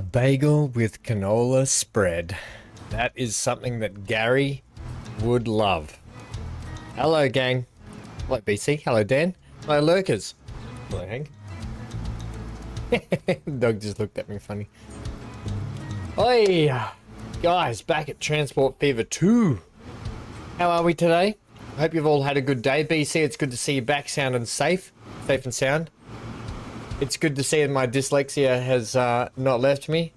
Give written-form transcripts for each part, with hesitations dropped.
bagel with canola spread. That is something that Gary would love. Hello, gang. Hello, BC. Hello, Dan. Hello, lurkers. Hello, Hank. Dog just looked at me funny. Oi, guys, back at Transport Fever 2. How are we today? Hope you've all had a good day. BC, it's good to see you back sound and safe and sound. It's good to see that my dyslexia has not left me.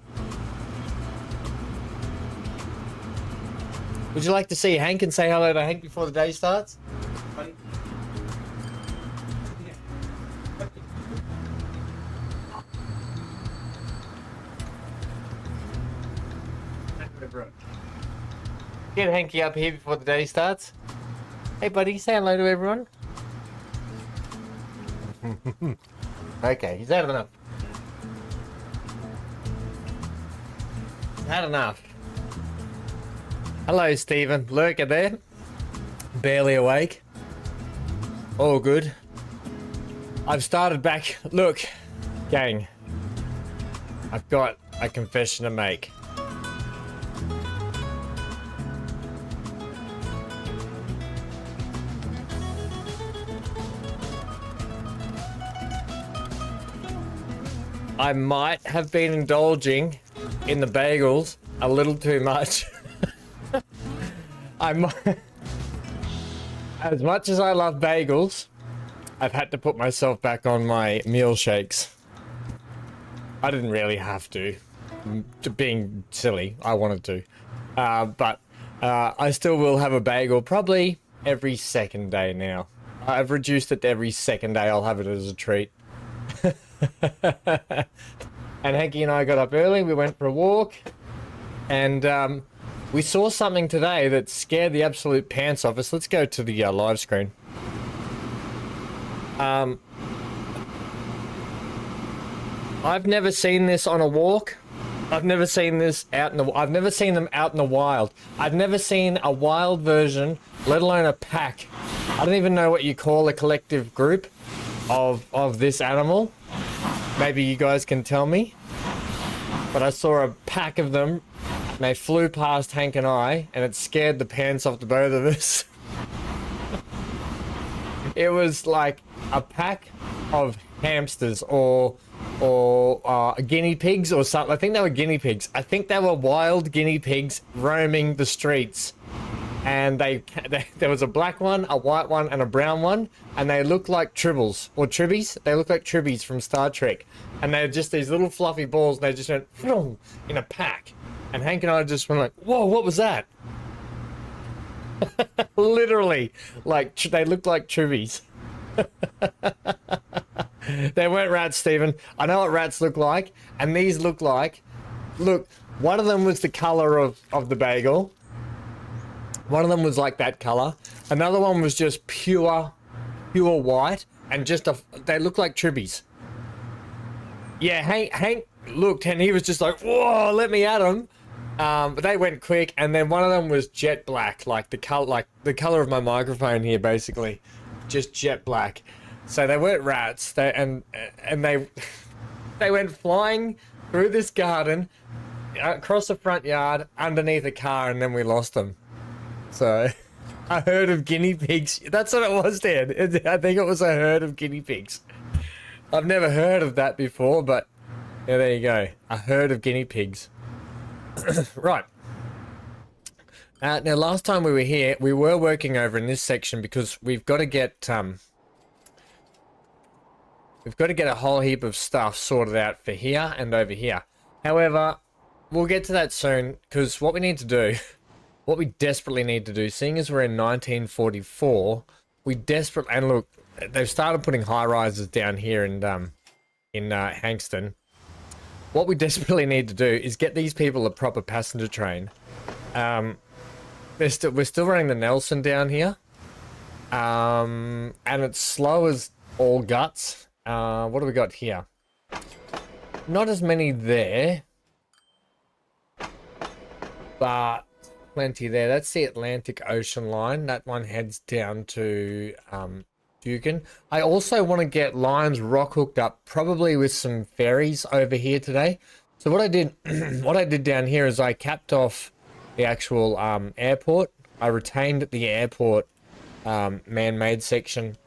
Would you like to see Hank and say hello to Hank before the day starts? Buddy? Get Hanky up here before the day starts. Hey buddy, say hello to everyone. Okay, he's had enough. He's had enough. Hello, Stephen. Lurker there. Barely awake. All good. I've started back. Look, gang. I've got a confession to make. I might have been indulging in the bagels a little too much. As much as I love bagels, I've had to put myself back on my meal shakes. I didn't really have to. Being silly, I wanted to. But I still will have a bagel probably every second day now. I've reduced it to every second day. I'll have it as a treat. And Hanky and I got up early, we went for a walk, and we saw something today that scared the absolute pants off us. Let's go to the live screen. I've never seen this on a walk. I've never seen this out in the... I've never seen them out in the wild. I've never seen a wild version, let alone a pack. I don't even know what you call a collective group of this animal. Maybe you guys can tell me. But I saw a pack of them, and they flew past Hank and I, and it scared the pants off the both of us. It was like a pack of hamsters or guinea pigs or something. I think they were guinea pigs. I think they were wild guinea pigs roaming the streets. And there was a black one, a white one, and a brown one, and they looked like tribbles or tribbies. They looked like tribbies from Star Trek, and they're just these little fluffy balls. And they just went in a pack, and Hank and I just went like, "Whoa, what was that?" Literally, like they looked like tribbies. They weren't rats, Stephen. I know what rats look like, and these look like. Look, one of them was the color of the bagel. One of them was like that color. Another one was just pure white, and just they look like tribbies. Yeah, Hank looked, and he was just like, "Whoa, let me at them." But they went quick, and then one of them was jet black, like the color of my microphone here, basically, just jet black. So they weren't rats. They went flying through this garden, across the front yard, underneath a car, and then we lost them. So, a herd of guinea pigs. That's what it was, Dan. I think it was a herd of guinea pigs. I've never heard of that before, but yeah, there you go. A herd of guinea pigs. Right. Now, last time we were here, we were working over in this section because we've got to get a whole heap of stuff sorted out for here and over here. However, we'll get to that soon because what we need to do. What we desperately need to do, seeing as we're in 1944, and look, they've started putting high rises down here in Hankston. What we desperately need to do is get these people a proper passenger train. We're still running the Nelson down here, and it's slow as all guts. What do we got here? Not as many there, but plenty there. That's the Atlantic Ocean line. That one heads down to Dugan. I also want to get lines rock hooked up, probably with some ferries over here today. So what I did, what I did down here is I capped off the actual airport. I retained the airport man-made section,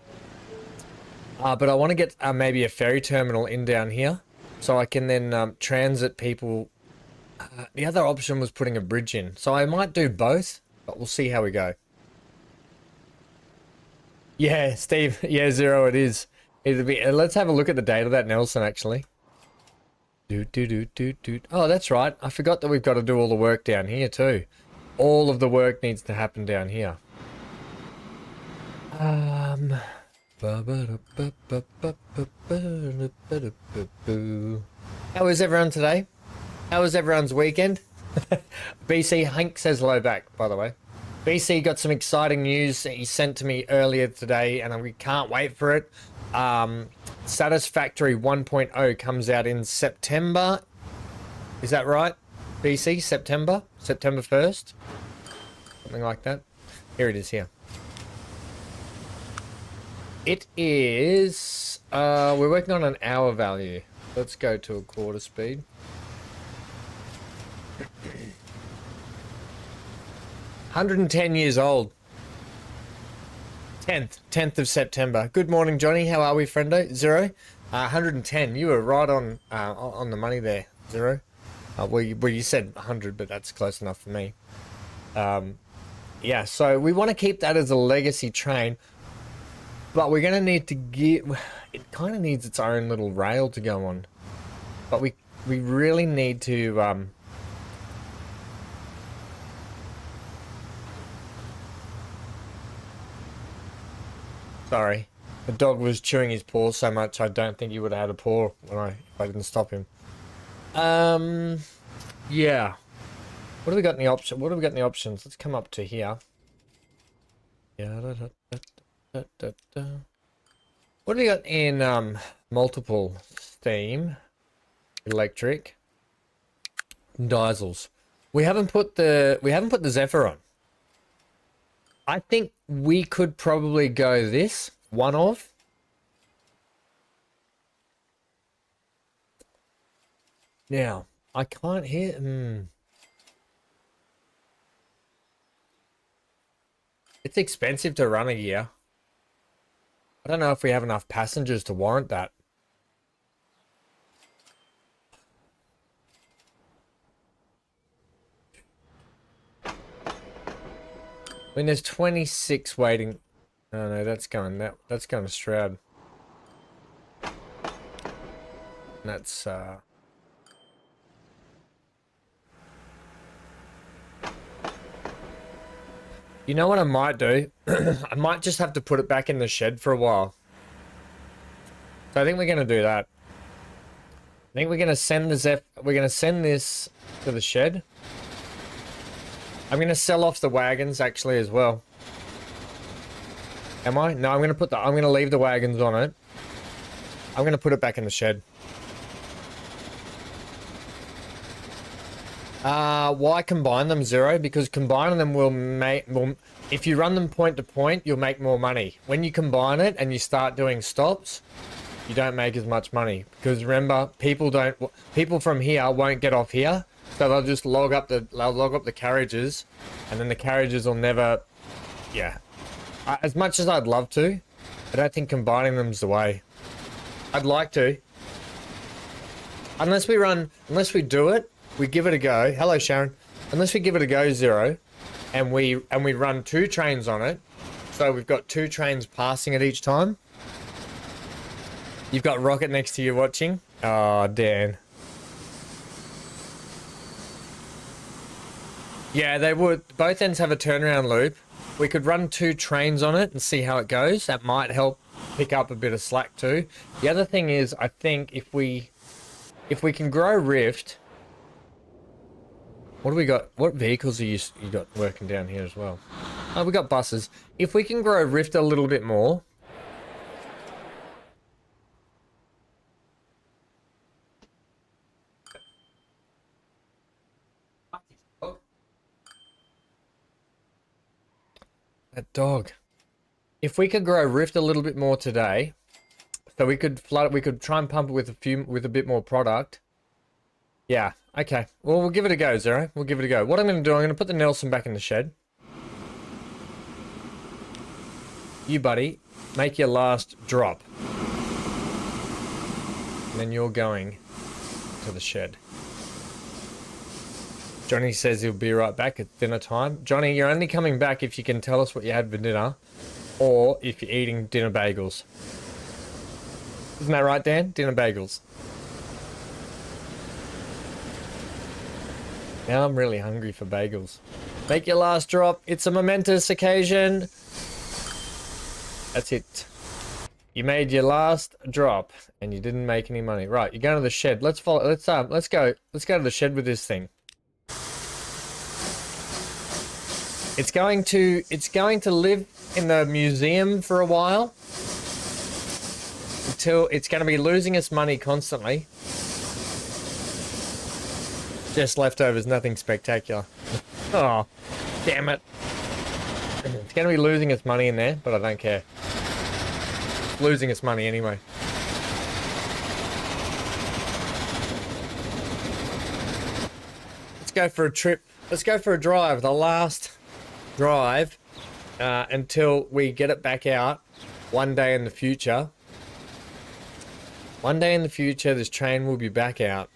but I want to get maybe a ferry terminal in down here, so I can then transit people. The other option was putting a bridge in, so I might do both, but we'll see how we go. Yeah, Steve. Yeah, Zero. It is. It'll be. Let's have a look at the date of that, Nelson. Actually. Oh, that's right. I forgot that we've got to do all the work down here too. All of the work needs to happen down here. How is everyone today? How was everyone's weekend? BC Hank says hello back, by the way. BC got some exciting news that he sent to me earlier today, and we can't wait for it. Satisfactory 1.0 comes out in September. Is that right? BC, September 1st, something like that. Here it is here. It is, we're working on an hour value. Let's go to a quarter speed. 110 years old. 10th of September. Good morning, Johnny. How are we, friendo? Zero. 110. You were right on the money there, Zero. Well, you said 100, but that's close enough for me. Yeah, so we want to keep that as a legacy train, but we're going to need to get... It kind of needs its own little rail to go on. But we really need to... Sorry. The dog was chewing his paw so much I don't think he would have had a paw if I didn't stop him. Yeah. What do we got in the option? What do we got in the options? Let's come up to here. Yeah. What do we got in multiple? Steam, electric, diesels. We haven't put the Zephyr on. I think we could probably go this one of. Now, I can't hear. It's expensive to run a year. I don't know if we have enough passengers to warrant that. I mean, there's 26 waiting. Oh no, that's going to Stroud. That's you know what I might do? I might just have to put it back in the shed for a while. So I think we're going to do that. I think we're going to send this to the shed. I'm going to sell off the wagons actually as well. Am I? No, I'm going to leave the wagons on it. I'm going to put it back in the shed. Why combine them, Zero? Because combining them if you run them point to point, you'll make more money. When you combine it and you start doing stops, you don't make as much money. Because remember, people from here won't get off here. So they'll just log up the carriages, and then the carriages will never, yeah. As much as I'd love to, I don't think combining them's the way. I'd like to. Unless we do it, we give it a go. Hello, Sharon. Unless we give it a go, Zero, and we run 2 trains on it, so we've got 2 trains passing at each time. You've got Rocket next to you watching. Oh, Dan. Yeah, they would. Both ends have a turnaround loop. We could run 2 trains on it and see how it goes. That might help pick up a bit of slack too. The other thing is, I think if we can grow Rift, what do we got? What vehicles are you got working down here as well? Oh, we got buses. If we can grow Rift a little bit more. That dog. If we could grow Rift a little bit more today, so we could flood it, we could try and pump it with a bit more product. Yeah, okay. Well, we'll give it a go, Zero. We'll give it a go. What I'm going to do, I'm going to put the Nelson back in the shed. You, buddy, make your last drop. And then you're going to the shed. Johnny says he'll be right back at dinner time. Johnny, you're only coming back if you can tell us what you had for dinner, or if you're eating dinner bagels. Isn't that right, Dan? Dinner bagels. Now I'm really hungry for bagels. Make your last drop. It's a momentous occasion. That's it. You made your last drop and you didn't make any money. Right, you're going to the shed. Let's follow. Let's go to the shed with this thing. It's going to live in the museum for a while until it's going to be losing its money constantly. Just leftovers, nothing spectacular. Oh, damn it. It's going to be losing its money in there, but I don't care. It's losing its money anyway. Let's go for a trip. Let's go for a drive. The last drive until we get it back out one day in the future. One day in the future, this train will be back out.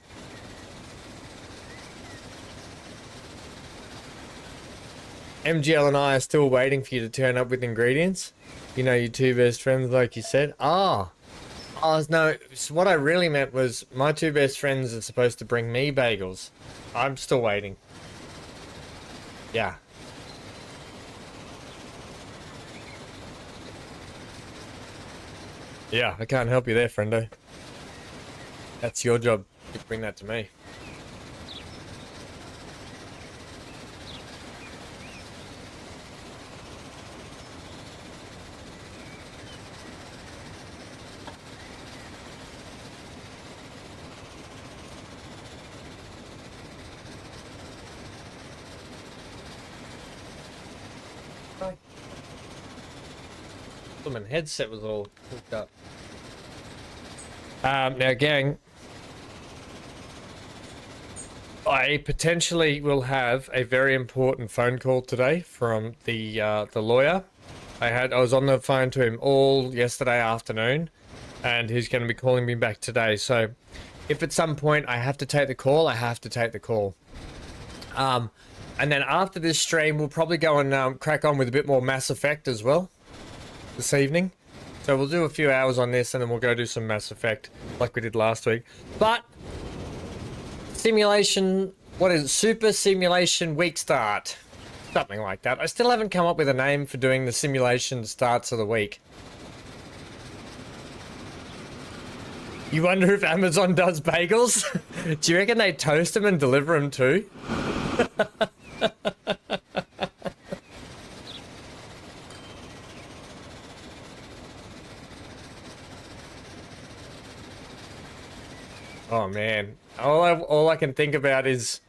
MGL and I are still waiting for you to turn up with ingredients. You know, your two best friends, like you said. Oh, no, so what I really meant was my two best friends are supposed to bring me bagels. I'm still waiting. Yeah. Yeah, I can't help you there, friendo. That's your job. You bring that to me. My headset was all hooked up. Now, gang, I potentially will have a very important phone call today from the lawyer. I was on the phone to him all yesterday afternoon, and he's going to be calling me back today. So, if at some point I have to take the call, I have to take the call. And then after this stream, we'll probably go and crack on with a bit more Mass Effect as well this evening. So we'll do a few hours on this and then we'll go do some Mass Effect like we did last week. But simulation, what is it? Super Simulation Week Start. Something like that. I still haven't come up with a name for doing the simulation starts of the week. You wonder if Amazon does bagels? Do you reckon they toast them and deliver them too? Oh man, all I can think about is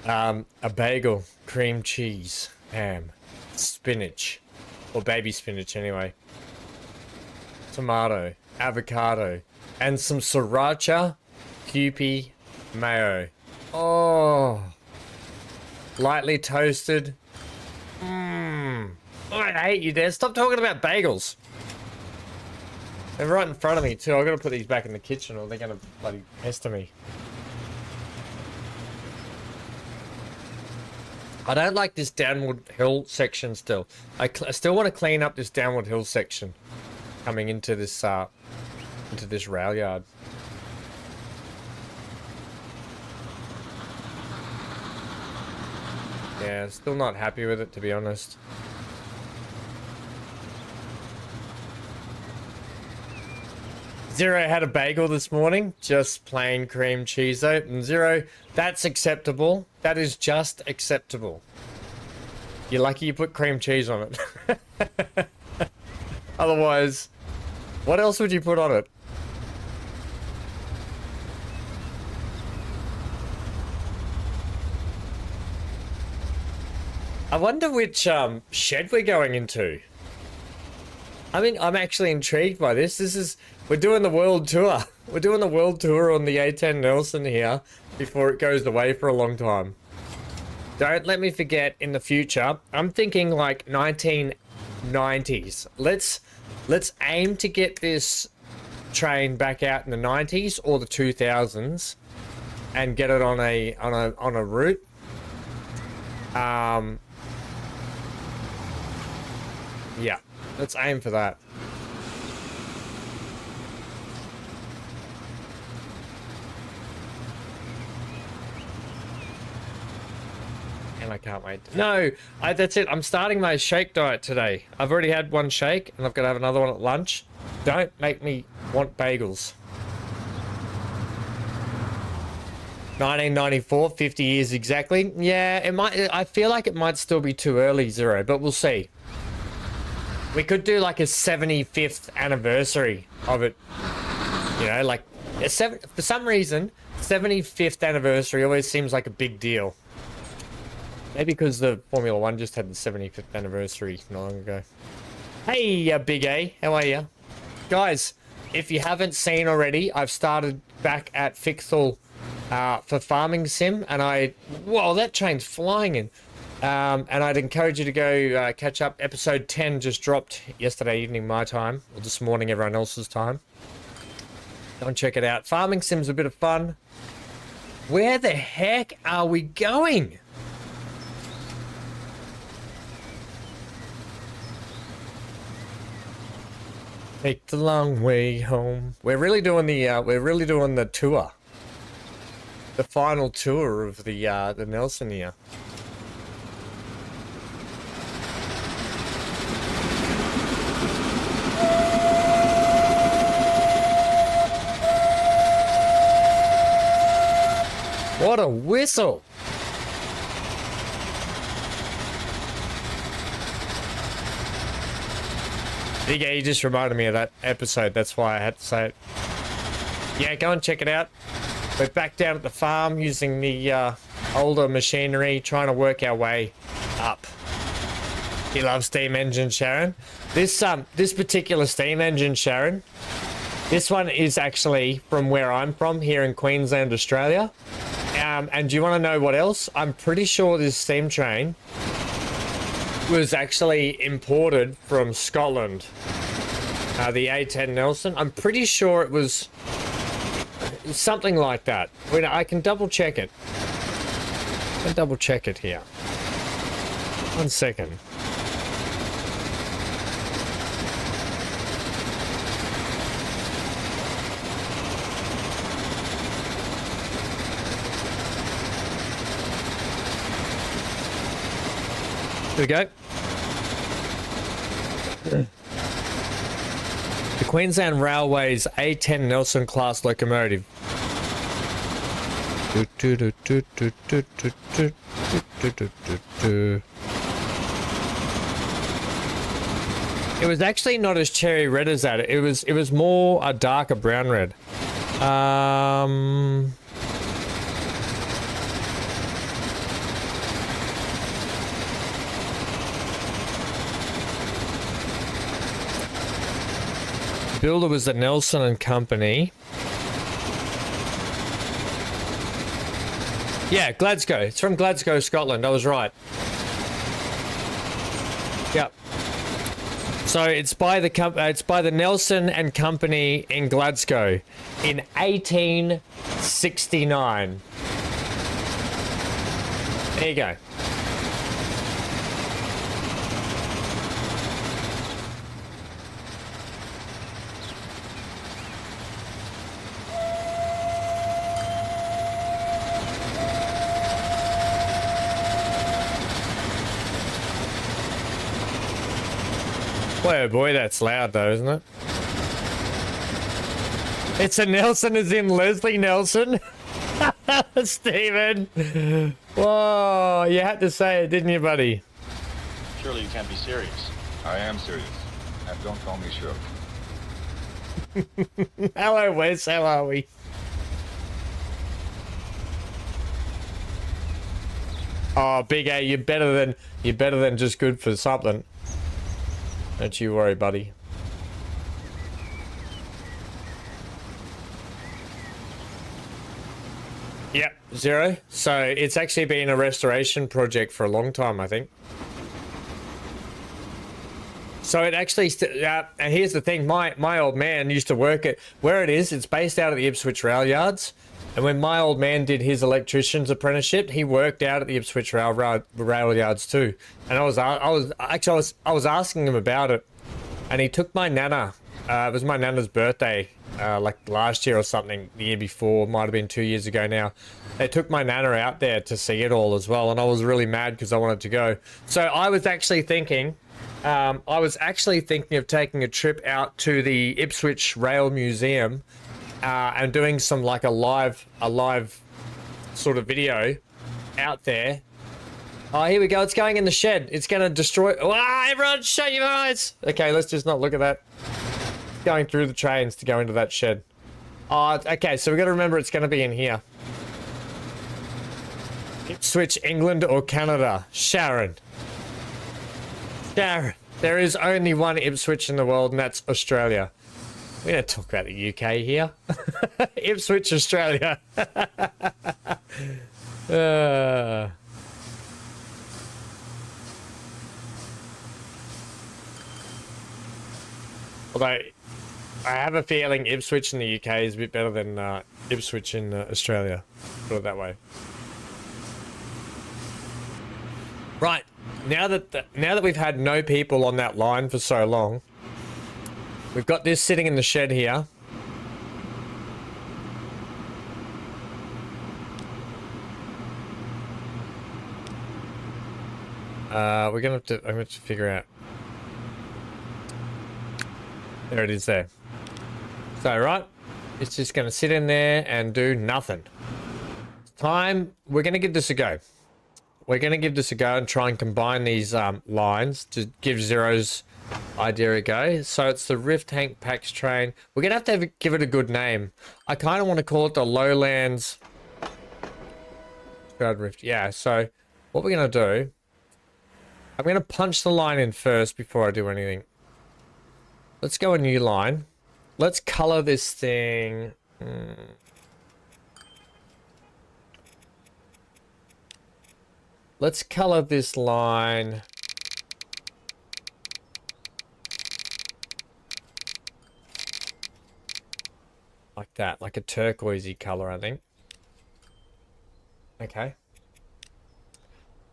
a bagel, cream cheese, ham, spinach, or baby spinach anyway, tomato, avocado, and some sriracha, Kewpie, mayo. Oh, lightly toasted. Oh, I hate you, Dad. Stop talking about bagels. They're right in front of me too. I've got to put these back in the kitchen or they're going to bloody pester me. I don't like this downward hill section still. I still want to clean up this downward hill section coming into this rail yard. Yeah, still not happy with it, to be honest. Zero had a bagel this morning, just plain cream cheese though. And Zero, that's acceptable. That is just acceptable. You're lucky you put cream cheese on it. Otherwise, what else would you put on it? I wonder which shed we're going into. I mean, I'm actually intrigued by this. We're doing the world tour. We're doing the world tour on the A10 Nelson here. before it goes away for a long time. Don't let me forget in the future. I'm thinking like 1990s. Let's aim to get this train back out in the 90s or the 2000s and get it on a route. Yeah, let's aim for that. And I can't wait. No, that's it. I'm starting my shake diet today. I've already had one shake and I've got to have another one at lunch. Don't make me want bagels. 1994, 50 years exactly. Yeah, it might. I feel like it might still be too early, Zero, but we'll see. We could do like a 75th anniversary of it. You know, like for some reason, 75th anniversary always seems like a big deal. Maybe because the Formula One just had the 75th anniversary not long ago. Hey, Big A, how are you? Guys, if you haven't seen already, I've started back at Fixel for Farming Sim, and whoa, that train's flying in. And I'd encourage you to go catch up. Episode 10 just dropped yesterday evening my time, or this morning everyone else's time. Go and check it out. Farming Sim's a bit of fun. Where the heck are we going? Take the long way home. We're really doing the tour. The final tour of the Nelson here. What a whistle! Big A, you just reminded me of that episode. That's why I had to say it. Yeah, go and check it out. We're back down at the farm using the older machinery, trying to work our way up. He loves steam engine, Sharon. This particular steam engine, Sharon, this one is actually from where I'm from, here in Queensland, Australia. And do you want to know what else? I'm pretty sure this steam train was actually imported from Scotland. The A10 Nelson. I'm pretty sure it was something like that. Wait, I can double check it. I can double check it here. 1 second. Here we go. The Queensland Railways A10 Nelson class locomotive. It was actually not as cherry red as that. It was more a darker brown red. Builder was the Nelson and Company. Yeah, Glasgow. It's from Glasgow, Scotland. I was right. Yep. So it's by the Nelson and Company in Glasgow in 1869. There you go. Oh boy, that's loud though, isn't it? It's a Nelson as in Leslie Nelson. Steven. Whoa, you had to say it, didn't you, buddy? Surely you can't be serious. I am serious. And don't call me Shirley. Hello, Wes. How are we? Oh, Big A, you're better than just good for something. Don't you worry, buddy. Yep. Zero. So it's actually been a restoration project for a long time, I think. So it actually, and here's the thing, my old man used to work at, where it is, it's based out of the Ipswich rail yards. And when my old man did his electrician's apprenticeship, he worked out at the Ipswich rail yards too. And I was asking him about it, and he took my nana. It was my nana's birthday, like last year or something, the year before, might have been 2 years ago now. They took my nana out there to see it all as well, and I was really mad because I wanted to go. So I was actually thinking, of taking a trip out to the Ipswich Rail Museum and doing some like a live sort of video out there. Oh, here we go. It's going in the shed. It's going to destroy. Ah, everyone, shut your eyes. Okay, let's just not look at that. It's going through the trains to go into that shed. Oh, okay. So we got to remember it's going to be in here. Ipswich, England or Canada? Sharon. Sharon. There is only one Ipswich in the world, and that's Australia. We don't talk about the UK here. Ipswich, Australia. Although, I have a feeling Ipswich in the UK is a bit better than Ipswich in Australia. Put it that way. Right. Now that we've had no people on that line for so long, we've got this sitting in the shed here. I'm gonna have to figure out. There it is there. So, right, it's just gonna sit in there and do nothing. Time, we're gonna give this a go. We're going to give this a go and try and combine these lines to give Zero's idea a go. So it's the Rift Hank Pax train. We're going to give it a good name. I kind of want to call it the Lowlands Rift. Yeah, so what we're going to do, I'm going to punch the line in first before I do anything. Let's go a new line. Let's color this thing. Let's color this line like that, like a turquoisey color, I think. Okay.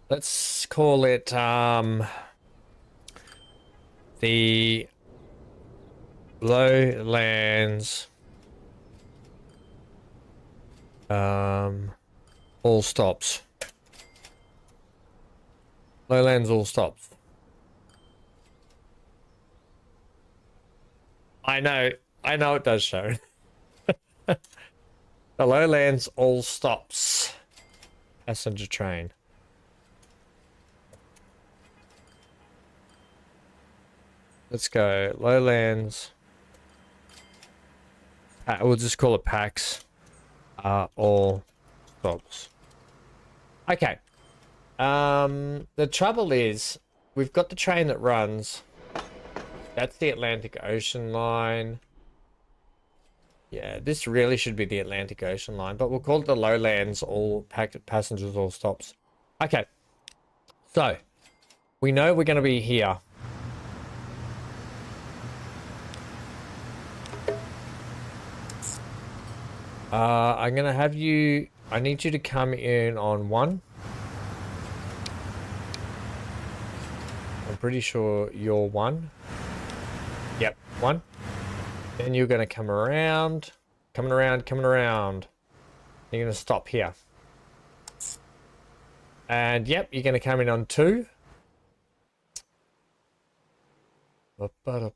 Let's call it the Lowlands all stops. Lowlands all stops. I know it does show. The Lowlands all stops. Passenger train. Let's go. Lowlands. We'll just call it PAX. All stops. Okay. The trouble is, we've got the train that runs. That's the Atlantic Ocean line. Yeah, this really should be the Atlantic Ocean line, but we'll call it the Lowlands all passengers all stops. Okay. So, we know we're going to be here. I'm going to have you, I need you to come in on 1. I'm pretty sure you're 1. Yep, 1. Then you're going to come around, coming around. You're going to stop here. And yep, you're going to come in on 2. Then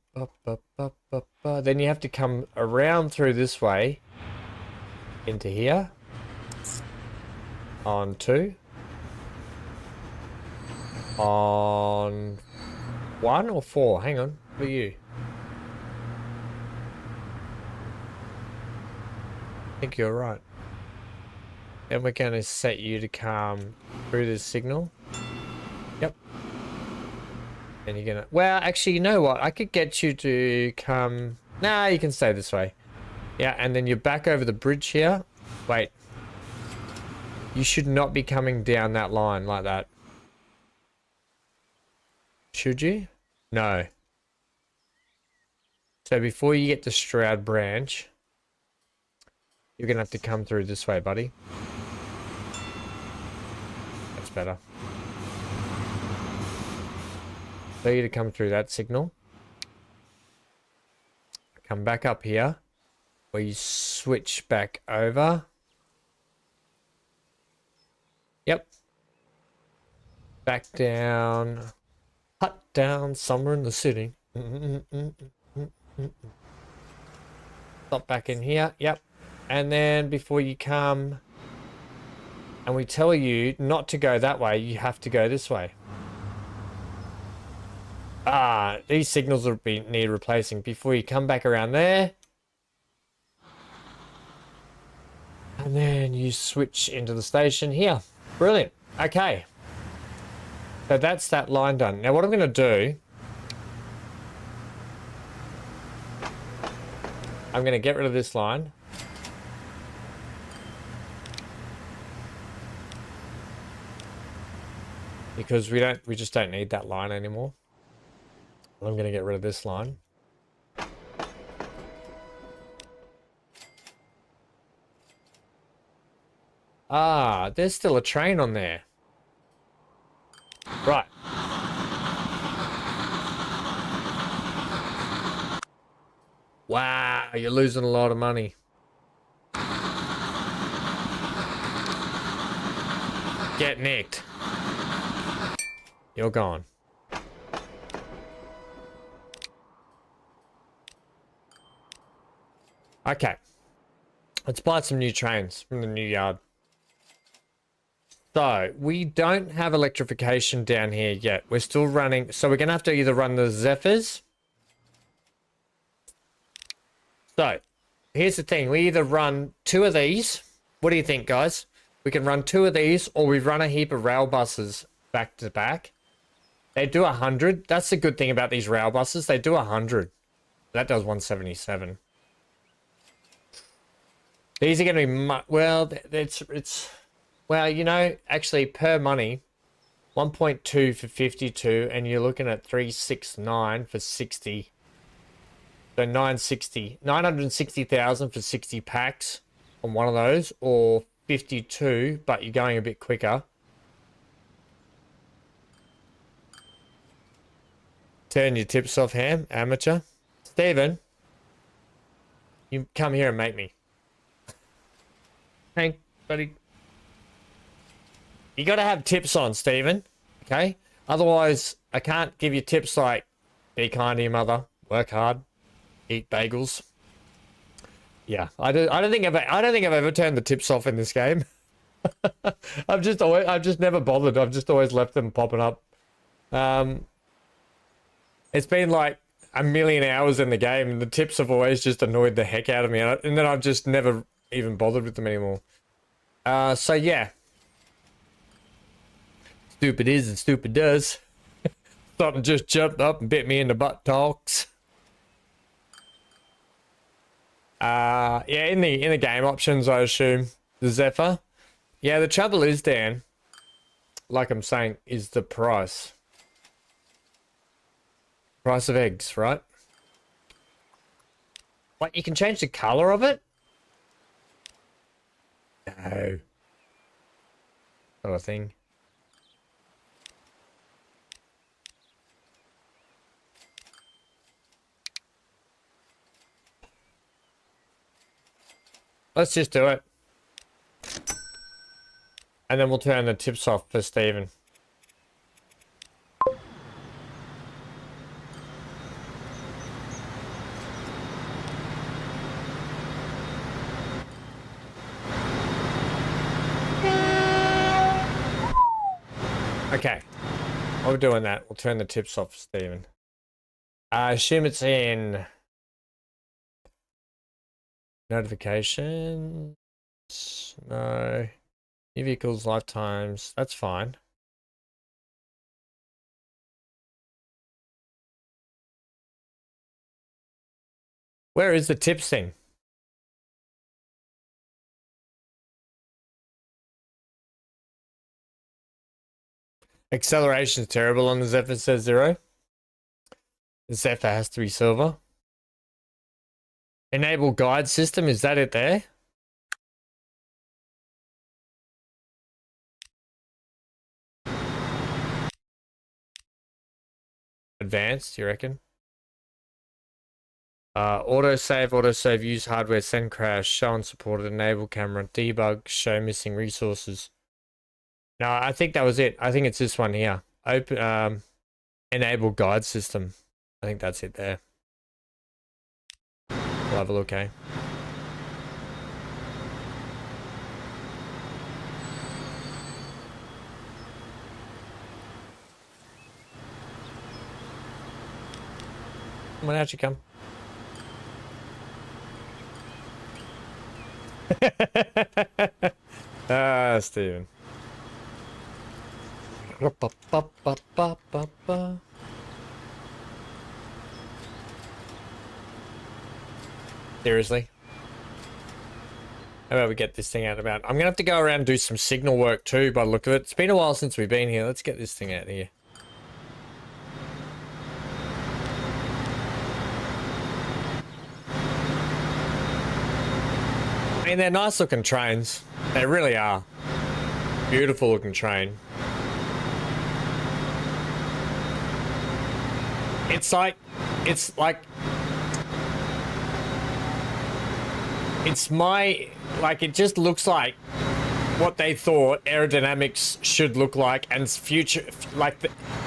you have to come around through this way into here on 2. On 1 or 4? Hang on. What are you? I think you're right. Then we're going to set you to come through this signal. Yep. And you're going to... Well, actually, you know what? I could get you to come... Nah, you can stay this way. Yeah, and then you're back over the bridge here. Wait. You should not be coming down that line like that. Should you? No. So before you get to Stroud Branch, you're going to have to come through this way, buddy. That's better. So you to come through that signal. Come back up here, where you switch back over. Yep. Back down. Hut down somewhere in the city. Stop back in here. Yep. And then before you come, and we tell you not to go that way, you have to go this way. Ah, these signals will need replacing before you come back around there. And then you switch into the station here. Brilliant. Okay. So that's that line done. Now what I'm going to do, I'm going to get rid of this line. Because we just don't need that line anymore. I'm going to get rid of this line. Ah, there's still a train on there. Right. Wow, you're losing a lot of money. Get nicked. You're gone. Okay. Let's buy some new trains from the new yard. So, we don't have electrification down here yet. We're still running. So, we're going to have to either run the Zephyrs. So, here's the thing. We either run 2 of these. What do you think, guys? We can run 2 of these, or we run a heap of rail buses back to back. They do 100. That's the good thing about these rail buses. They do 100. That does 177. These are going to be well, well, you know, actually per money, 1.2 for 52, and you're looking at 369 for 60. So 960,000 for 60 packs on one of those, or 52, but you're going a bit quicker. Turn your tips off, Ham, amateur. Stephen, you come here and make me. Hank, buddy. You got to have tips on, Stephen. Okay? Otherwise, I can't give you tips like, be kind to your mother, work hard, eat bagels. Yeah, I don't think I've ever turned the tips off in this game. I've just never bothered. I've just always left them popping up. It's been like a million hours in the game, and the tips have always just annoyed the heck out of me, and then I've just never even bothered with them anymore. So yeah. Stupid is and stupid does. Something just jumped up and bit me in the butt talks. Yeah, in the game options, I assume the Zephyr. Yeah, the trouble is, Dan, like I'm saying, is the price. Price of eggs, right? What, you can change the color of it? No. Not a thing. Let's just do it. And then we'll turn the tips off for Stephen. Okay. While we're doing that, we'll turn the tips off for Stephen. I assume it's in notifications. No. New vehicles, lifetimes. That's fine. Where is the tips thing? Acceleration's terrible on the Zephyr, says Zero. The Zephyr has to be silver. Enable guide system, is that it there? Advanced, you reckon? Autosave, use hardware, send crash, show unsupported, enable camera, debug, show missing resources. No, I think that was it. I think it's this one here. Open, enable guide system. I think that's it there. We'll have a look, eh? Come on, out you come. Steven. Seriously? How about we get this thing out about? I'm gonna have to go around and do some signal work too by the look of it. It's been a while since we've been here. Let's get this thing out of here. I mean, they're nice looking trains. They really are. Beautiful looking train. It's like, it's it just looks like what they thought aerodynamics should look like and future,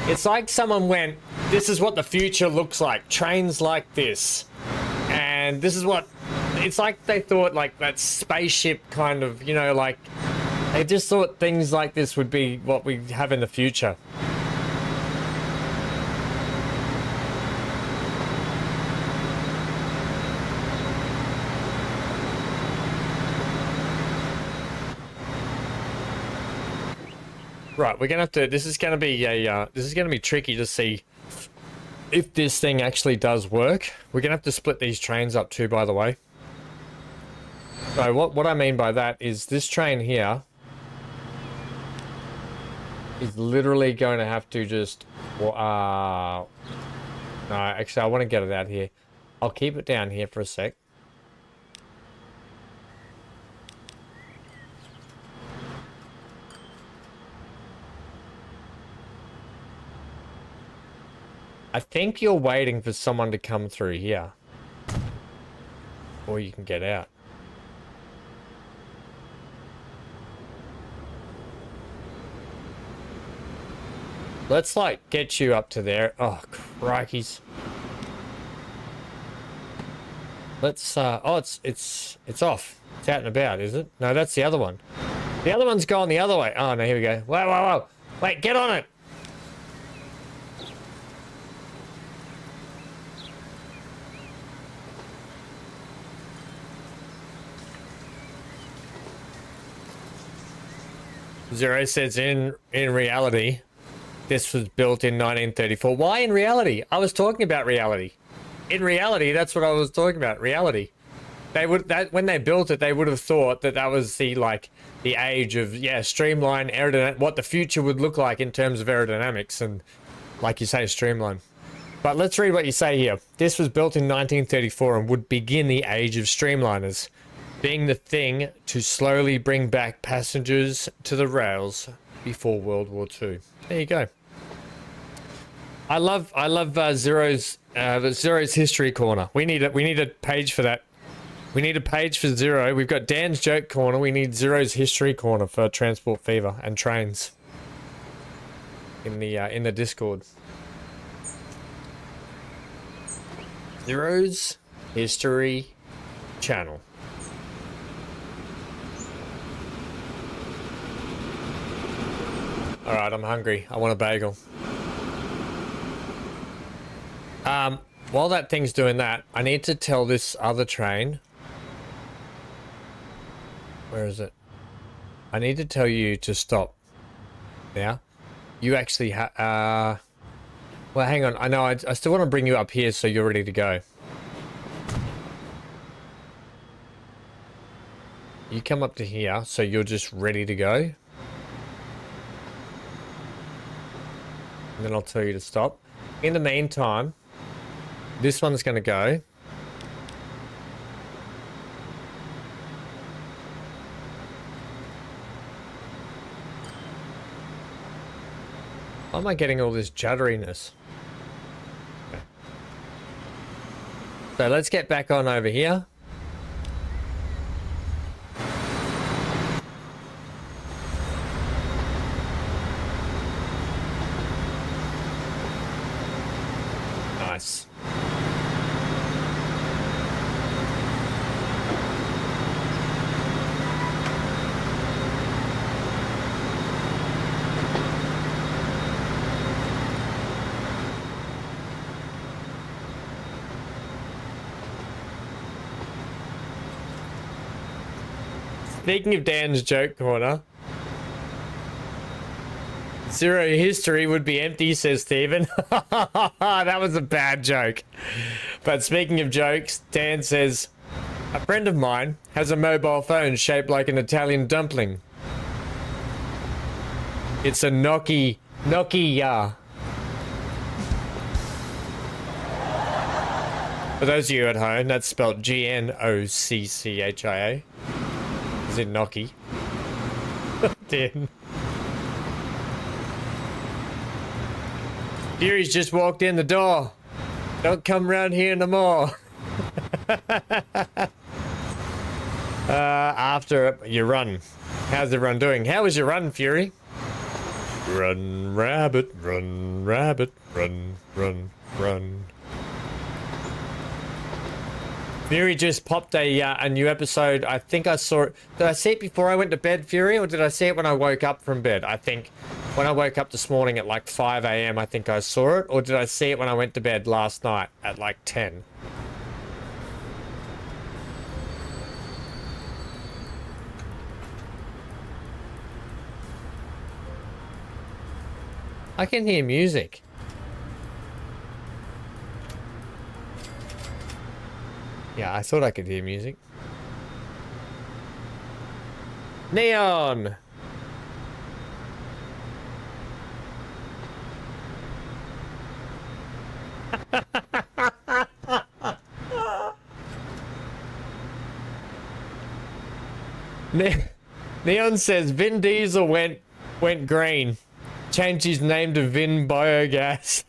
it's like someone went, this is what the future looks like, trains like this. And this is what, it's like they thought like that spaceship kind of, you know, like, they just thought things like this would be what we have in the future. Right, we're gonna have to. This is gonna be a. This is gonna be tricky to see if this thing actually does work. We're gonna have to split these trains up too, by the way. So what I mean by that is this train here is literally going to have to just. No, actually, I want to get it out here. I'll keep it down here for a sec. I think you're waiting for someone to come through here. Or you can get out. Let's, like, get you up to there. Oh, crikeys. Let's, oh, it's off. It's out and about, is it? No, that's the other one. The other one's gone the other way. Oh, no, here we go. Whoa. Wait, get on it. Zero says in reality, this was built in 1934. Why in reality? I was talking about reality. In reality, that's what I was talking about. Reality. They would when they built it, they would have thought that that was the age of streamline aerodynamics, what the future would look like in terms of aerodynamics and, like you say, streamline. But let's read what you say here. This was built in 1934 and would begin the age of streamliners, being the thing to slowly bring back passengers to the rails before World War II. There you go. I love Zero's history corner. We need a page for that. We need a page for Zero. We've got Dan's joke corner. We need Zero's history corner for Transport Fever and trains in the Discord. Zero's history channel. Alright, I'm hungry. I want a bagel. While that thing's doing that, I need to tell this other train. Where is it? I need to tell you to stop. Now, you actually well, hang on. I know. I still want to bring you up here so you're ready to go. You come up to here so you're just ready to go. and then I'll tell you to stop. In the meantime, this one's going to go. Why am I getting all this judderiness? Okay. So let's get back on over here. Nice. Speaking of Dan's joke corner, zero history would be empty, says Stephen. That was a bad joke. But speaking of jokes, Dan says, a friend of mine has a mobile phone shaped like an Italian dumpling. It's a Nokia. For those of you at home, that's spelled Gnoccchia. Is it Noki? Dan. Fury's just walked in the door. Don't come round here no more. After your run. How's everyone doing? How was your run, Fury? Run, rabbit, run, rabbit, run, run, run. Fury just popped a new episode. I think I saw it. Did I see it before I went to bed, Fury, or did I see it when I woke up from bed? I think when I woke up this morning at like 5 a.m, I think I saw it. Or did I see it when I went to bed last night at like 10? I can hear music. Yeah, I thought I could hear music. Neon! Neon says Vin Diesel went green. Changed his name to Vin Biogas.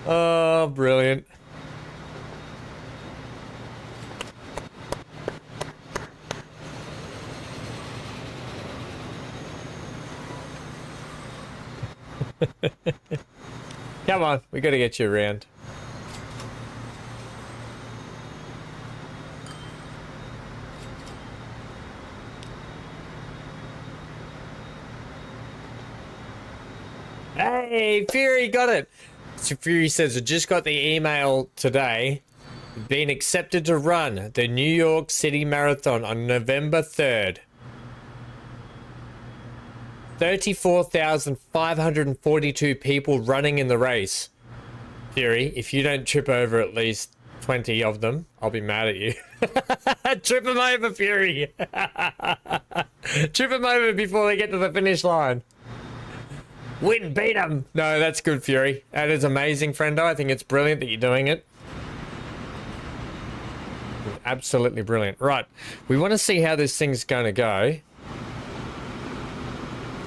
Oh, brilliant. Come on, we gotta get you around. Hey, Fury got it. So Fury says, I just got the email today. Been accepted to run the New York City Marathon on November 3rd. 34,542 people running in the race. Fury, if you don't trip over at least 20 of them, I'll be mad at you. Trip them over, Fury. Trip them over before they get to the finish line. Win, beat them. No, that's good, Fury. That is amazing, friendo. I think it's brilliant that you're doing it. Absolutely brilliant. Right, we want to see how this thing's going to go.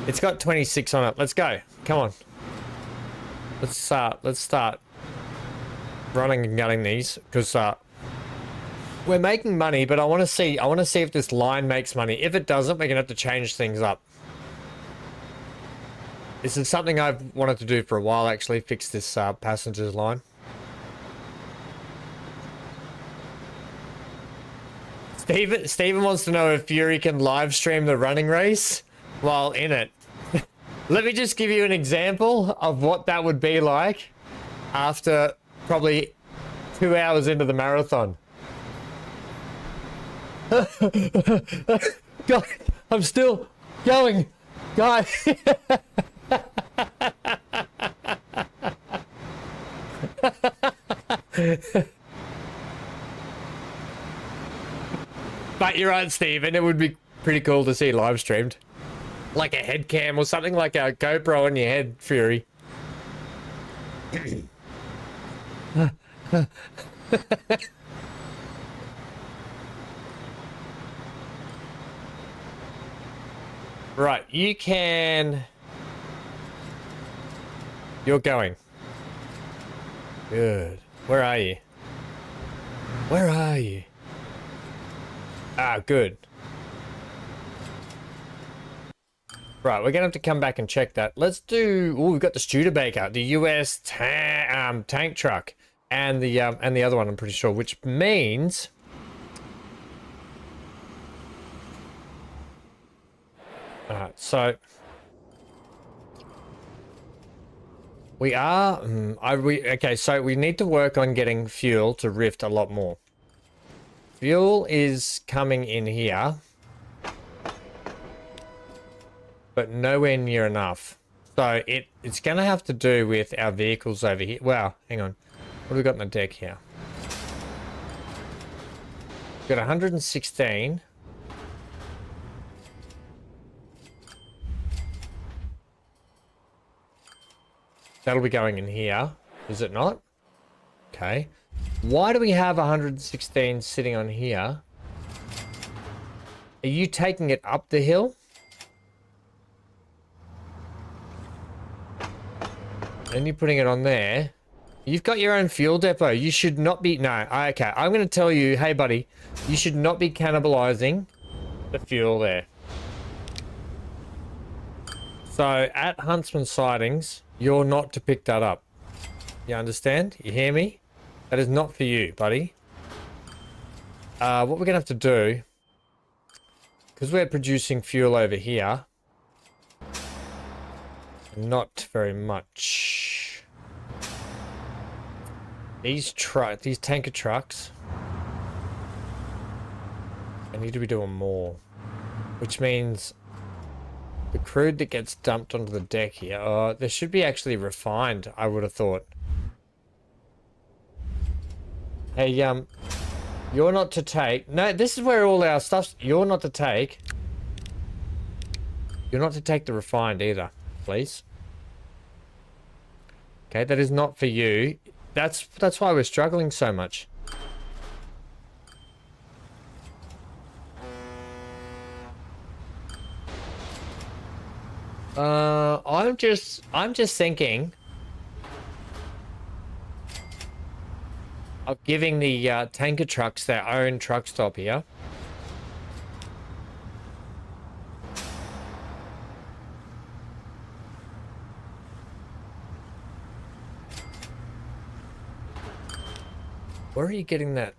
It's got 26 on it. Let's go. Come on. Let's start running and gunning these, because we're making money, but I want to see if this line makes money. If it doesn't, we're gonna have to change things up. This is something I've wanted to do for a while, actually, fix this passengers line. Steven wants to know if Fury can live stream the running race while in it. Let me just give you an example of what that would be like after probably 2 hours into the marathon. God, I'm still going, guys. But you're right, Stephen. It would be pretty cool to see live streamed. Like a head cam or something, like a GoPro on your head, Fury. Right, you can... You're going. Good. Where are you? Where are you? Ah, good. Right, we're gonna have to come back and check that. Let's do... Oh, we've got the Studebaker, the US tank truck, and the other one, I'm pretty sure, which means... Alright, so... We are... okay, so we need to work on getting fuel to Rift a lot more. Fuel is coming in here. But nowhere near enough. So it's going to have to do with our vehicles over here. Wow, hang on. What have we got on the deck here? We've got 116. That'll be going in here, is it not? Okay. Why do we have 116 sitting on here? Are you taking it up the hill? And you're putting it on there. You've got your own fuel depot. You should not be... No, okay. I'm going to tell you, hey, buddy, you should not be cannibalizing the fuel there. So, at Huntsman Sightings, you're not to pick that up. You understand? You hear me? That is not for you, buddy. What we're going to have to do... Because we're producing fuel over here... Not very much. These tanker trucks, I need to be doing more, which means the crude that gets dumped onto the deck here, there should be actually refined, I would have thought. Hey, you're not to take. No, this is where all our stuff's. You're not to take. You're not to take the refined either. Please. Okay, that is not for you. That's why we're struggling so much. I'm just thinking of giving the tanker trucks their own truck stop here. Where are you getting that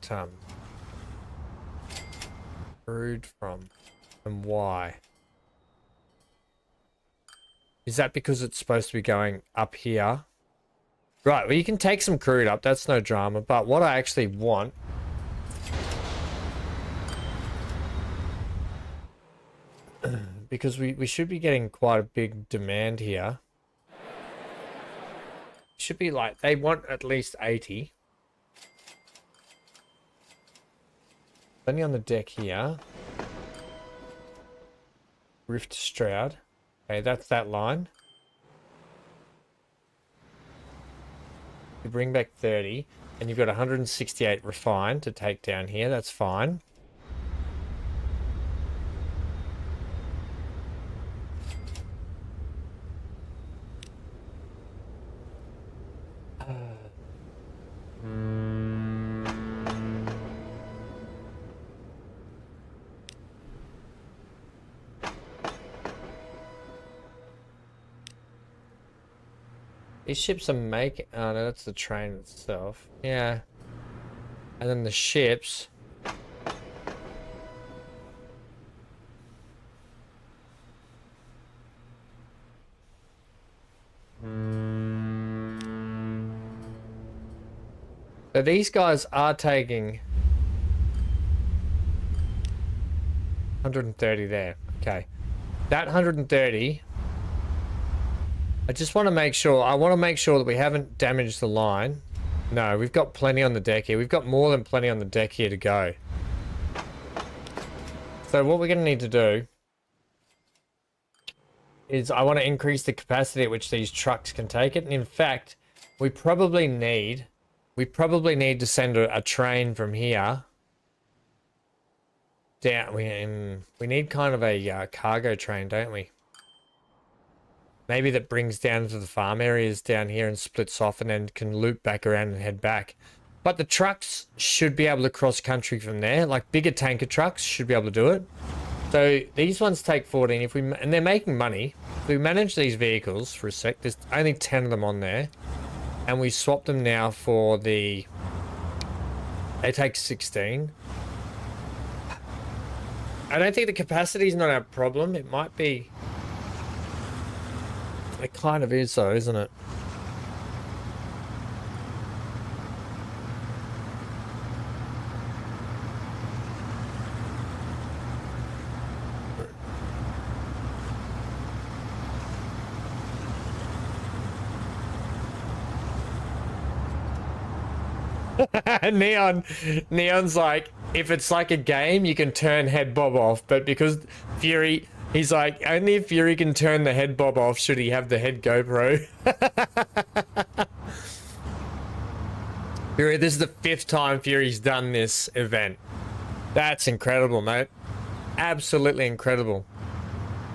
crude from, and why? Is that because it's supposed to be going up here? Right, well, you can take some crude up, that's no drama, but what I actually want... because we should be getting quite a big demand here. Should be like, they want at least 80. Plenty on the deck here. Rift Stroud. Okay, that's that line. You bring back 30, and you've got 168 refined to take down here. That's fine. These ships are making... Oh, no, that's the train itself. Yeah. And then the ships... So these guys are taking... 130 there. Okay. That 130... I just want to make sure, that we haven't damaged the line. No, we've got plenty on the deck here. We've got more than plenty on the deck here to go. So what we're going to need to do is I want to increase the capacity at which these trucks can take it. And in fact, we probably need to send a train from here down. We need kind of a cargo train, don't we? Maybe that brings down to the farm areas down here and splits off and then can loop back around and head back. But the trucks should be able to cross country from there. Like bigger tanker trucks should be able to do it. So these ones take 14 and they're making money. If we manage these vehicles for a sec, there's only 10 of them on there. And we swap them now for they take 16. I don't think the capacity is not our problem. It might be. It kind of is though, isn't it? Neon's like, if it's like a game, you can turn head bob off, but because Fury, he's like, only if Fury can turn the head bob off should he have the head GoPro. Fury, this is the 5th time Fury's done this event. That's incredible, mate. Absolutely incredible.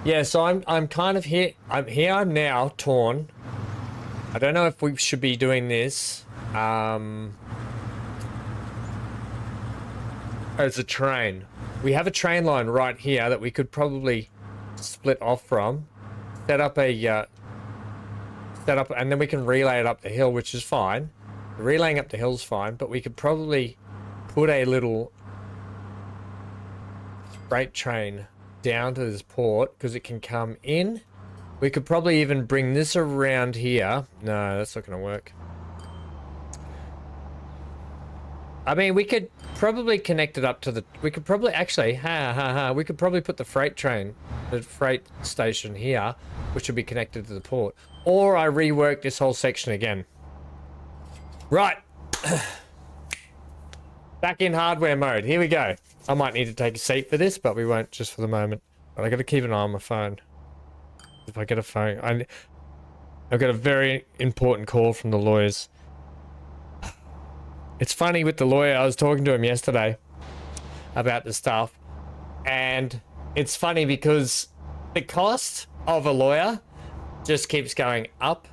Yeah, so I'm kind of here. I'm now torn. I don't know if we should be doing this. As a train. We have a train line right here that we could probably split off from. Set up, and then we can relay it up the hill, which is fine. The relaying up the hill is fine, but we could probably put a little freight train down to this port because it can come in. We could probably even bring this around here. No, that's not going to work. I mean, we could probably connect it up to the... We could probably... Actually, we could probably put the freight train, the freight station here, which would be connected to the port. Or I rework this whole section again. Right. Back in hardware mode. Here we go. I might need to take a seat for this, but we won't just for the moment. But I got to keep an eye on my phone. If I get a phone... I've got a very important call from the lawyers. It's funny with the lawyer, I was talking to him yesterday about the stuff, and it's funny because the cost of a lawyer just keeps going up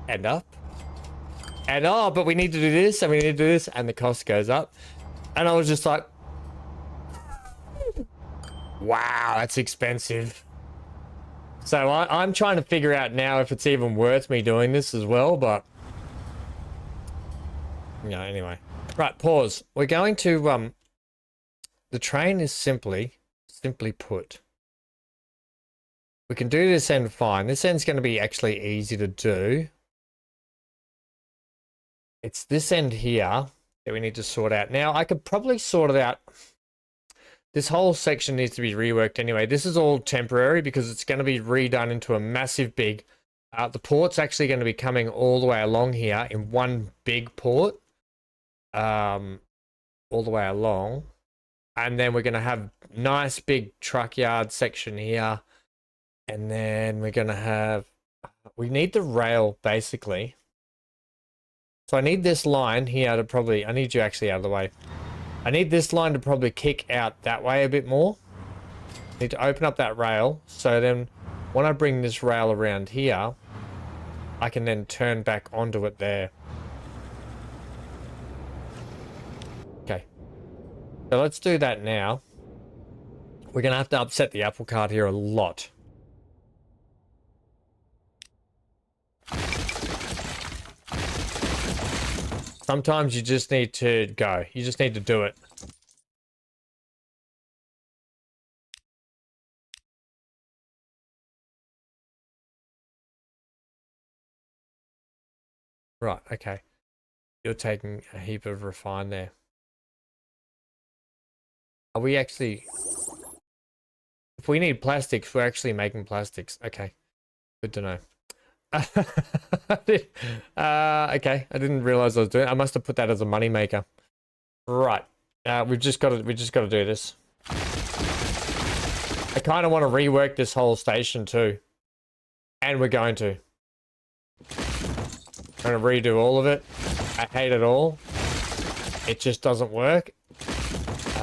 and up. And oh, but we need to do this and we need to do this, and the cost goes up. And I was just like, wow, that's expensive. So I'm trying to figure out now if it's even worth me doing this as well, but yeah, anyway. Right, pause. We're going to, the train is simply put. We can do this end fine. This end's going to be actually easy to do. It's this end here that we need to sort out. Now, I could probably sort it out. This whole section needs to be reworked anyway. This is all temporary because it's going to be redone into a massive big... the port's actually going to be coming all the way along here in one big port. All the way along, and then we're going to have nice big truck yard section here, and then we're going to have, we need the rail basically, so I need this line here to probably, I need you actually out of the way, I need this line to probably kick out that way a bit more. I need to open up that rail, so then when I bring this rail around here, I can then turn back onto it there. So let's do that now. We're going to have to upset the apple cart here a lot. Sometimes you just need to go. You just need to do it. Right, okay. You're taking a heap of refine there. Are we actually... If we need plastics, we're actually making plastics. Okay. Good to know. Okay, I didn't realize I was doing it. I must have put that as a money maker. Right. We just got to do this. I kind of want to rework this whole station too. And we're going to. I'm going to redo all of it. I hate it all. It just doesn't work.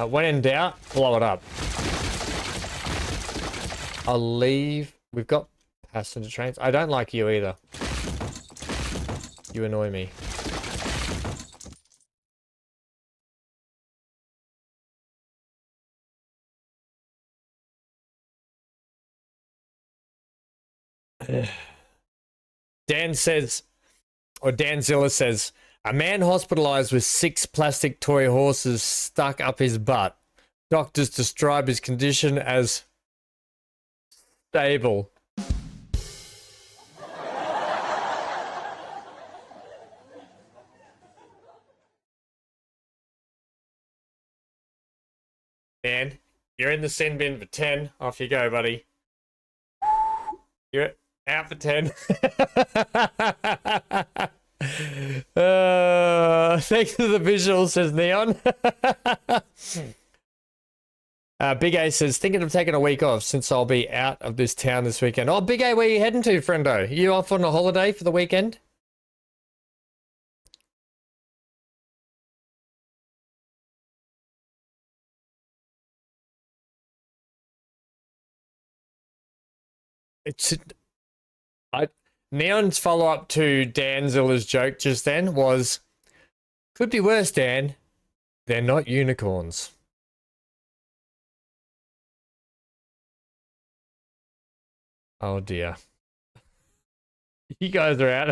When in doubt, blow it up. I'll leave. We've got passenger trains. I don't like you either. You annoy me. Dan says, or Danzilla says, a man hospitalized with 6 plastic toy horses stuck up his butt. Doctors describe his condition as stable. Dan, you're in the sin bin for 10. Off you go, buddy. You're out for 10. Thanks for the visual, says Neon. Big A says, thinking of taking a week off since I'll be out of this town this weekend. Oh, Big A, where are you heading to, friendo? Are you off on a holiday for the weekend? Neon's follow-up to Danzilla's joke just then was, could be worse, Dan. They're not unicorns. Oh dear. You guys are out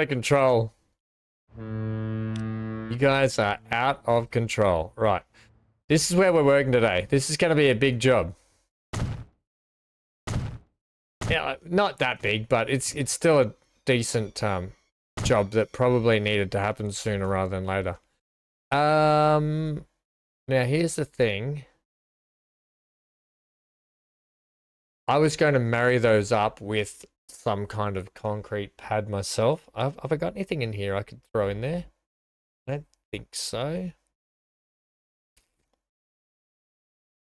of control. You guys are out of control. Right. This is where we're working today. This is going to be a big job. Yeah, not that big, but it's still a decent job that probably needed to happen sooner rather than later. Now here's the thing. I was going to marry those up with some kind of concrete pad myself. Have I got anything in here I could throw in there? I don't think so.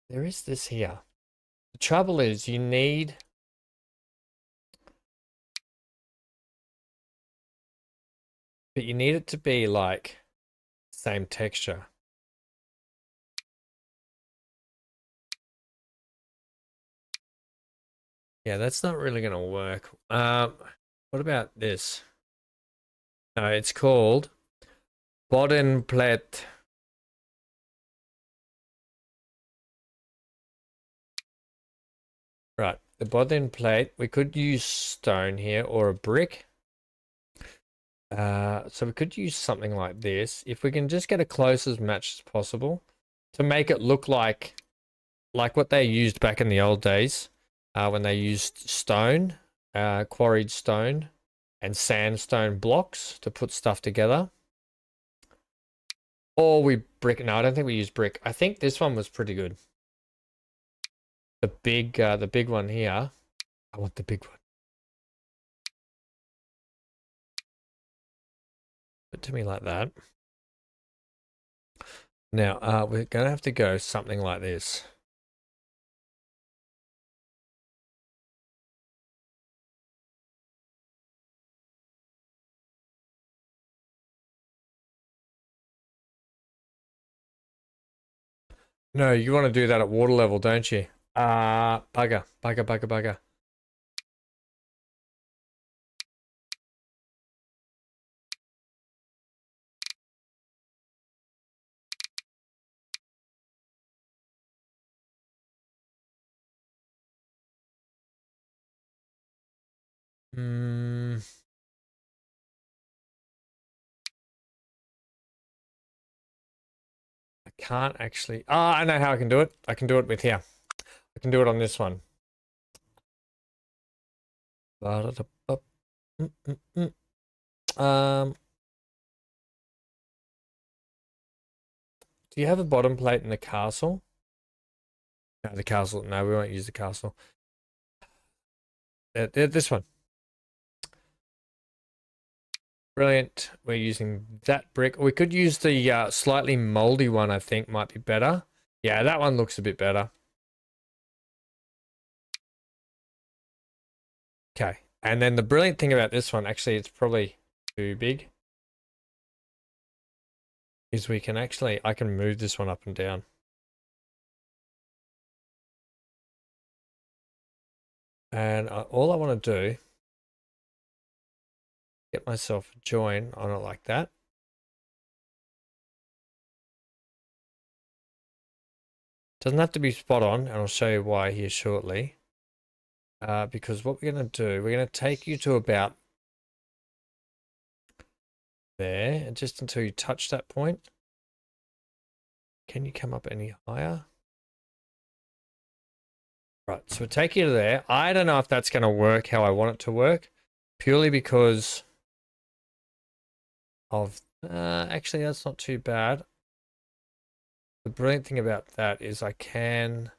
There is this here. The trouble is you need... But you need it to be like same texture. Yeah, that's not really going to work. What about this? No, it's called Bodenplate. Right, the Bodenplate. We could use stone here or a brick. So we could use something like this. If we can just get a closest match as possible to make it look like what they used back in the old days. When they used stone, quarried stone and sandstone blocks to put stuff together. Or we brick. No, I don't think we used brick. I think this one was pretty good. The big one here. I want the big one. Put it to me like that. Now, we're going to have to go something like this. No, you want to do that at water level, don't you? Bugger. I can't actually. I know how I can do it. I can do it with here. I can do it on this one. Do you have a bottom plate in the castle? No, the castle. No, we won't use the castle. This one. Brilliant. We're using that brick. We could use the slightly moldy one, I think might be better. Yeah, that one looks a bit better. Okay. And then the brilliant thing about this one, actually, it's probably too big, is we can actually, I can move this one up and down. And all I want to do, get myself a join on it like that. Doesn't have to be spot on, and I'll show you why here shortly. Because what we're going to do, we're going to take you to about there, and just until you touch that point. Can you come up any higher? Right, so we'll take you to there. I don't know if that's going to work how I want it to work, purely because of, actually that's not too bad. The brilliant thing about that is I can,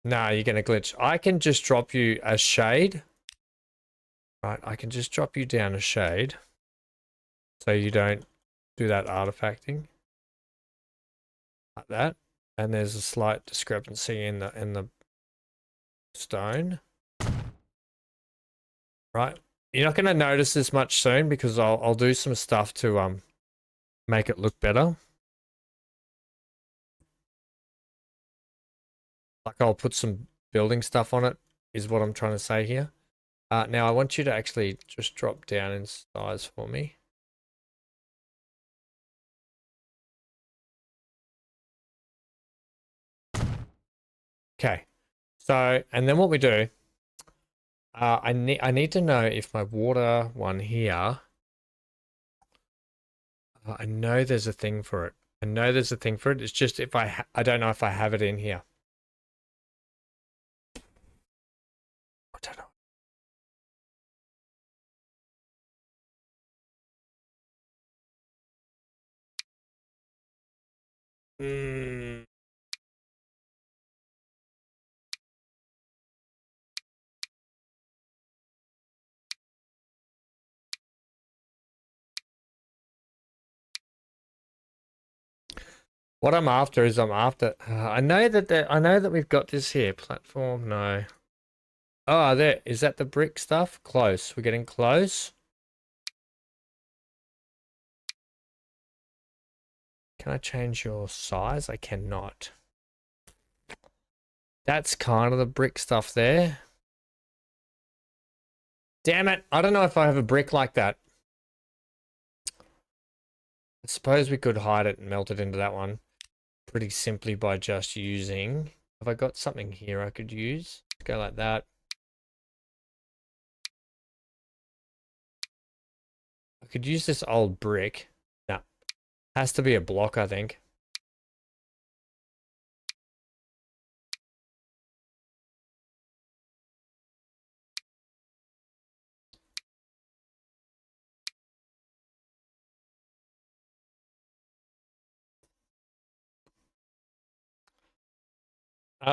nah, you're going to glitch. I can just drop you a shade. Right, I can just drop you down a shade so you don't do that artifacting like that. And there's a slight discrepancy in the stone. Right. You're not going to notice this much soon because I'll do some stuff to make it look better. Like I'll put some building stuff on it is what I'm trying to say here. Now I want you to actually just drop down in size for me. Okay. So, and then what we do, I need to know if my water one here, I know there's a thing for it. I know there's a thing for it. It's just if I don't know if I have it in here. I don't know. What I'm after is I know that we've got this here. Platform, no. Oh, there. Is that the brick stuff? Close. We're getting close. Can I change your size? I cannot. That's kind of the brick stuff there. Damn it. I don't know if I have a brick like that. I suppose we could hide it and melt it into that one pretty simply by just using... Have I got something here I could use? Go like that. I could use this old brick. No. Has to be a block, I think.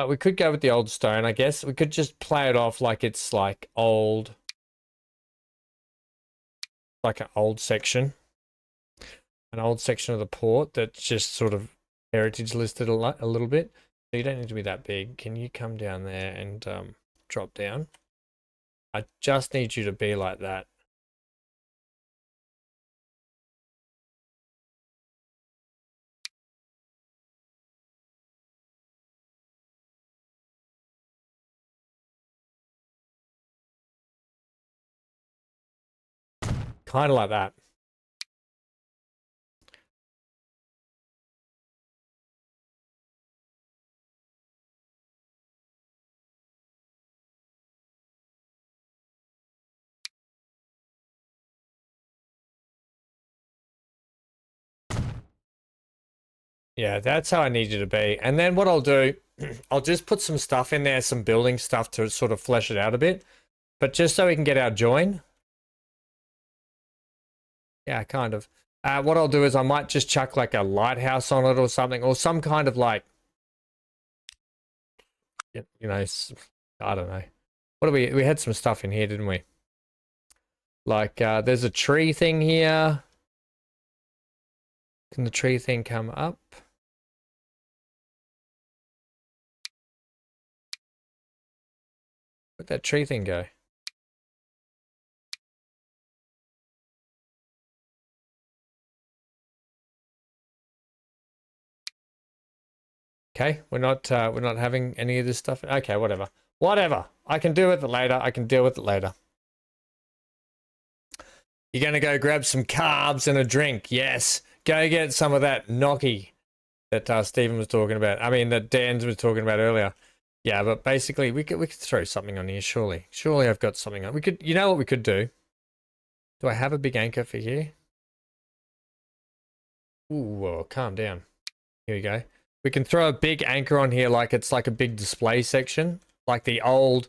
We could go with the old stone, I guess. We could just play it off like it's like old... Like an old section. An old section of the port that's just sort of heritage listed a little bit. So you don't need to be that big. Can you come down there and drop down? I just need you to be like that. Kind of like that. Yeah, that's how I need you to be. And then what I'll do, I'll just put some stuff in there, some building stuff to sort of flesh it out a bit. But just so we can get our join. Yeah, kind of. What I'll do is I might just chuck like a lighthouse on it or something, or some kind of like, you know, I don't know. What do we had some stuff in here, didn't we? Like, there's a tree thing here. Can the tree thing come up? Where'd that tree thing go? Okay, we're not having any of this stuff. Okay, whatever. Whatever. I can deal with it later. I can deal with it later. You're gonna go grab some carbs and a drink. Yes. Go get some of that gnocchi that Stephen was talking about. I mean, that Dan was talking about earlier. Yeah, but basically we could throw something on here, surely. Surely I've got something on. We could, you know what we could do? Do I have a big anchor for here? Ooh, whoa, calm down. Here we go. We can throw a big anchor on here like it's like a big display section. Like the old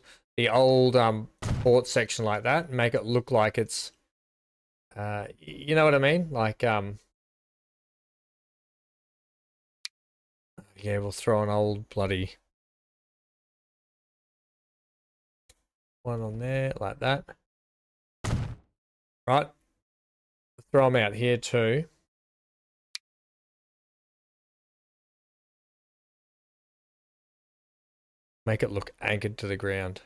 port section like that. Make it look like it's you know what I mean? Like yeah, we'll throw an old bloody one on there like that. Right. Throw them out here too. Make it look anchored to the ground.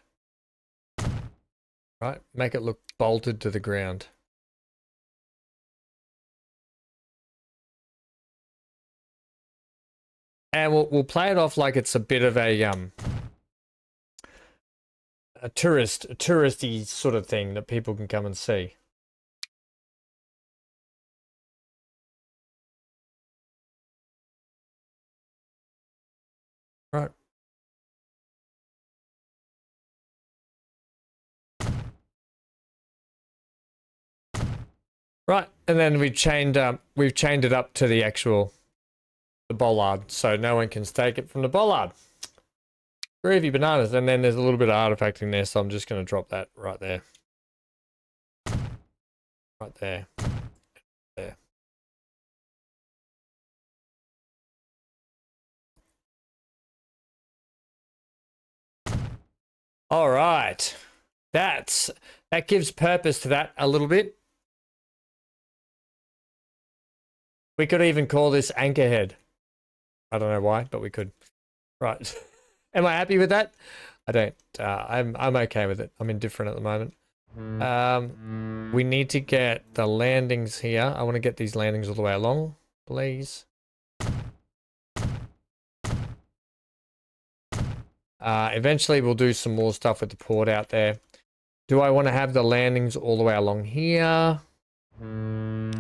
Right? Make it look bolted to the ground. And we'll play it off like it's a bit of a touristy sort of thing that people can come and see. Right. Right, and then we've chained it up to the bollard, so no one can stake it from the bollard. Groovy bananas, and then there's a little bit of artifacting there, so I'm just going to drop that right there. Right there. There. All right. That gives purpose to that a little bit. We could even call this Anchorhead. I don't know why, but we could. Right. Am I happy with that? I don't. I'm okay with it. I'm indifferent at the moment. We need to get the landings here. I want to get these landings all the way along, please. Eventually, we'll do some more stuff with the port out there. Do I want to have the landings all the way along here? I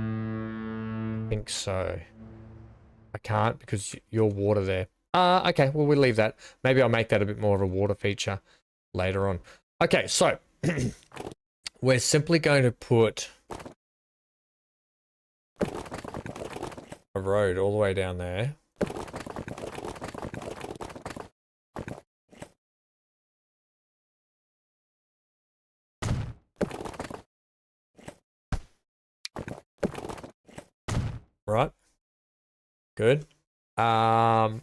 think so. I can't because you're water there. Okay, well, we'll leave that. Maybe I'll make that a bit more of a water feature later on. Okay, so we're simply going to put a road all the way down there. Right. Good. And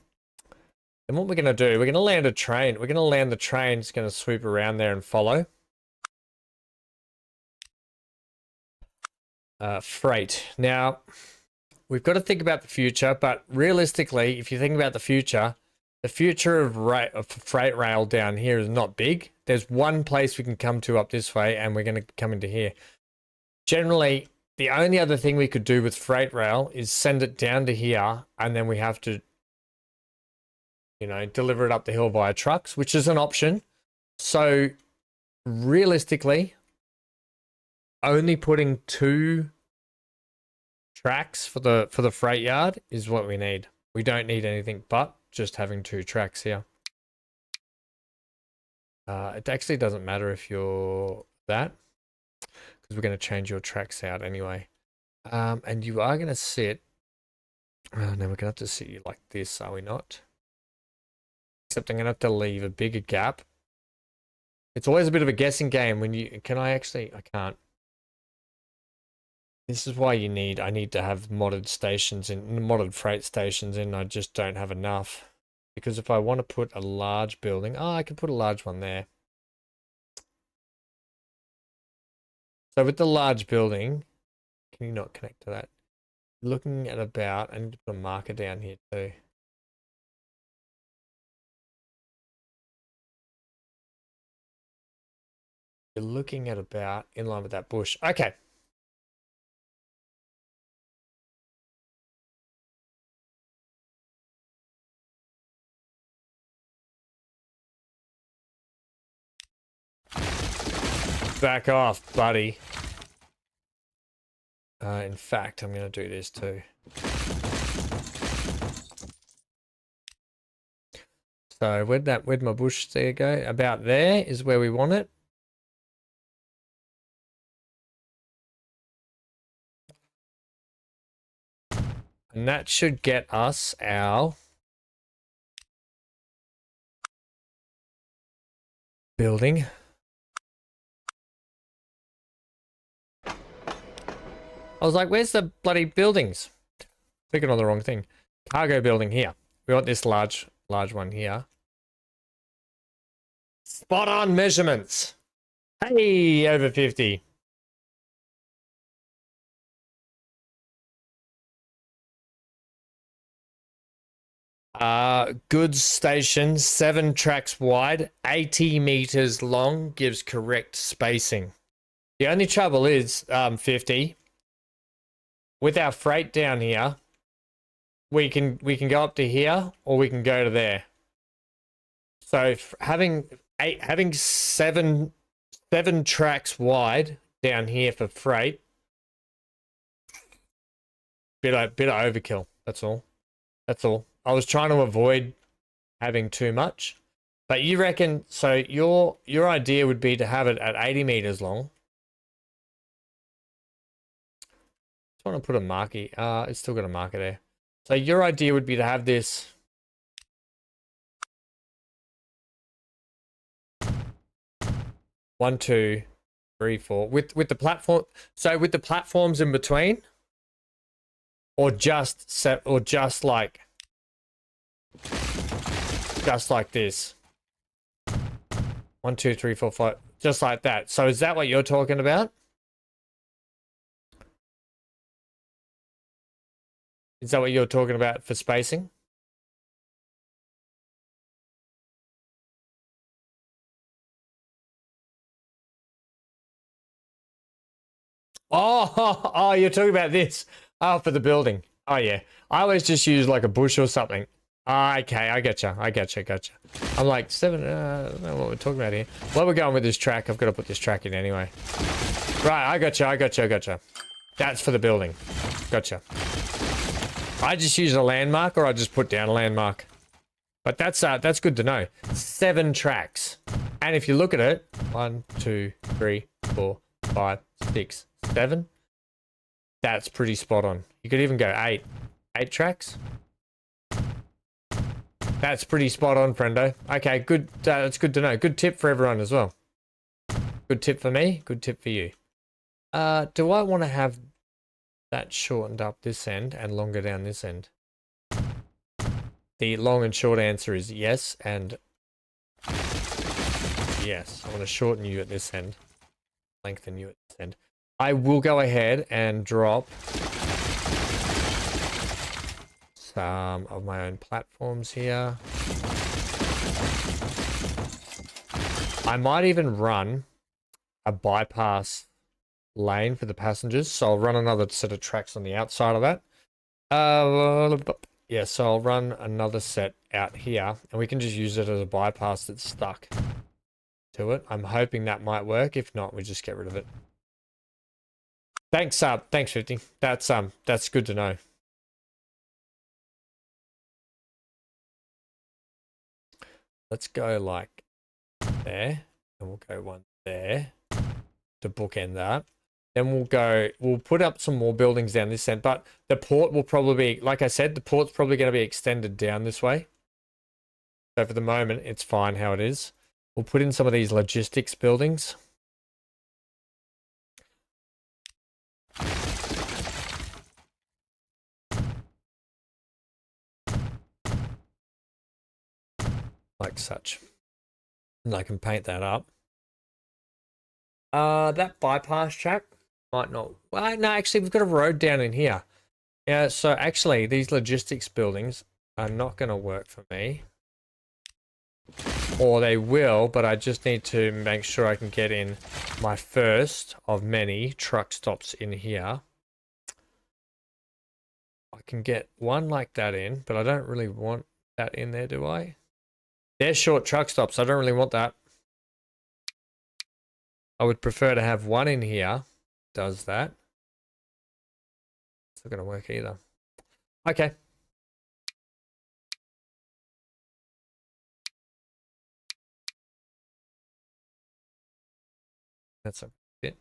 what we're going to do, we're going to land a train. We're going to land the train. It's going to swoop around there and follow. Freight. Now, we've got to think about the future, but realistically, if you think about the future of freight rail down here is not big. There's one place we can come to up this way, and we're going to come into here. Generally, the only other thing we could do with freight rail is send it down to here, and then we have to, you know, deliver it up the hill via trucks, which is an option. So realistically, only putting 2 tracks for the freight yard is what we need. We don't need anything but just having 2 tracks here. It actually doesn't matter if you're that, because we're going to change your tracks out anyway. And you are going to sit. Oh, no, we're going to have to sit you like this, are we not? Except I'm going to have to leave a bigger gap. It's always a bit of a guessing game when you... Can I actually... I can't. This is why I need to have modded stations in... Modded freight stations in. I just don't have enough. Because if I want to put a large building... Oh, I can put a large one there. So with the large building... Can you not connect to that? Looking at about... I need to put a marker down here too. You're looking at about in line with that bush. Okay. Back off, buddy. In fact, I'm going to do this too. So where'd my bush there go? About there is where we want it. And that should get us our building. I was like, where's the bloody buildings? Clicking on the wrong thing. Cargo building here. We want this large one here. Spot on measurements. Hey, over 50. Goods station, 7 tracks wide, 80 meters long, gives correct spacing. The only trouble is, 50. With our freight down here, we can go up to here or we can go to there. So having seven tracks wide down here for freight, bit of overkill. That's all. I was trying to avoid having too much, but you reckon? So your idea would be to have it at 80 meters long. Just want to put a marker. It's still got a marker there. So your idea would be to have this 1, 2, 3, 4 with the platform. So with the platforms in between, or just like this. 1, 2, 3, 4, 5, just like that. So is that what you're talking about? Is that what you're talking about for spacing? Oh, you're talking about this. Oh, for the building. Oh, yeah. I always just use like a bush or something. Okay, I getcha. I'm like 7. I don't know what we're talking about here. Where we're going with this track, I've got to put this track in anyway. Right, I gotcha. That's for the building. Gotcha. I just use a landmark, or I just put down a landmark. But that's good to know. 7 tracks. And if you look at it, 1, 2, 3, 4, 5, 6, 7. That's pretty spot on. You could even go 8. 8 tracks. That's pretty spot on, friendo. Okay, good. That's good to know. Good tip for everyone as well. Good tip for me. Good tip for you. Do I want to have that shortened up this end and longer down this end? The long and short answer is yes, and yes. I want to shorten you at this end, lengthen you at this end. I will go ahead and drop some of my own platforms here. I might even run a bypass lane for the passengers, so I'll run another set of tracks on the outside of that. Yeah, so I'll run another set out here, and we can just use it as a bypass that's stuck to it. I'm hoping that might work. If not, we just get rid of it. Thanks, 50. That's good to know. Let's go like there, and we'll go one there to bookend that. Then we'll put up some more buildings down this end, but the port will probably be, like I said, the port's probably going to be extended down this way. So for the moment, it's fine how it is. We'll put in some of these logistics buildings. Like such. And I can paint that up. That bypass track might not. Well, no, actually, we've got a road down in here. Yeah, so actually, these logistics buildings are not going to work for me. or they will, but I just need to make sure I can get in my first of many truck stops in here. I can get one like that in, but I don't really want that in there, do I? They're short truck stops. I don't really want that. I would prefer to have one in here. Does that. It's not going to work either. Okay. That's a bit.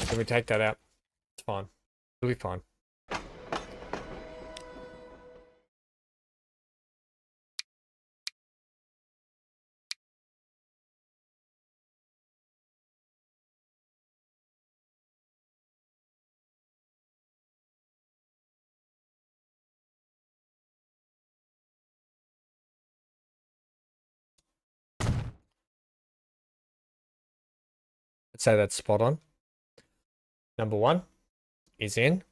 Can we take that out? It's fine. It'll be fine. Let's say that's spot on. Number one is in.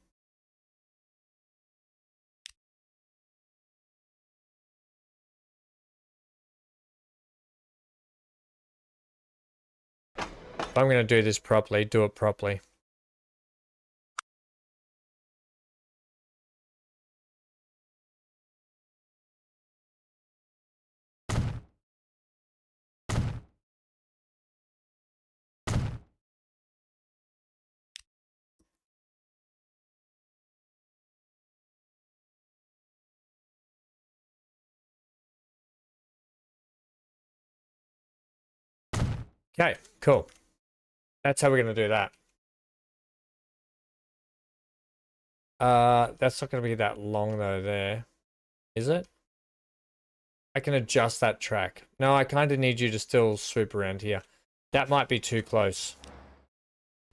If I'm going to do this properly, do it properly. Okay, cool. That's how we're going to do that. That's not going to be that long though there. Is it? I can adjust that track. No, I kind of need you to still swoop around here. That might be too close.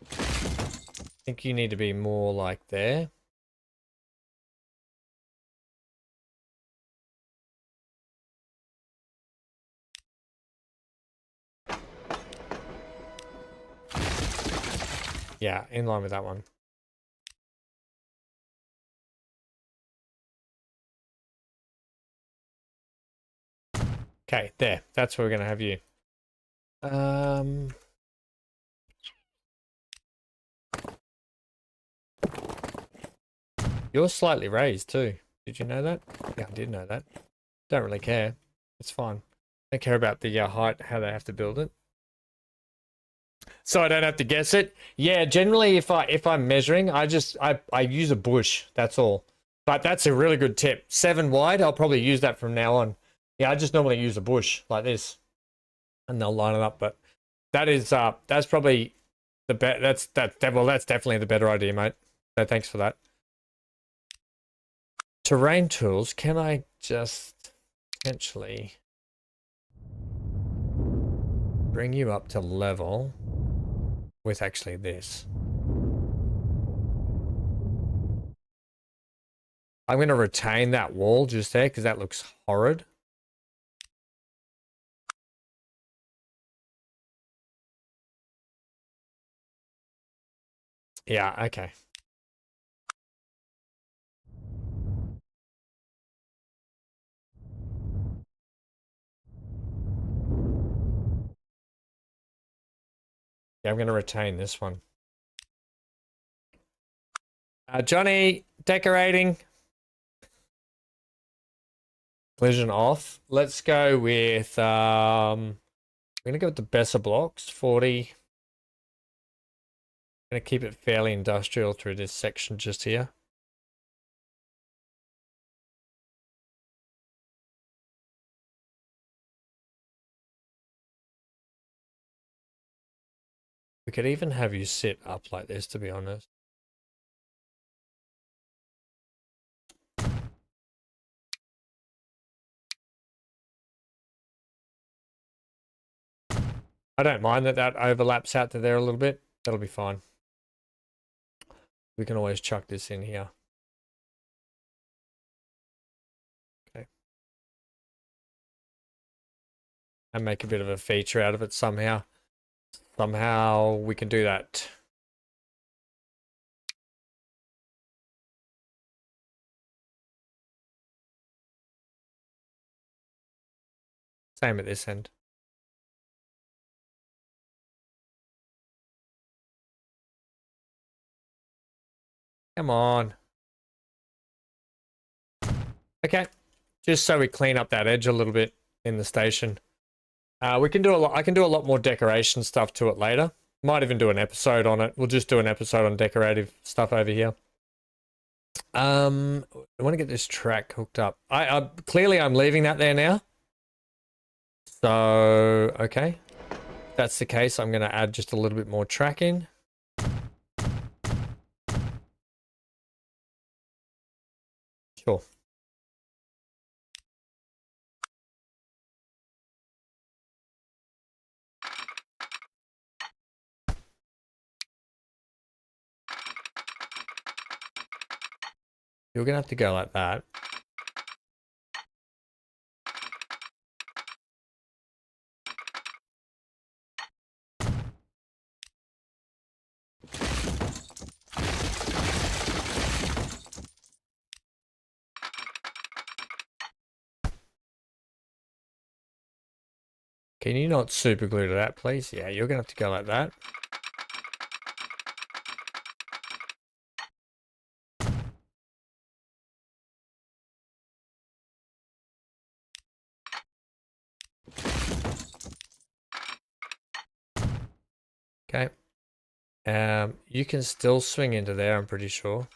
I think you need to be more like there. Yeah, in line with that one. Okay, there. That's where we're going to have you. You're slightly raised too. Did you know that? Yeah, I did know that. Don't really care. It's fine. Don't care about the height, how they have to build it. So I don't have to guess it. Yeah, generally if I'm measuring, I use a bush. That's all. But that's a really good tip. 7 wide. I'll probably use that from now on. Yeah, I just normally use a bush like this, and they'll line it up. But that is that's probably the bet. That's definitely the better idea, mate. So thanks for that. Terrain tools. Can I just potentially bring you up to level with actually this? I'm going to retain that wall just there because that looks horrid. Yeah, okay. Yeah, I'm going to retain this one. Johnny, decorating. Collision off. Let's go with, I'm going to go with the Besser blocks, 40. I'm going to keep it fairly industrial through this section just here. We could even have you sit up like this, to be honest. I don't mind that overlaps out to there a little bit. That'll be fine. We can always chuck this in here. Okay. And make a bit of a feature out of it somehow. Somehow we can do that. Same at this end. Come on. Okay. Just so we clean up that edge a little bit in the station. We can do a lot. I can do a lot more decoration stuff to it later. Might even do an episode on it. We'll just do an episode on decorative stuff over here. I want to get this track hooked up. Clearly I'm leaving that there now. So, okay. If that's the case, I'm going to add just a little bit more track in. Sure. You're going to have to go like that. Can you not super glue to that, please? Yeah, you're going to have to go like that. Okay. You can still swing into there, I'm pretty sure.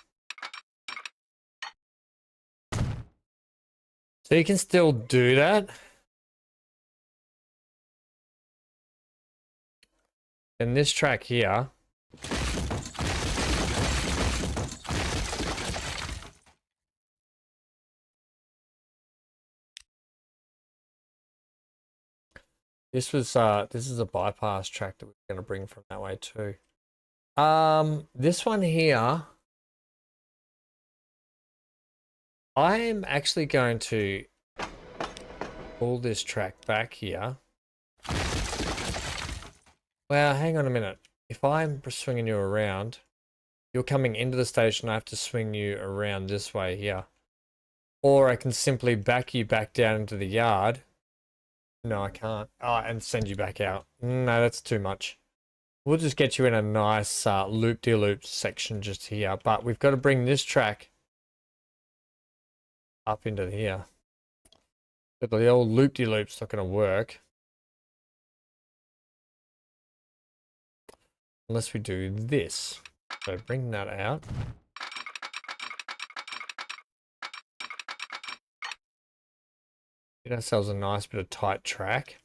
So you can still do that. And this track here. This is a bypass track that we're going to bring from that way too. This one here, I'm actually going to pull this track back here. Well, hang on a minute. If I'm swinging you around, you're coming into the station, I have to swing you around this way here. Or I can simply back you back down into the yard. No, I can't. Oh, and send you back out. No, that's too much. We'll just get you in a nice loop-de-loop section just here. But we've got to bring this track up into here. But the old loop-de-loop's not going to work. Unless we do this. So bring that out. Get ourselves a nice bit of tight track.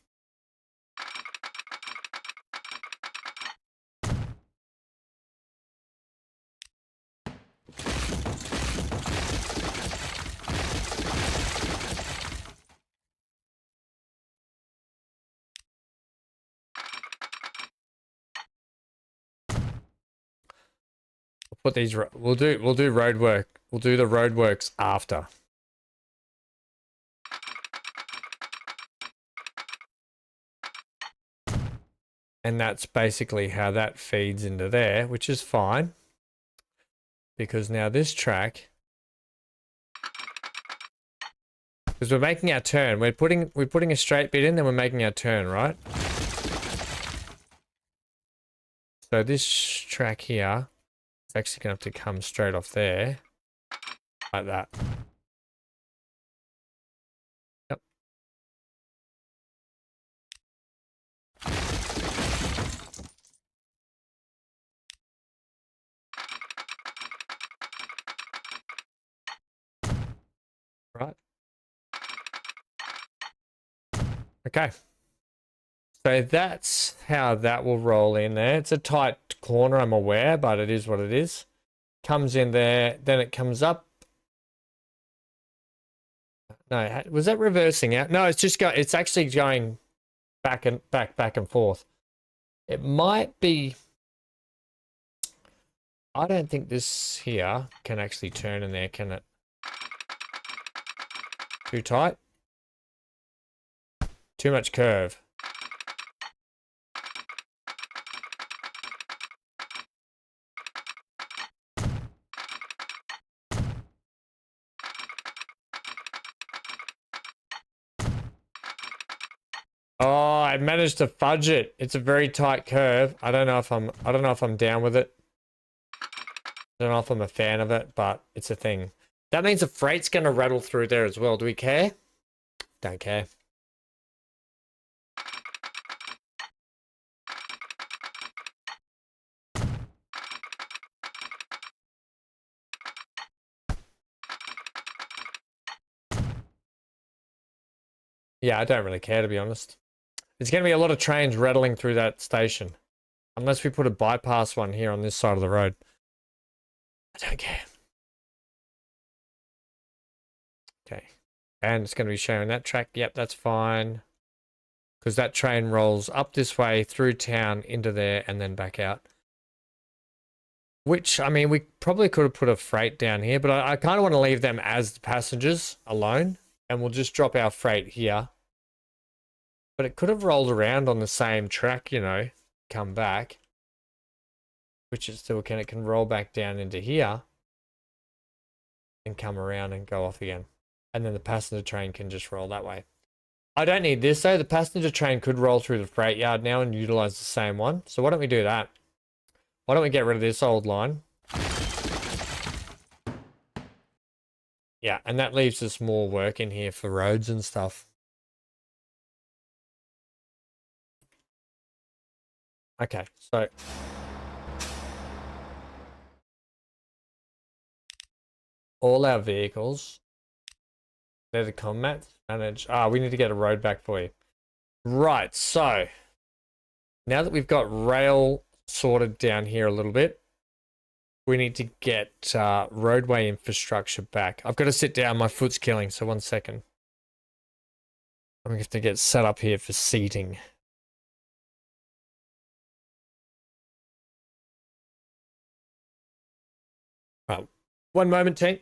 Put these. We'll do road work. We'll do the road works after. And that's basically how that feeds into there, which is fine. Because now this track, because we're making our turn, we're putting a straight bit in, then we're making our turn, right? So this track here, it's actually going to have to come straight off there, like that. Yep. Right. Okay. So that's how that will roll in there. It's a tight corner, I'm aware, but it is what it is. Comes in there, then it comes up. No, was that reversing out? No, it's actually going back and forth. It might be. I don't think this here can actually turn in there, can it? Too tight? Too much curve. I managed to fudge it. It's a very tight curve. I don't know if I'm down with it. I don't know if I'm a fan of it, but it's a thing. That means the freight's going to rattle through there as well. Do we care? Don't care. Yeah, I don't really care, to be honest. There's going to be a lot of trains rattling through that station. Unless we put a bypass one here on this side of the road. I don't care. Okay. And it's going to be showing that track. Yep, that's fine. Because that train rolls up this way, through town, into there, and then back out. Which, I mean, we probably could have put a freight down here, but I kind of want to leave them as the passengers alone. And we'll just drop our freight here. But it could have rolled around on the same track, you know, come back. Which it still can. It can roll back down into here. And come around and go off again. And then the passenger train can just roll that way. I don't need this though. The passenger train could roll through the freight yard now and utilize the same one. So why don't we do that? Why don't we get rid of this old line? Yeah, and that leaves us more work in here for roads and stuff. Okay, so all our vehicles, they're the combats, manage. We need to get a road back for you. Right, so now that we've got rail sorted down here a little bit, we need to get roadway infrastructure back. I've got to sit down, my foot's killing, so 1 second. I'm going to have to get set up here for seating. Right, 1 moment, team.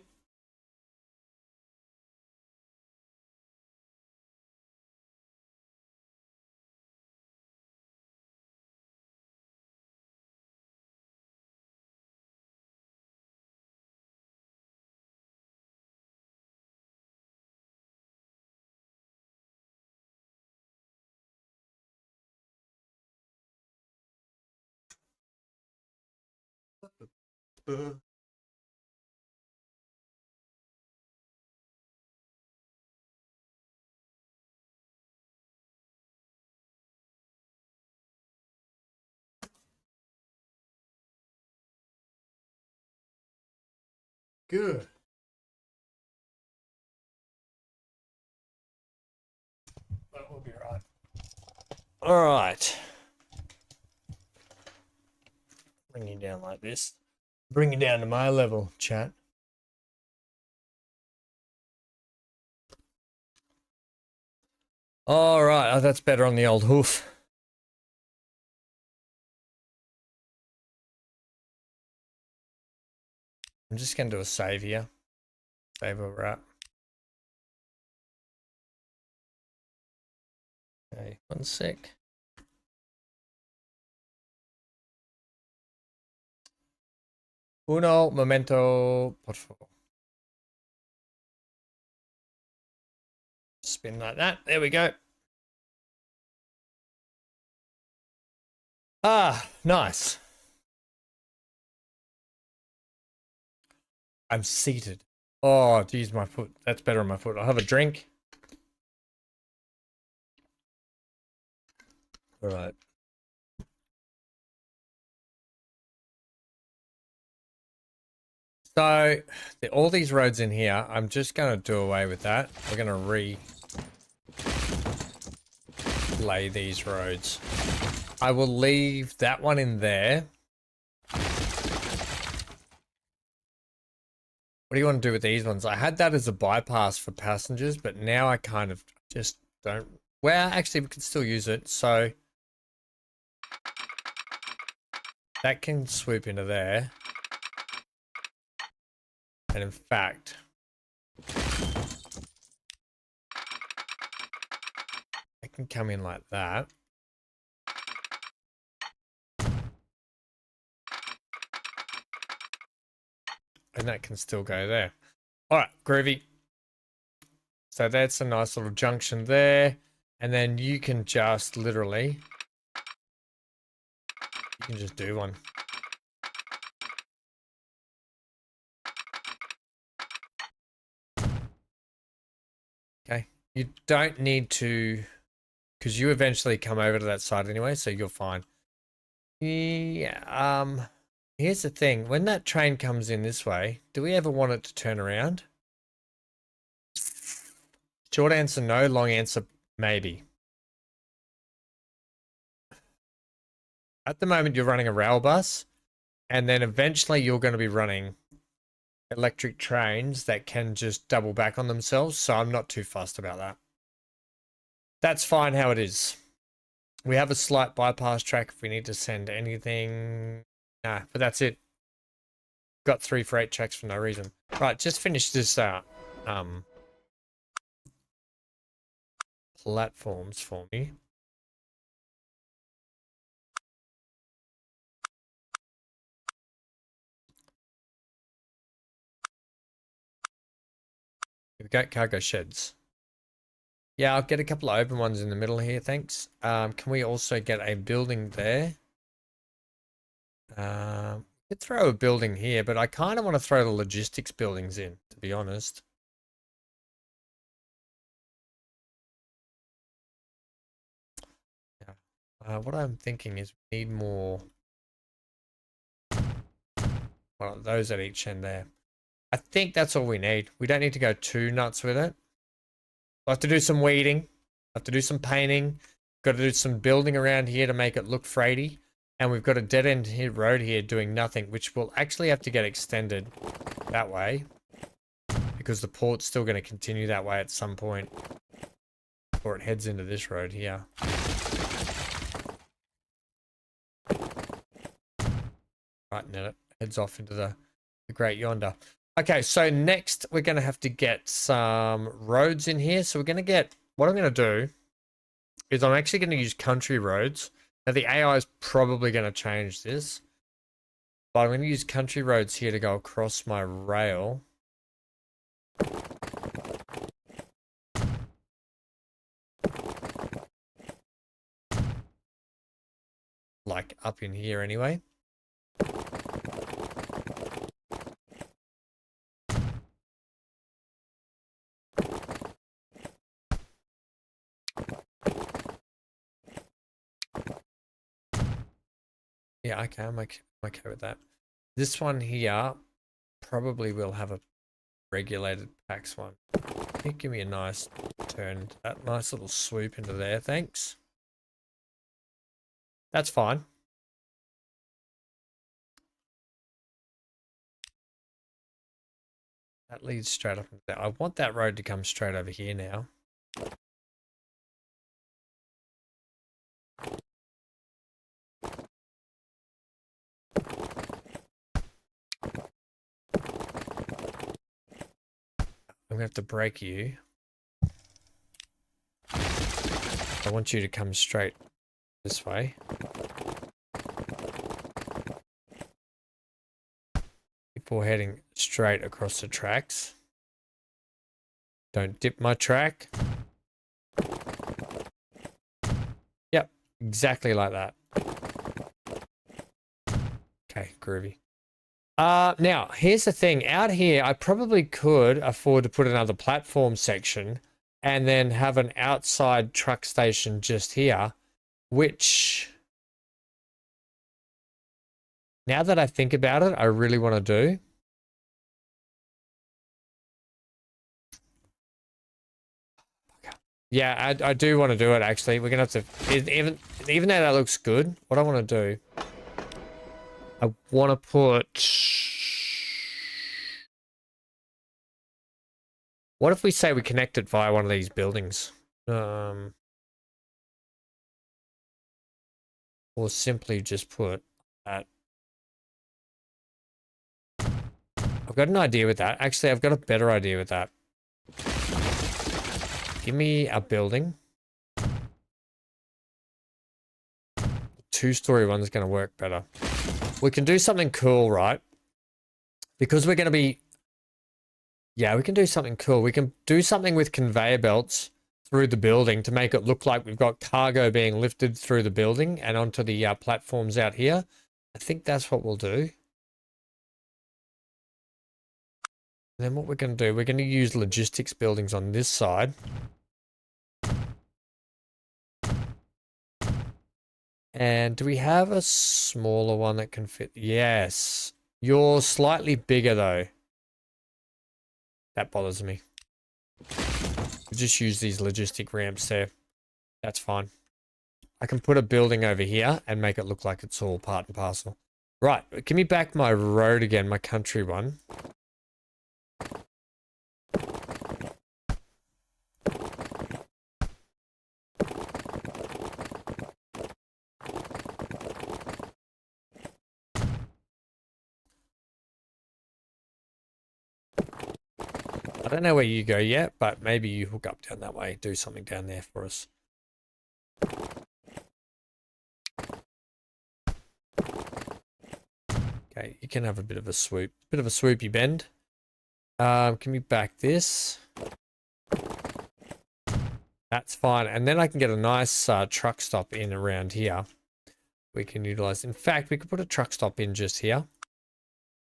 Good. That will be right. All right. Bring you down like this. Bring you down to my level, chat. All right. Oh, that's better on the old hoof. I'm just going to do a save here. Save where we're at. Okay, 1 sec. Uno momento, por favor. Spin like that. There we go. Nice. I'm seated. Oh, geez, my foot. That's better on my foot. I'll have a drink. All right. So, all these roads in here, I'm just going to do away with that. We're going to lay these roads. I will leave that one in there. What do you want to do with these ones? I had that as a bypass for passengers, but now I kind of just don't. Well, actually, we can still use it. So that can swoop into there. And in fact, I can come in like that. And that can still go there. All right, groovy. So that's a nice little junction there. And then you can just literally, you can just do one. Okay. You don't need to, because you eventually come over to that side anyway, so you're fine. Yeah, here's the thing. When that train comes in this way, do we ever want it to turn around? Short answer, no. Long answer, maybe. At the moment, you're running a rail bus, and then eventually you're going to be running electric trains that can just double back on themselves, so I'm not too fussed about that. That's fine how it is. We have a slight bypass track if we need to send anything. Nah, but that's it. Got 3 freight tracks for no reason. Right, just finish this platforms for me. We've got cargo sheds. Yeah, I'll get a couple of open ones in the middle here, thanks. Can we also get a building there? Could throw a building here, but I kind of want to throw the logistics buildings in, to be honest. Yeah. What I'm thinking is we need more. Well, those at each end there. I think that's all we need. We don't need to go too nuts with it. We'll have to do some weeding. Have to do some painting. Got to do some building around here to make it look freighty. And we've got a dead end here, road here doing nothing, which will actually have to get extended that way. Because the port's still going to continue that way at some point. Or it heads into this road here. Right, and then it heads off into the great yonder. Okay, so next we're going to have to get some roads in here. So we're going to get, what I'm going to do is I'm actually going to use country roads. Now the AI is probably going to change this, but I'm going to use country roads here to go across my rail. Like up in here anyway. Yeah, okay, I'm okay with that. This one here probably will have a regulated pax one. Can you give me a nice turn, that nice little swoop into there, thanks. That's fine. That leads straight up into there. I want that road to come straight over here now. I'm gonna have to break you. I want you to come straight this way. Before heading straight across the tracks. Don't dip my track. Yep, exactly like that. Okay, groovy. Now, here's the thing. Out here, I probably could afford to put another platform section and then have an outside truck station just here, which, now that I think about it, I really want to do. Yeah, I do want to do it, actually. We're going to have to, even though that looks good, what I want to do, I want to put... What if we say we connect it via one of these buildings? Or simply just put that. I've got an idea with that. Actually, I've got a better idea with that. Give me a building. 2-story one's going to work better. We can do something cool, right? Because we're going to be... Yeah, we can do something cool. We can do something with conveyor belts through the building to make it look like we've got cargo being lifted through the building and onto the platforms out here. I think that's what we'll do. And then what we're going to do, we're going to use logistics buildings on this side. And do we have a smaller one that can fit? Yes. You're slightly bigger though. That bothers me. We just use these logistic ramps there. That's fine. I can put a building over here and make it look like it's all part and parcel. Right, give me back my road again, my country one. I don't know where you go yet, but maybe you hook up down that way, do something down there for us. Okay, you can have a bit of a swoop, bit of a swoopy bend. Can we back this? That's fine. And then I can get a nice truck stop in around here. We can utilize. In fact, we could put a truck stop in just here.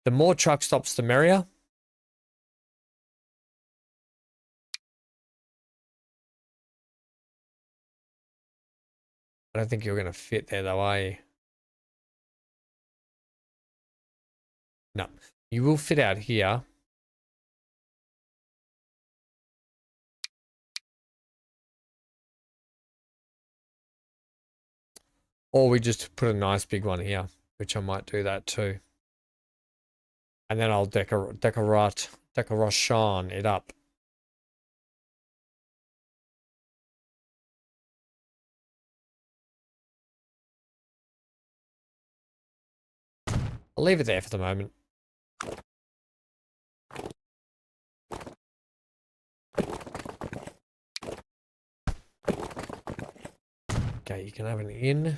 The more truck stops, the merrier. I don't think you're going to fit there though, are you? No, you will fit out here. Or we just put a nice big one here, which I might do that too. And then I'll decoration it up. I'll leave it there for the moment. Okay, you can have an in,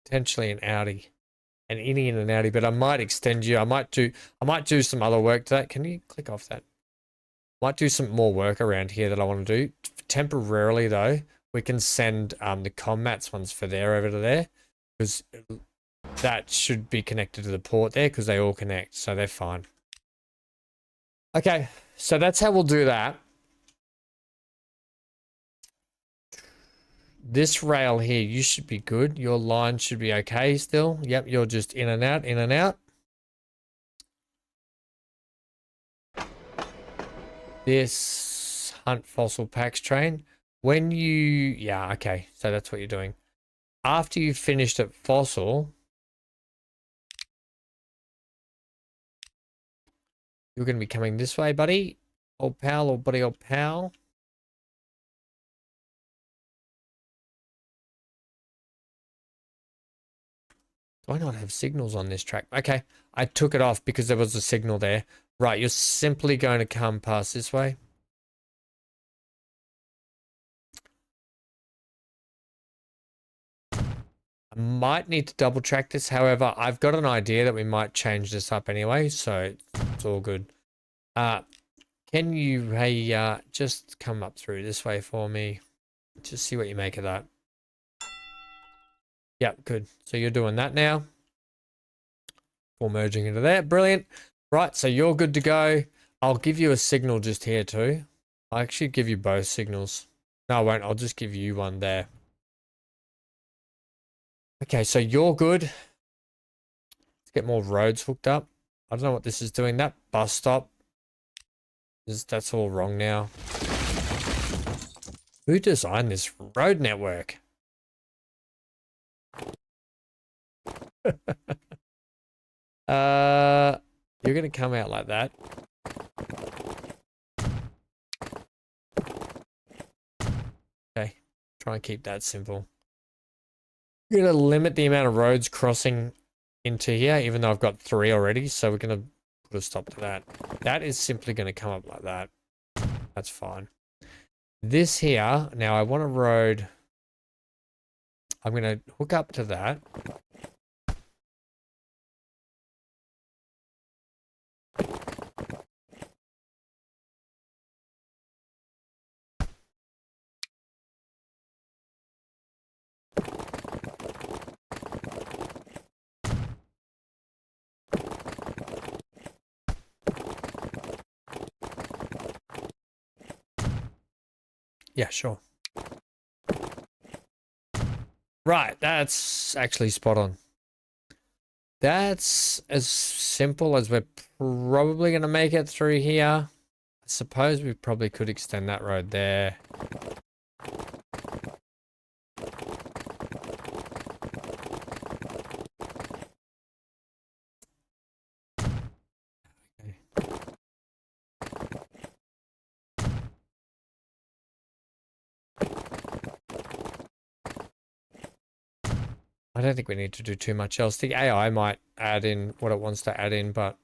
potentially an outie, an innie and an outie, but I might extend you. I might do some other work to that. Can you click off that? Might do some more work around here that I want to do. Temporarily though, we can send the commats ones for there over to there, because that should be connected to the port there because they all connect, so they're fine. Okay, so that's how we'll do that. This rail here, you should be good. Your line should be okay still. Yep, you're just in and out, in and out. This hunt fossil packs train. When you, yeah, okay, so that's what you're doing. After you've finished at fossil, you're going to be coming this way, buddy. Old pal, old buddy, old pal. Do I not have signals on this track? Okay, I took it off because there was a signal there. Right, you're simply going to come past this way. I might need to double track this. However, I've got an idea that we might change this up anyway, so it's all good. Can you, hey, just come up through this way for me? Just see what you make of that. Yep, good. So you're doing that now. All merging into there. Brilliant. Right, so you're good to go. I'll give you a signal just here too. I'll actually give you both signals. No, I won't. I'll just give you one there. Okay, so you're good. Let's get more roads hooked up. I don't know what this is doing. That bus stop, that's all wrong now. Who designed this road network? You're going to come out like that. Okay, try and keep that simple. We're going to limit the amount of roads crossing into here, even though I've got 3 already. So we're going to put a stop to that. That is simply going to come up like that. That's fine. This here, now I want a road. I'm going to hook up to that. Yeah, sure. Right, that's actually spot on. That's as simple as we're probably going to make it through here. I suppose we probably could extend that road there. I don't think we need to do too much else. The AI might add in what it wants to add in, but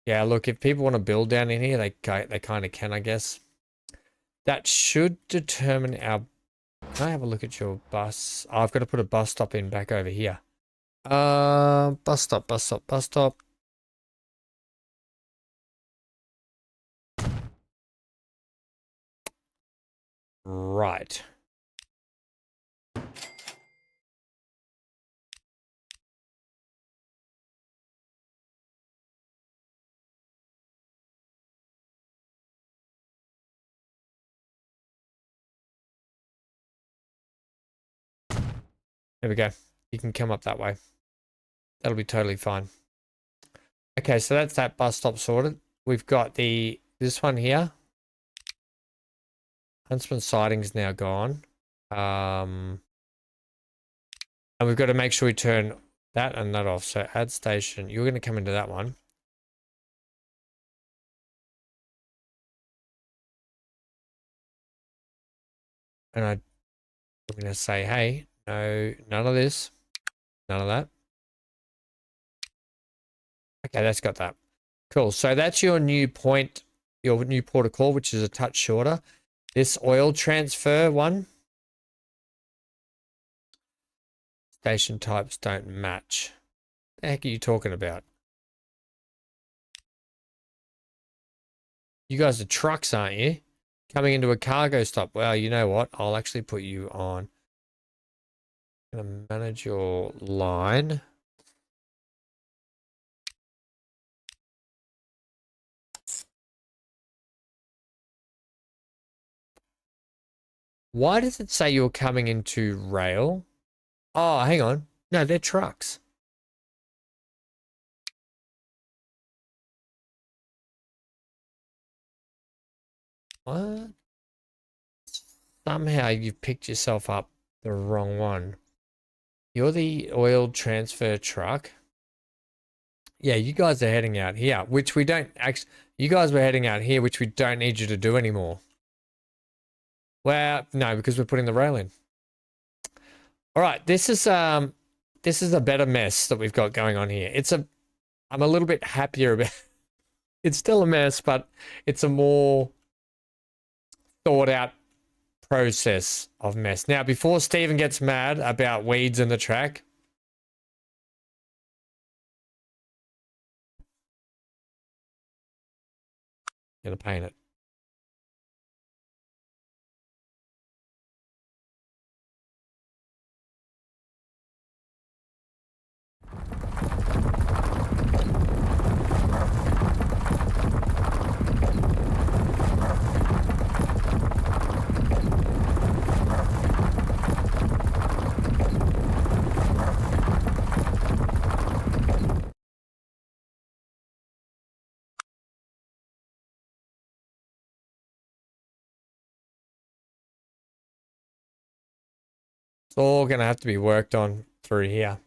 yeah, look, if people want to build down in here, they kind of can, I guess. That should determine our... Can I have a look at your bus? Oh, I've got to put a bus stop in back over here. Bus stop, bus stop, bus stop. Right. There we go. You can come up that way. That'll be totally fine. Okay, so that's that bus stop sorted. We've got this one here. Huntsman siding's now gone. And we've got to make sure we turn that and that off. So add station. You're going to come into that one. And I'm going to say, hey, no, none of this. None of that. Okay, that's got that. Cool. So that's your new point, your new port of call, which is a touch shorter. This oil transfer one. Station types don't match. The heck are you talking about? You guys are trucks, aren't you? Coming into a cargo stop. Well, you know what? I'll actually put you on. I'm going to manage your line. Why does it say you're coming into rail? Oh, hang on. No, they're trucks. What? Somehow you've picked yourself up the wrong one. You're the oil transfer truck. Yeah, you guys are heading out here, which we don't actually... You guys were heading out here, which we don't need you to do anymore. Well, no, because we're putting the rail in. All right, this is a better mess that we've got going on here. I'm a little bit happier about... It's still a mess, but it's a more thought out process of mess. Now, before Stephen gets mad about weeds in the track, I'm gonna paint it. It's all gonna have to be worked on through here.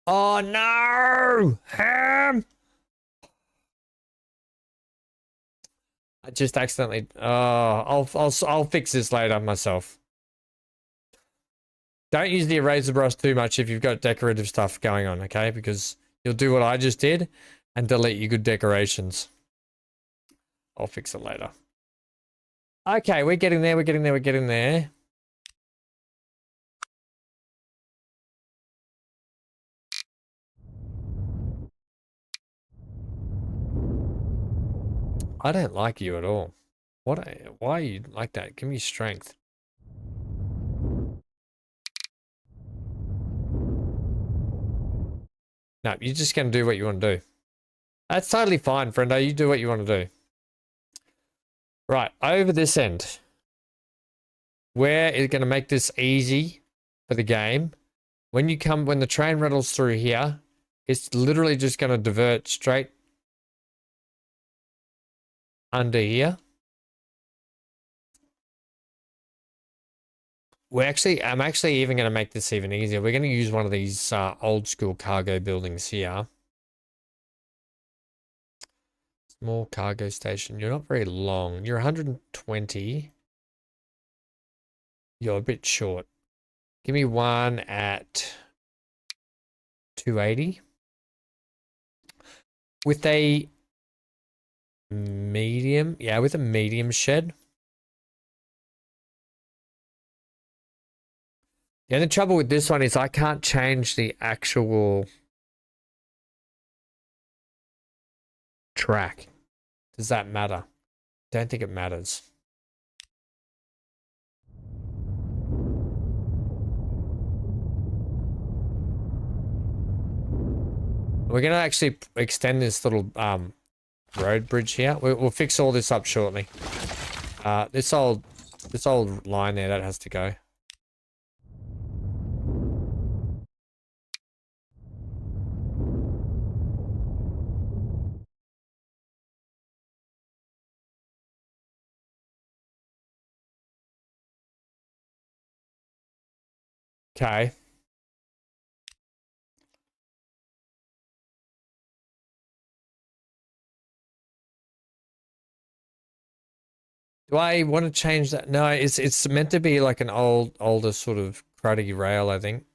Oh no, Ham! I just accidentally. Oh, I'll fix this later myself. Don't use the eraser brush too much if you've got decorative stuff going on, okay? Because you'll do what I just did and delete your good decorations. I'll fix it later. Okay, we're getting there. We're getting there. We're getting there. I don't like you at all. Why are you like that? Give me strength. No, you're just going to do what you want to do. That's totally fine, friendo. You do what you want to do. Right, over this end. Where is going to make this easy for the game? When the train rattles through here, it's literally just going to divert straight under here. I'm actually even going to make this even easier. We're going to use one of these old school cargo buildings here. Small cargo station. You're not very long. You're 120. You're a bit short. Give me one at 280. With a medium. Yeah, with a medium shed. The only trouble with this one is I can't change the actual track. Does that matter? Don't think it matters. We're going to actually extend this little road bridge here. We'll fix all this up shortly. This old line there, that has to go. Okay. Do I want to change that? No, it's meant to be like an older sort of cruddy rail, I think.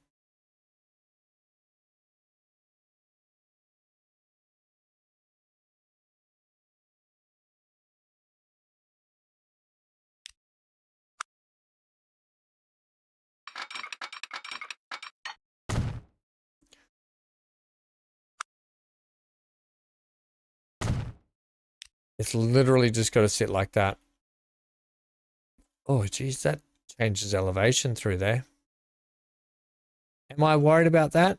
It's literally just got to sit like that. Oh, geez, that changes elevation through there. Am I worried about that?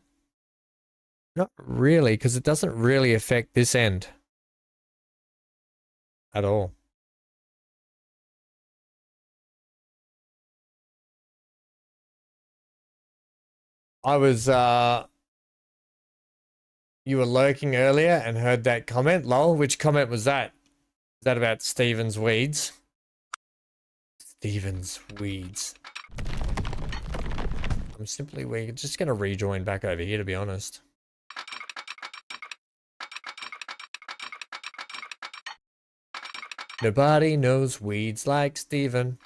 Not really, because it doesn't really affect this end at all. I was, you were lurking earlier and heard that comment. Lol, which comment was that? Is that about Steven's weeds? Steven's weeds. We're just going to rejoin back over here, to be honest. Nobody knows weeds like Steven.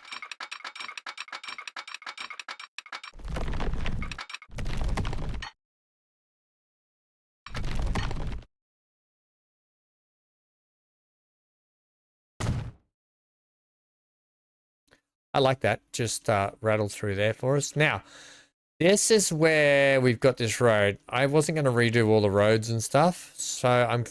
I like that. Just rattle through there for us. Now, this is where we've got this road. I wasn't going to redo all the roads and stuff, so I'm...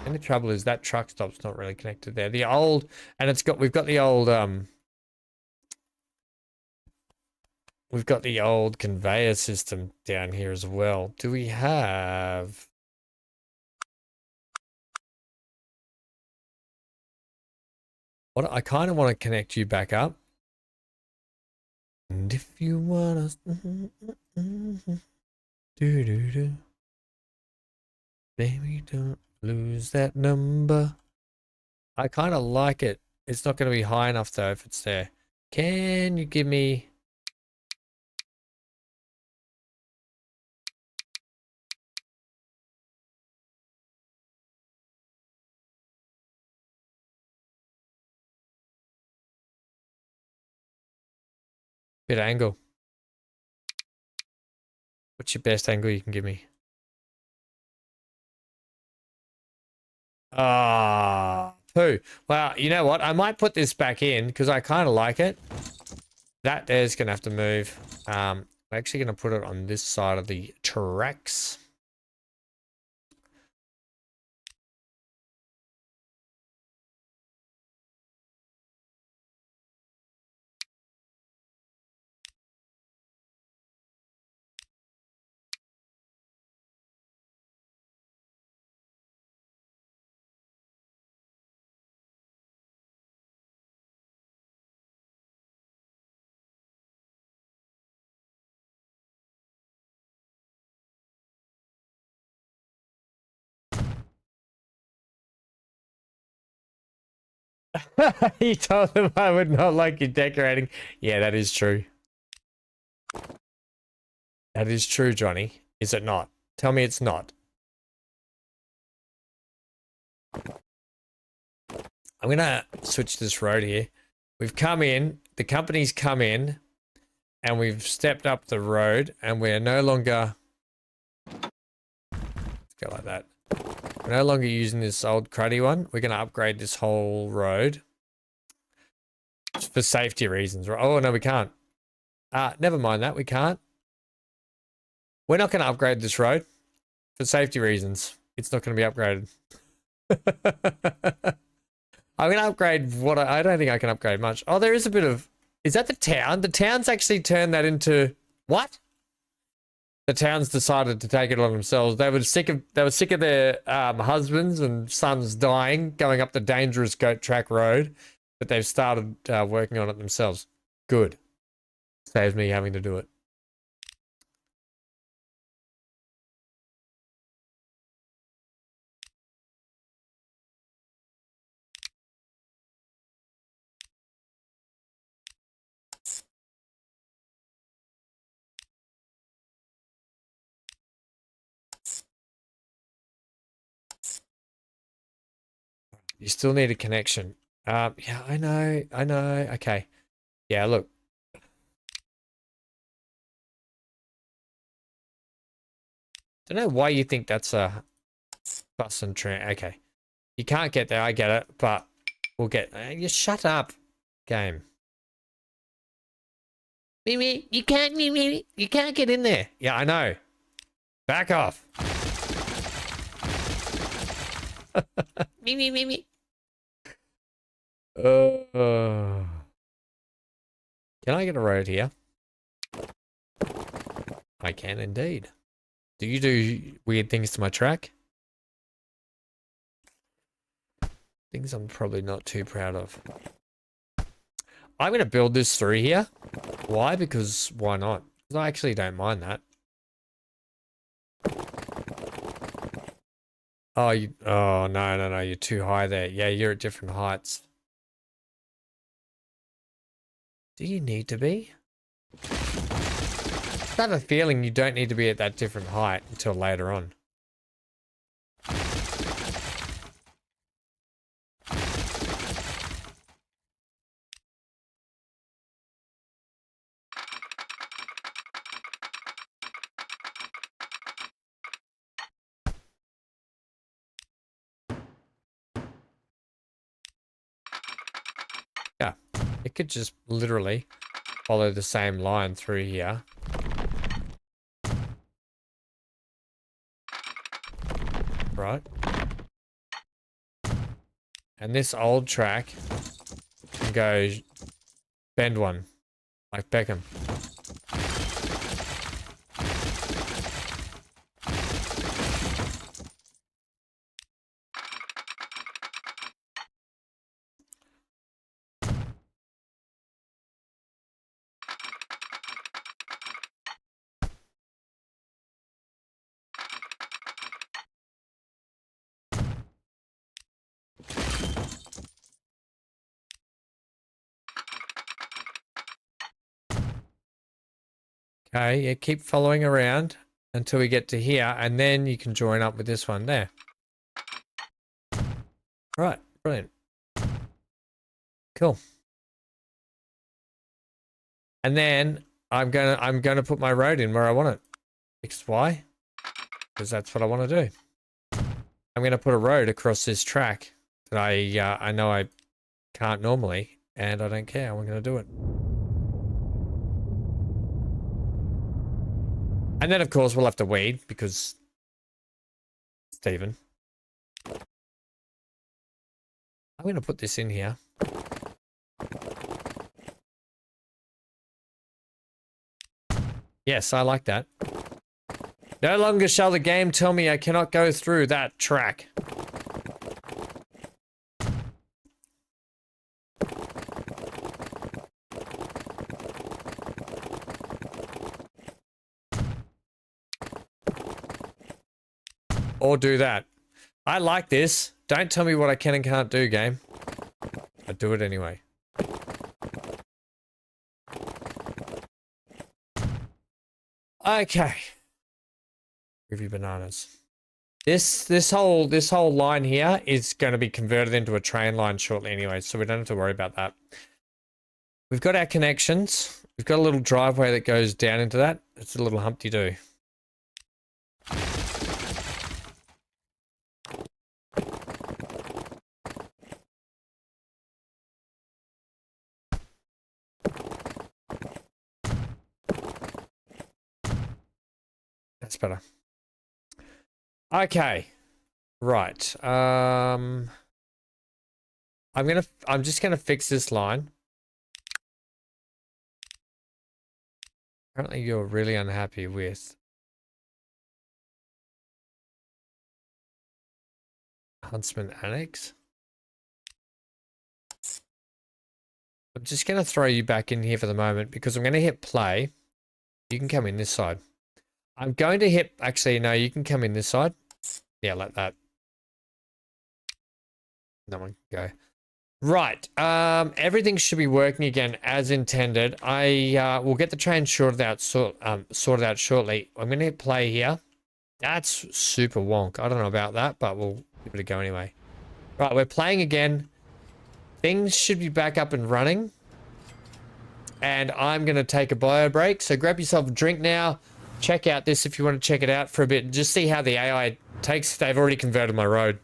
And the trouble is that truck stop's not really connected there. The old... And we've got the old... We've got the old conveyor system down here as well. Do we have... What I kind of want to connect you back up. And if you want to... Do. Baby, don't lose that number. I kind of like it. It's not going to be high enough though if it's there. Can you give me... Bit of angle. What's your best angle you can give me? Poo. Well, you know what? I might put this back in because I kind of like it. That there's going to have to move. I'm actually going to put it on this side of the tracks. You told them I would not like you decorating. Yeah, that is true. That is true, Johnny. Is it not? Tell me it's not. I'm gonna switch this road here. We've come in, the company's come in, and we've stepped up the road, and we're no longer... Let's go like that. We're no longer using this old cruddy one. We're gonna upgrade this whole road. For safety reasons. Oh, no, we can't. Never mind that, we can't. We're not gonna upgrade this road. For safety reasons. It's not gonna be upgraded. I'm going to upgrade what I don't think I can upgrade much. Oh, there is a bit of... Is that the town? The town's actually turned that into... What? The town's decided to take it on themselves. They were sick of their husbands and sons dying, going up the dangerous goat track road, but they've started working on it themselves. Good. Saves me having to do it. You still need a connection. Yeah, I know. Okay. Yeah, look. Don't know why you think that's a bus and train. Okay. You can't get there, I get it, but we'll get... you shut up, game. Mimi, you can't get in there. Yeah, I know. Back off. Mimi. Can I get a road here? I can indeed. Do you do weird things to my track? Things I'm probably not too proud of. I'm going to build this through here. Why? Because why not? Because I actually don't mind that. Oh, oh, no, you're too high there. Yeah, you're at different heights. Do you need to be? I have a feeling you don't need to be at that different height until later on. Yeah, it could just literally follow the same line through here. Right. And this old track can go bend one, like Beckham. Okay, yeah, keep following around until we get to here, and then you can join up with this one there. Right, brilliant. Cool. And then I'm gonna put my road in where I want it. Because why? Because that's what I want to do. I'm gonna put a road across this track that I know I can't normally, and I don't care. I'm gonna do it. And then, of course, we'll have to weed because Stephen. I'm going to put this in here. Yes, I like that. No longer shall the game tell me I cannot go through that track. Or do that. I like this. Don't tell me what I can and can't do, game. I do it anyway. Okay. Groovy bananas. This whole line here is going to be converted into a train line shortly anyway, so we don't have to worry about that. We've got our connections. We've got a little driveway that goes down into that. It's a little humpty-doo. That's better. Okay. Right. I'm just gonna fix this line. Apparently you're really unhappy with Huntsman Annex. I'm just gonna throw you back in here for the moment because I'm gonna hit play. You can come in this side. I'm going to hit, actually, no, you can come in this side. Yeah, like that. No one can go. Right, everything should be working again as intended. I will get the train sorted out shortly. I'm going to hit play here. That's super wonk. I don't know about that, but we'll give it a go anyway. Right, we're playing again. Things should be back up and running. And I'm going to take a bio break. So grab yourself a drink now. Check out this if you want to check it out for a bit. Just see how the AI takes. They've already converted my road.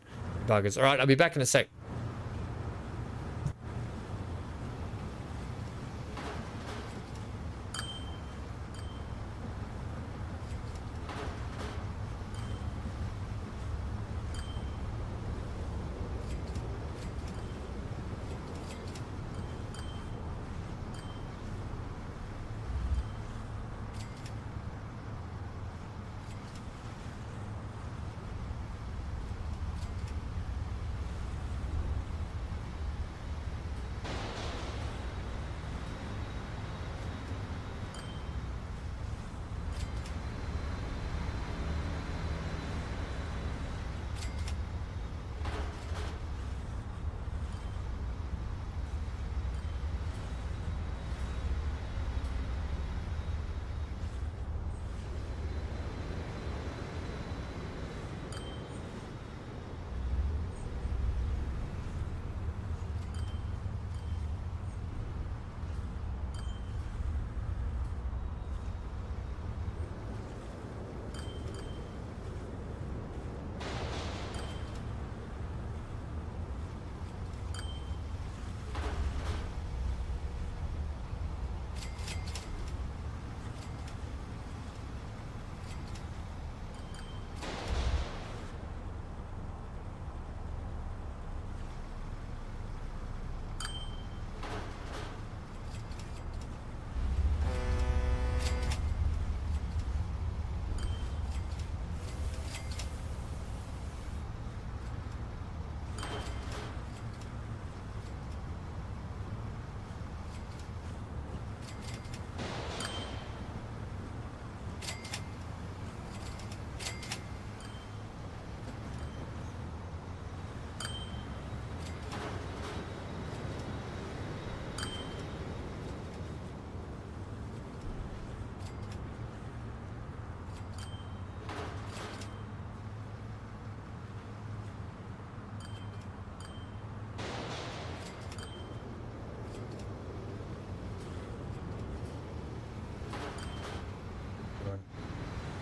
Buggers. All right, I'll be back in a sec.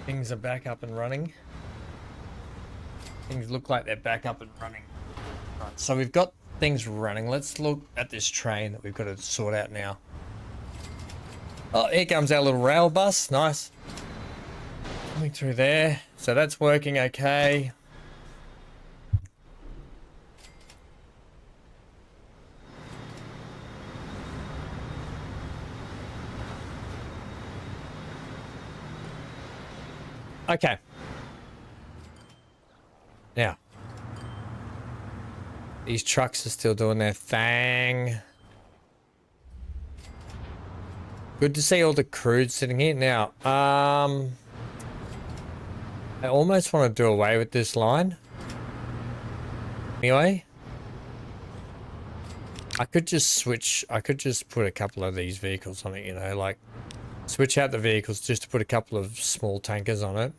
Things are back up and running. Things look like they're back up and running. Right, so we've got things running. Let's look at this train that we've got to sort out now. Oh, here comes our little rail bus. Nice. Coming through there. So that's working okay. Okay. Now, these trucks are still doing their thing. Good to see all the crews sitting here. Now, I almost want to do away with this line. Anyway. I could just switch. I could just put a couple of these vehicles on it, you know, like switch out the vehicles just to put a couple of small tankers on it.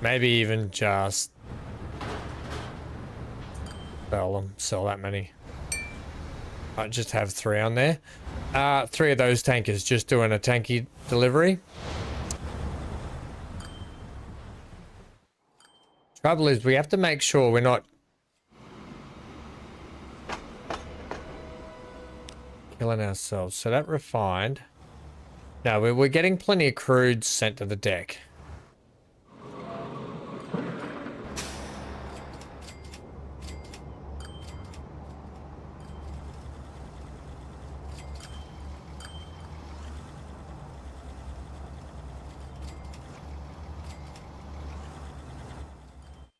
Maybe even just sell them, sell that many. I just have 3 on there. 3 of those tankers just doing a tanky delivery. Trouble is, we have to make sure we're not killing ourselves. So that refined. No, we're getting plenty of crude sent to the deck.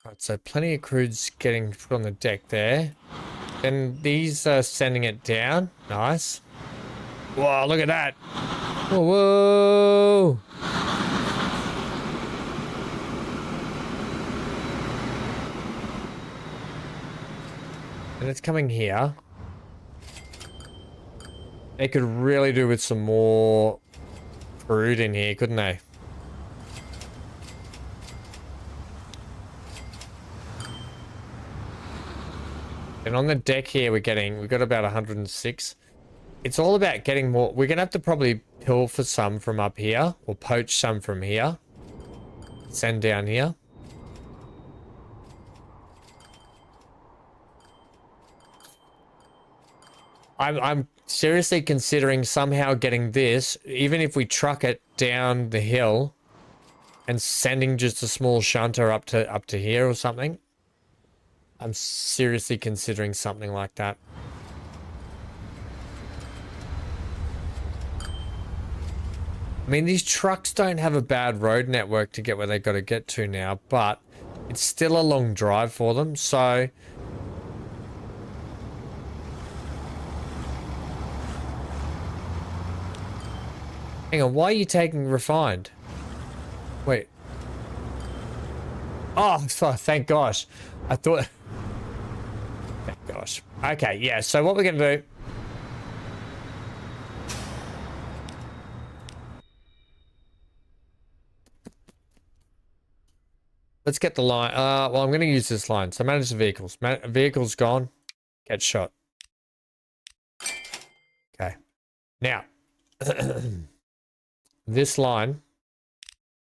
Right, so plenty of crude's getting put on the deck there. And these are sending it down. Nice. Whoa, look at that. Whoa, whoa. And it's coming here. They could really do with some more crude in here, couldn't they? And on the deck here, we've got about 106. It's all about getting more. We're going to have to probably pilfer some from up here or poach some from here. Send down here. I'm seriously considering somehow getting this, even if we truck it down the hill and sending just a small shunter up to here or something. I'm seriously considering something like that. I mean, these trucks don't have a bad road network to get where they've got to get to now, but it's still a long drive for them, so... Hang on, why are you taking refined? Wait. Oh, thank gosh. I thought... Thank gosh. Okay, yeah, so what we're going to do... Let's get the line. Well, I'm going to use this line. So manage the vehicles. Vehicles gone. Get shot. Okay. Now, this line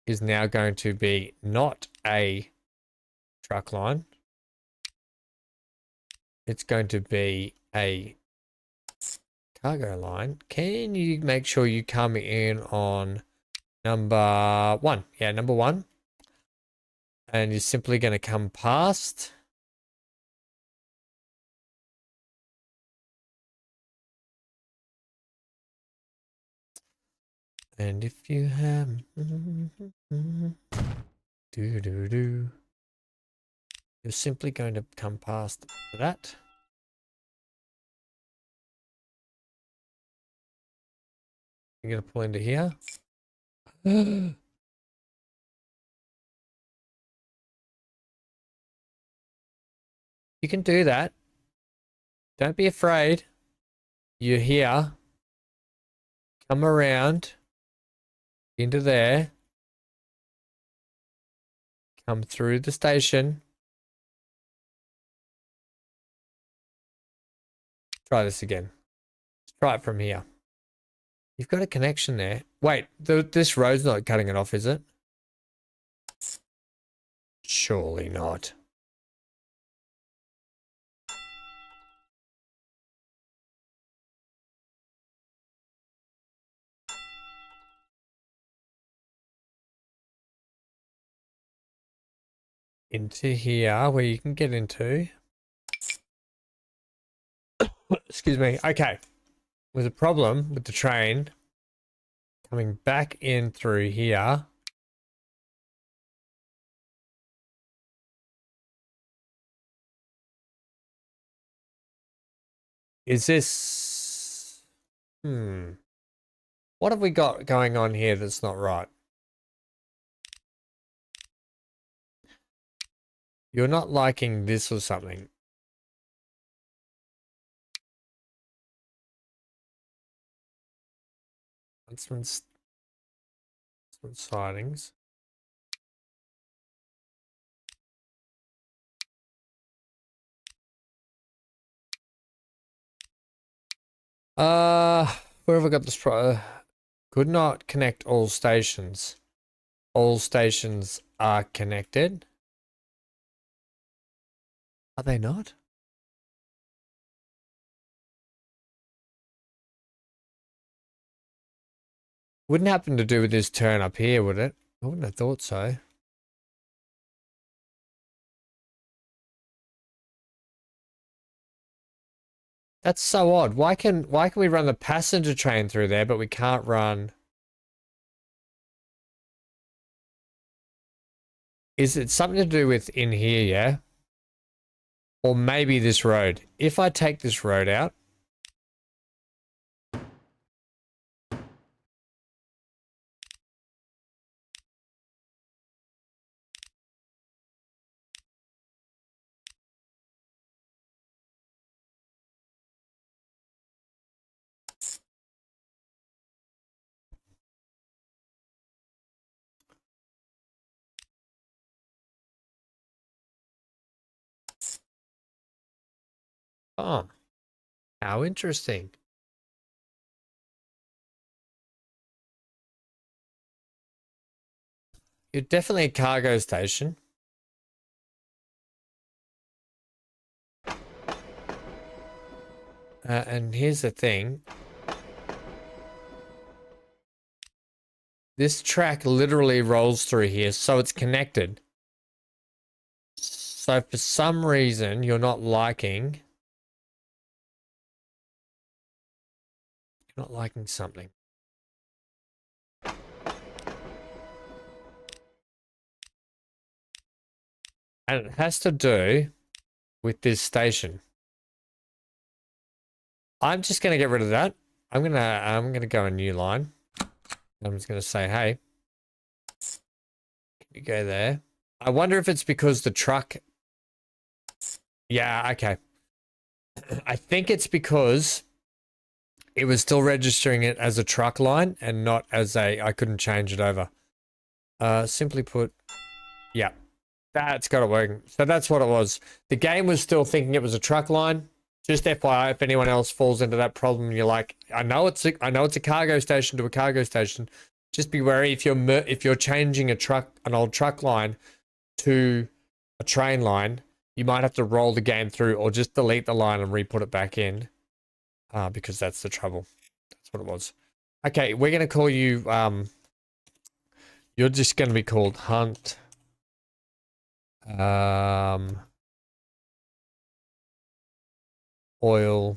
is now going to be not a truck line. It's going to be a cargo line. Can you make sure you come in on number 1? Yeah, number 1. And you're simply going to come past. And if you have... You're simply going to come past that. You're going to pull into here. You can do that. Don't be afraid. You're here. Come around into there. Come through the station. Try this again. Let's try it from here. You've got a connection there. Wait, this road's not cutting it off, is it? Surely not. Into here where you can get into. Excuse me. Okay. There's a problem with the train coming back in through here. Is this... What have we got going on here that's not right? You're not liking this or something. Huntsman's sightings. Where have I got this? Could not connect all stations. All stations are connected. Are they not? Wouldn't happen to do with this turn up here, would it? I wouldn't have thought so. That's so odd. Why can we run the passenger train through there, but we can't run? Is it something to do with in here, yeah? Or maybe this road. If I take this road out. Oh, how interesting. You're definitely a cargo station. And here's the thing. This track literally rolls through here, so it's connected. So for some reason, you're not liking something. And it has to do with this station. I'm just going to get rid of that. I'm going to go a new line. I'm just going to say, hey, can you go there? I wonder if it's because the truck. Yeah, okay. I think it's because it was still registering it as a truck line and not as I couldn't change it over. Simply put, yeah, that's got it working. So that's what it was. The game was still thinking it was a truck line. Just FYI, if anyone else falls into that problem, you're like, I know it's a cargo station to a cargo station. Just be wary if you're changing an old truck line to a train line, you might have to roll the game through or just delete the line and re-put it back in. Because that's the trouble. That's what it was. Okay, we're gonna call you you're just gonna be called Hunt. Oil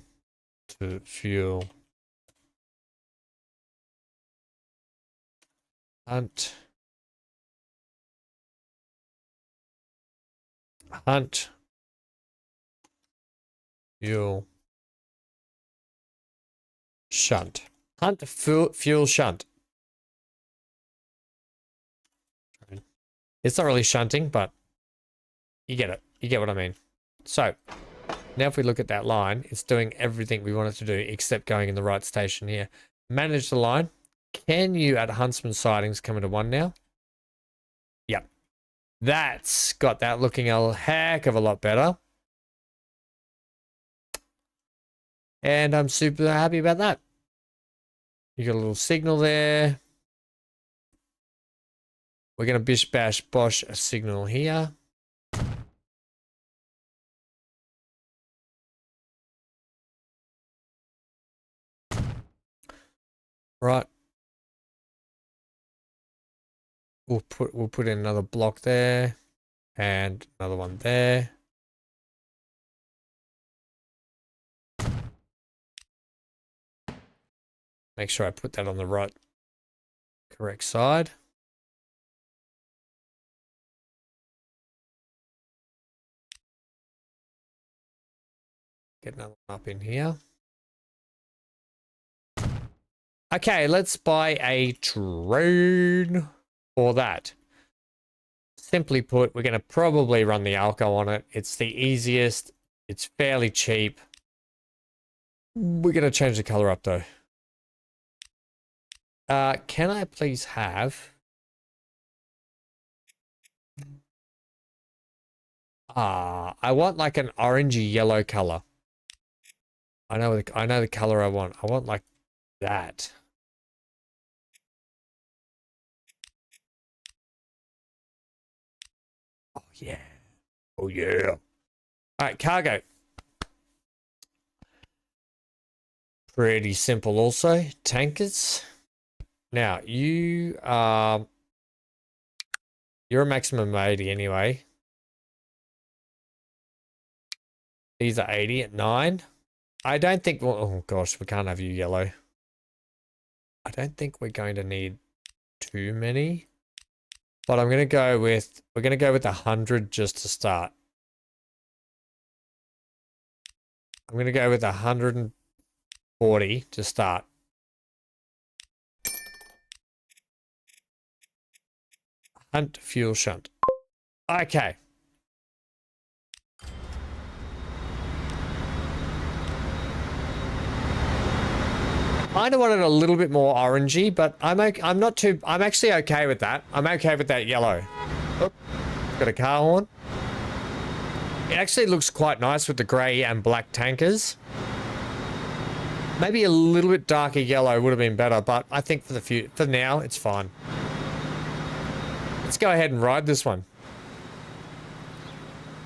to fuel. Hunt fuel shunt. Hunt fuel shunt. It's not really shunting, but you get it. You get what I mean. So now if we look at that line, it's doing everything we want it to do except going in the right station here. Manage the line. Can you at Huntsman sightings come into 1 now? Yep. That's got that looking a heck of a lot better. And I'm super happy about that. You got a little signal there. We're going to bish bash bosh a signal here. Right. We'll put in another block there and another one there. Make sure I put that on the correct side. Get another one up in here. Okay, let's buy a train for that. Simply put, we're going to probably run the Alco on it. It's the easiest. It's fairly cheap. We're going to change the color up though. Can I please have... I want like an orangey yellow color. I know the color I want. I want like that. Oh yeah. Oh yeah. All right, cargo. Pretty simple also. Tankers. Now, you're a maximum 80 anyway. These are 80 at 9. I don't think, well, oh gosh, we can't have you yellow. I don't think we're going to need too many. But we're going to go with 100 just to start. I'm going to go with 140 to start. Hunt, fuel shunt. Okay. Kind of wanted a little bit more orangey, but I'm actually okay with that. I'm okay with that yellow. Oh, got a car horn. It actually looks quite nice with the grey and black tankers. Maybe a little bit darker yellow would have been better, but I think for now, it's fine. Let's go ahead and ride this one.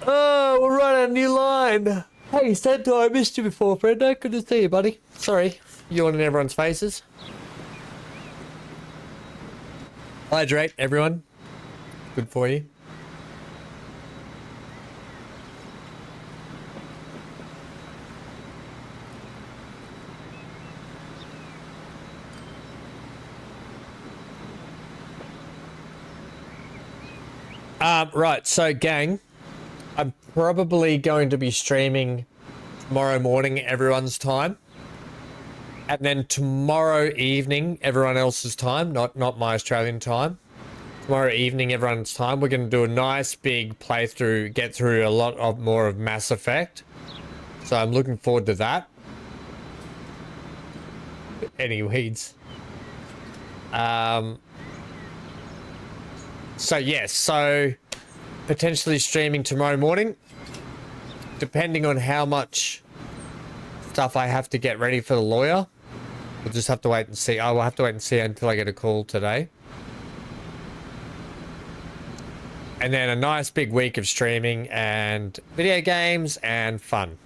Oh, we're right on a new line. Hey, Santo, I missed you before, friend. Good to see you, buddy. Sorry, yawning in everyone's faces. Hydrate, everyone. Good for you. Right, so gang, I'm probably going to be streaming tomorrow morning everyone's time, and then tomorrow evening everyone else's time, not my Australian time. Tomorrow evening everyone's time, we're going to do a nice big playthrough, get through a lot of more of Mass Effect. So I'm looking forward to that. Any weeds? So yes, so potentially streaming tomorrow morning, depending on how much stuff I have to get ready for the lawyer. We'll just have to wait and see. I will have to wait and see until I get a call today. And then a nice big week of streaming and video games and fun.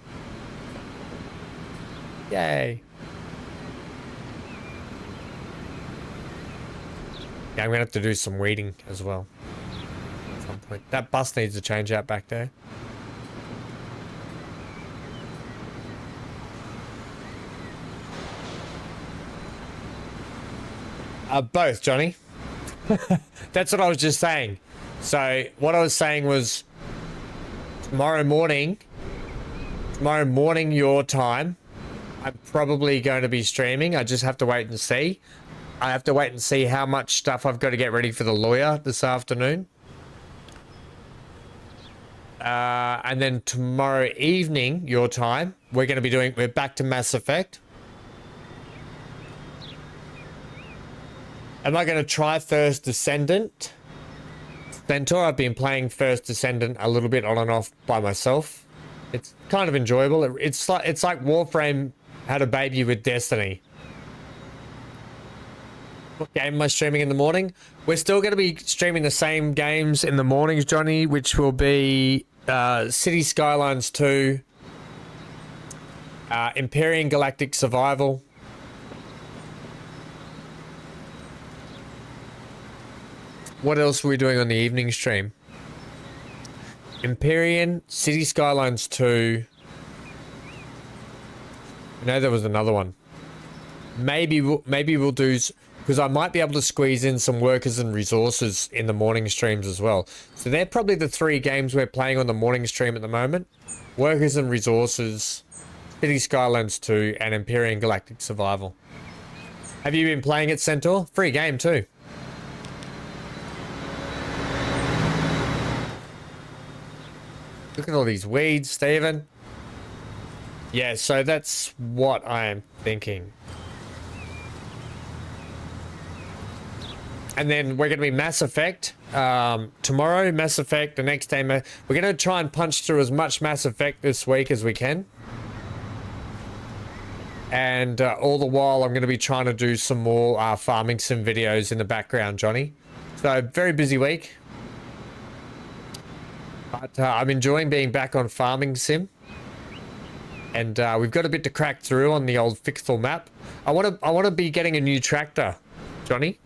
Yay. Yeah, I'm gonna have to do some weeding as well at some point. That bus needs to change out back there. Both, Johnny. That's what I was just saying. So what I was saying was tomorrow morning your time, I'm probably going to be streaming. I just have to wait and see. I have to wait and see how much stuff I've got to get ready for the lawyer this afternoon. And then tomorrow evening, your time, we're back to Mass Effect. Am I going to try First Descendant? Centaur, I've been playing First Descendant a little bit on and off by myself. It's kind of enjoyable. It's like Warframe had a baby with Destiny. What game am I streaming in the morning? We're still going to be streaming the same games in the mornings, Johnny, which will be City Skylines 2, Empyrean Galactic Survival, what else were we doing on the evening stream? Empyrean, City Skylines 2. I know there was another one. Maybe we'll do, because I might be able to squeeze in some workers and resources in the morning streams as well. So they're probably the 3 games we're playing on the morning stream at the moment. Workers and resources, City Skylines 2, and Empyrean Galactic Survival. Have you been playing it, Centaur? Free game too. Look at all these weeds, Stephen. Yeah, so that's what I am thinking. And then we're going to be Mass Effect tomorrow, Mass Effect the next day. We're going to try and punch through as much Mass Effect this week as we can. And all the while, I'm going to be trying to do some more farming sim videos in the background, Johnny. So, very busy week. But I'm enjoying being back on farming sim. And we've got a bit to crack through on the old Fixel map. I want to be getting a new tractor, Johnny.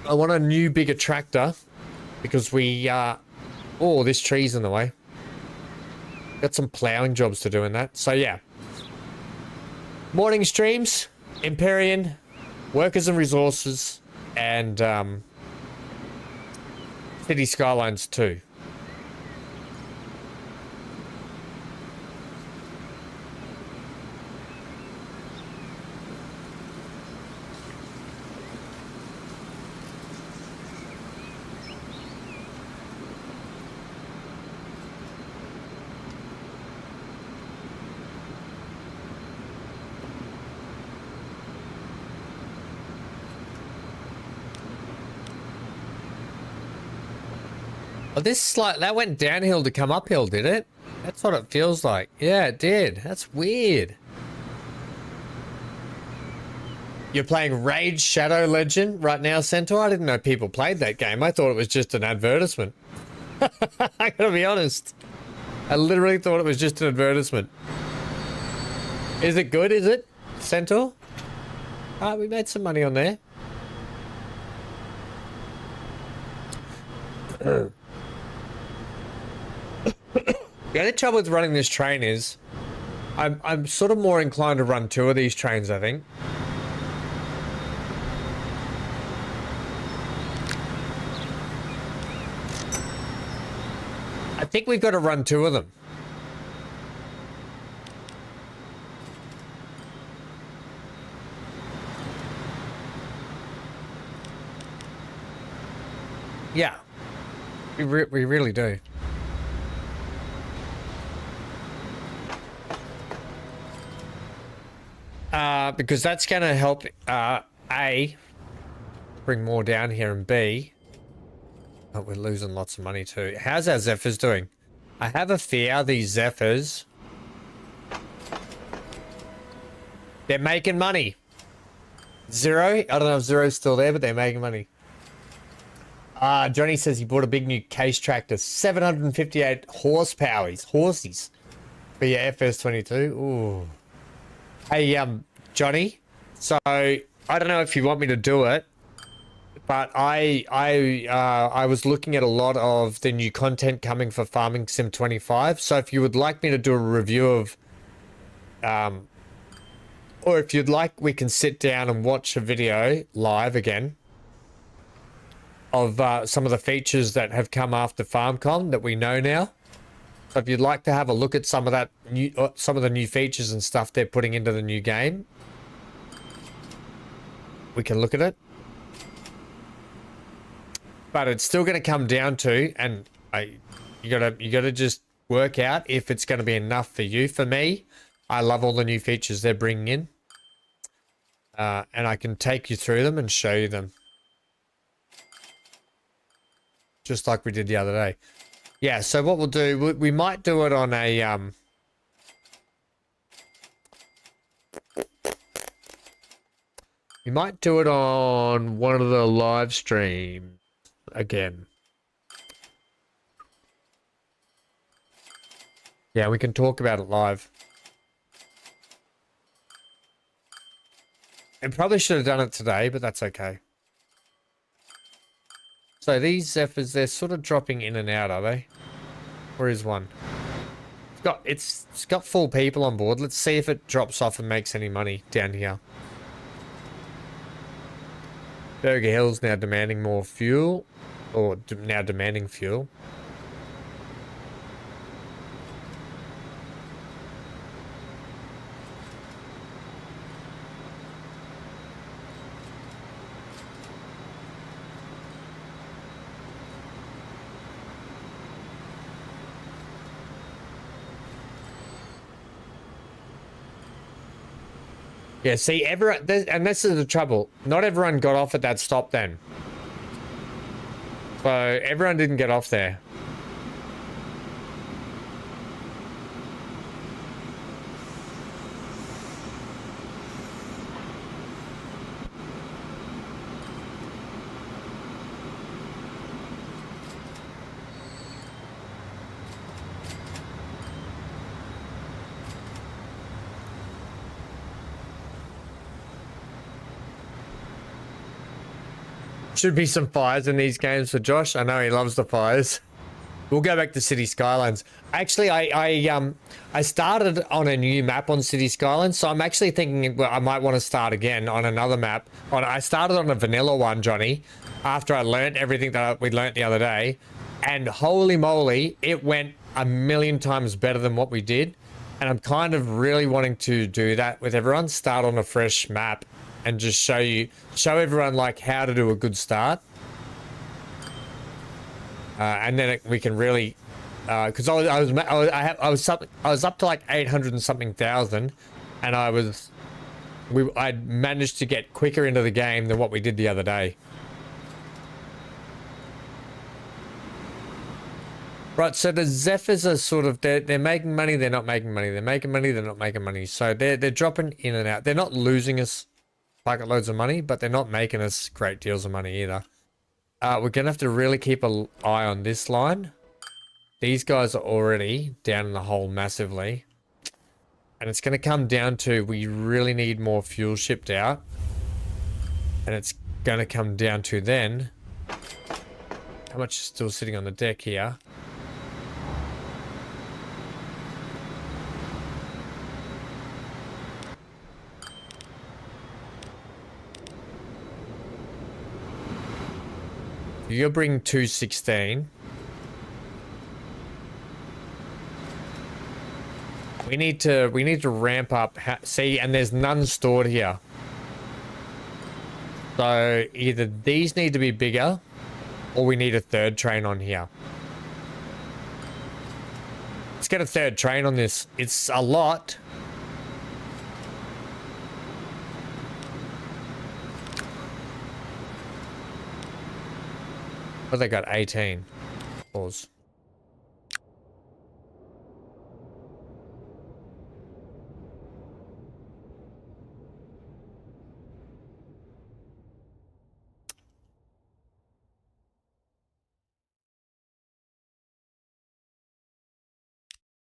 I want a new, bigger tractor because we, oh, this tree's in the way. Got some ploughing jobs to do in that. So, yeah. Morning streams, Empyrean, Workers and Resources, and City Skylines 2. Oh, this that went downhill to come uphill, did it? That's what it feels like. Yeah, it did. That's weird. You're playing Raid Shadow Legend right now, Centaur? I didn't know people played that game. I thought it was just an advertisement. I gotta be honest. I literally thought it was just an advertisement. Is it good, is it, Centaur? We made some money on there. The only trouble with running this train is I'm sort of more inclined to run 2 of these trains, I think. I think we've got to run 2 of them. Yeah. We really do. Because that's going to help, A, bring more down here, and B, oh, we're losing lots of money too. How's our Zephyrs doing? I have a fear these Zephyrs, they're making money. Zero? I don't know if Zero's still there, but they're making money. Johnny says he bought a big new case tractor, 758 horsepower, horsies, for your FS22. Ooh. Hey, Johnny, so I don't know if you want me to do it, but I was looking at a lot of the new content coming for Farming Sim 25. So if you would like me to do a review of, or if you'd like, we can sit down and watch a video live again of some of the features that have come after FarmCon that we know now. So if you'd like to have a look at some of that new, some of the new features and stuff they're putting into the new game, we can look at it. But it's still going to come down to, and you gotta just work out if it's going to be enough for you. For me, I love all the new features they're bringing in, and I can take you through them and show you them, just like we did the other day. Yeah, so what we'll do, we might do it on a we might do it on one of the live streams again. Yeah, we can talk about it live. And probably should have done it today, but that's okay. So these Zephyrs, they're sort of dropping in and out, are they? Where is one? It's got full people on board. Let's see if it drops off and makes any money down here. Burger Hill's now demanding more fuel, or now demanding fuel. Yeah, see, everyone, and this is the trouble. Not everyone got off at that stop then. So everyone didn't get off there. Should be some fires in these games for Josh. I know he loves the fires. We'll go back to City Skylines. Actually, I started on a new map on City Skylines, so I'm actually thinking, well, I might want to start again on another map. I started on a vanilla one, Johnny, after I learned everything that we learnt the other day, and holy moly, it went a million times better than what we did. And I'm kind of really wanting to do that with everyone. Start on a fresh map and just show everyone like how to do a good start. And then we can really, because I was up to like 800 and something thousand, and I managed to get quicker into the game than what we did the other day. Right, so the Zephyrs are sort of, they're making money, they're not making money, they're making money, they're not making money. So they're dropping in and out. They're not losing us bucket loads of money, but they're not making us great deals of money either. We're gonna have to really keep an eye on this line. These guys are already down in the hole massively, and it's gonna come down to, we really need more fuel shipped out, and it's gonna come down to then how much is still sitting on the deck here. You'll bring 216. We need to ramp up. See, and there's none stored here. So either these need to be bigger, or we need a third train on here. Let's get a third train on this. It's a lot. But they got 18. Pause.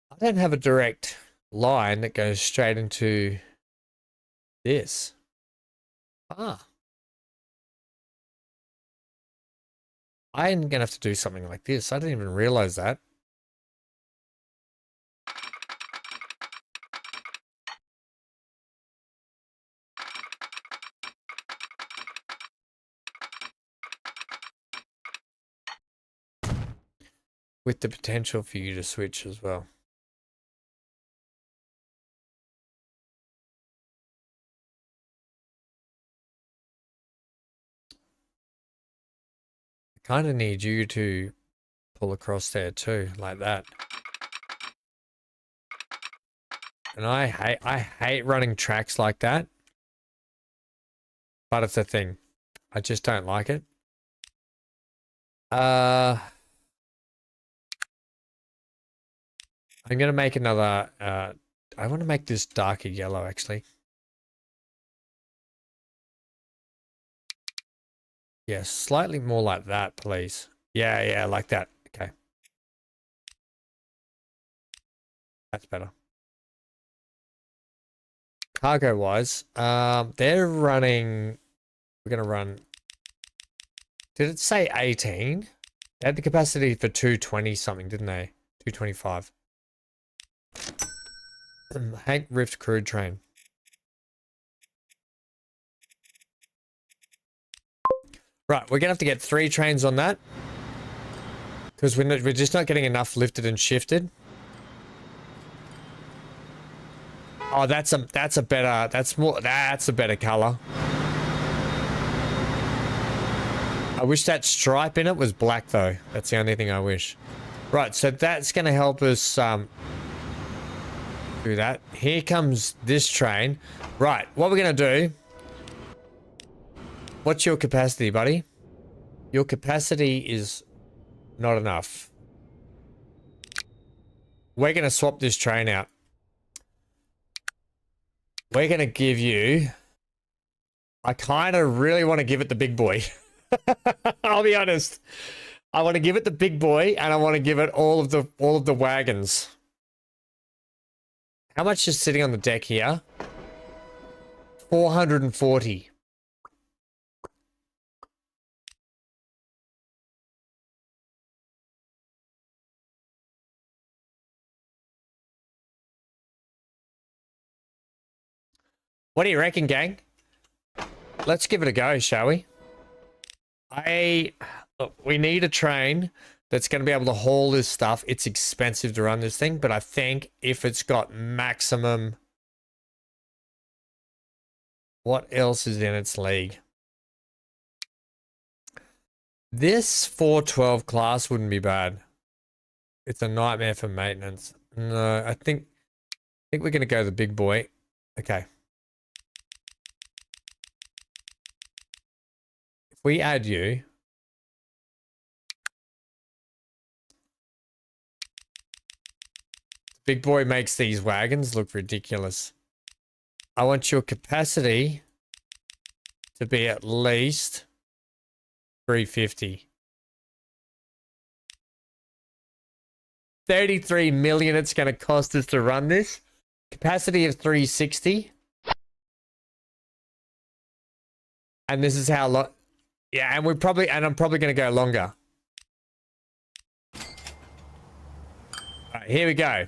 I don't have a direct line that goes straight into this. Ah. I'm gonna have to do something like this. I didn't even realize that. With the potential for you to switch as well. Kind of need you to pull across there too, like that. And I hate running tracks like that, but it's a thing. I just don't like it. I'm gonna make another. I want to make this darker yellow actually. Yeah, slightly more like that, please. Yeah, like that. Okay. That's better. Cargo wise, they're running, we're going to run, did it say 18? They had the capacity for 220 something, didn't they? 225. Hank Rift crude train. Right, we're gonna have to get 3 trains on that because we're just not getting enough lifted and shifted. Oh, that's a better color. I wish that stripe in it was black though. That's the only thing I wish. Right, so that's gonna help us Do that. Here comes this train. Right, what we're going to do... What's your capacity, buddy? Your capacity is not enough. We're going to swap this train out. We're going to give you... I kind of really want to give it the big boy. I'll be honest. I want to give it the big boy, and I want to give it all of the wagons. How much is sitting on the deck here? 440. What do you reckon, gang? Let's give it a go, shall we? Look, we need a train that's going to be able to haul this stuff. It's expensive to run this thing, but I think if it's got maximum... What else is in its league? This 412 class wouldn't be bad. It's a nightmare for maintenance. No, I think we're going to go the big boy. Okay. If we add you... Big boy makes these wagons look ridiculous. I want your capacity to be at least 350. 33 million it's going to cost us to run this. Capacity of 360. And this is how long... Yeah, and I'm probably going to go longer. All right, here we go.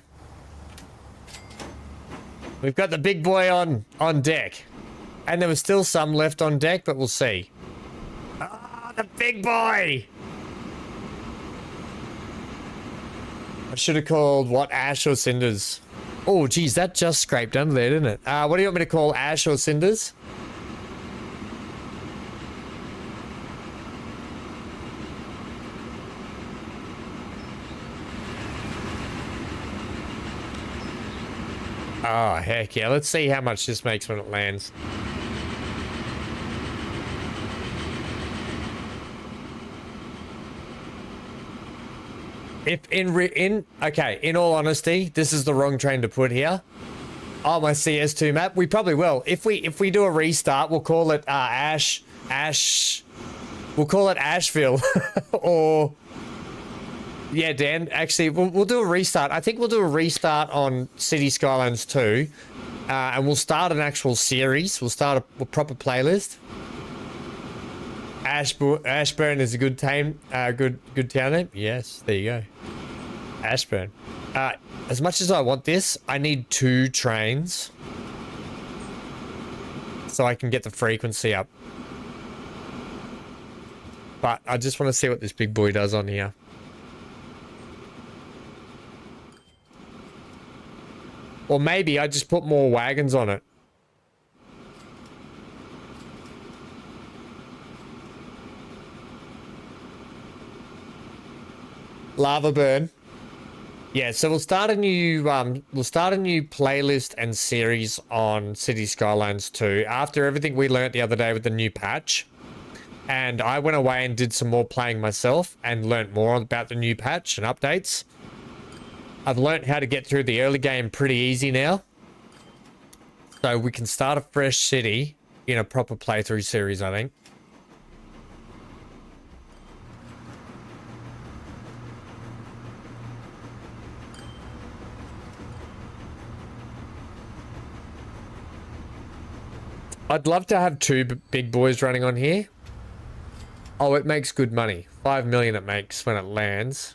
We've got the big boy on deck. And there was still some left on deck, but we'll see. Ah, the big boy! I should have called, what, ash or cinders? Oh, geez, that just scraped under there, didn't it? What do you want me to call, ash or cinders? Oh, heck yeah. Let's see how much this makes when it lands. If in all honesty, this is the wrong train to put here. Oh, my CS2 map. We probably will. If we do a restart, we'll call it we'll call it Asheville. Or yeah, Dan, actually, we'll do a restart. I think we'll do a restart on City Skylines 2. And we'll start an actual series. We'll start a proper playlist. Ashburn is a good town name. Yes, there you go. Ashburn. As much as I want this, I need 2 trains. So I can get the frequency up. But I just want to see what this big boy does on here. Or maybe I just put more wagons on it. Lava burn. Yeah, so we'll start a new playlist and series on City Skylines 2 after everything we learnt the other day with the new patch. And I went away and did some more playing myself and learnt more about the new patch and updates. I've learnt how to get through the early game pretty easy now. So we can start a fresh city in a proper playthrough series, I think. I'd love to have 2 big boys running on here. Oh, it makes good money. 5 million it makes when it lands.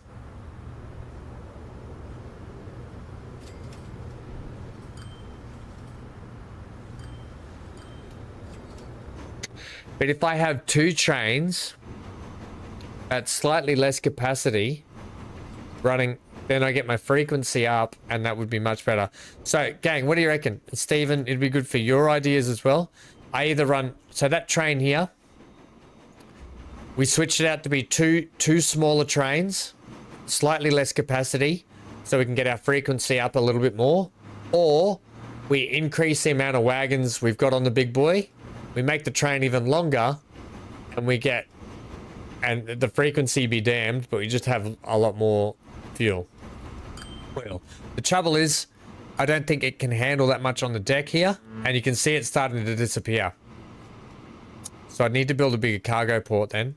But if I have 2 trains at slightly less capacity running, then I get my frequency up and that would be much better. So, gang, what do you reckon? Stephen, it'd be good for your ideas as well. I either run... So that train here, we switched it out to be two smaller trains, slightly less capacity, so we can get our frequency up a little bit more. Or we increase the amount of wagons we've got on the big boy, we make the train even longer, and we get, and the frequency be damned, but we just have a lot more fuel. Well, the trouble is, I don't think it can handle that much on the deck here, and you can see it starting to disappear. So I need to build a bigger cargo port then,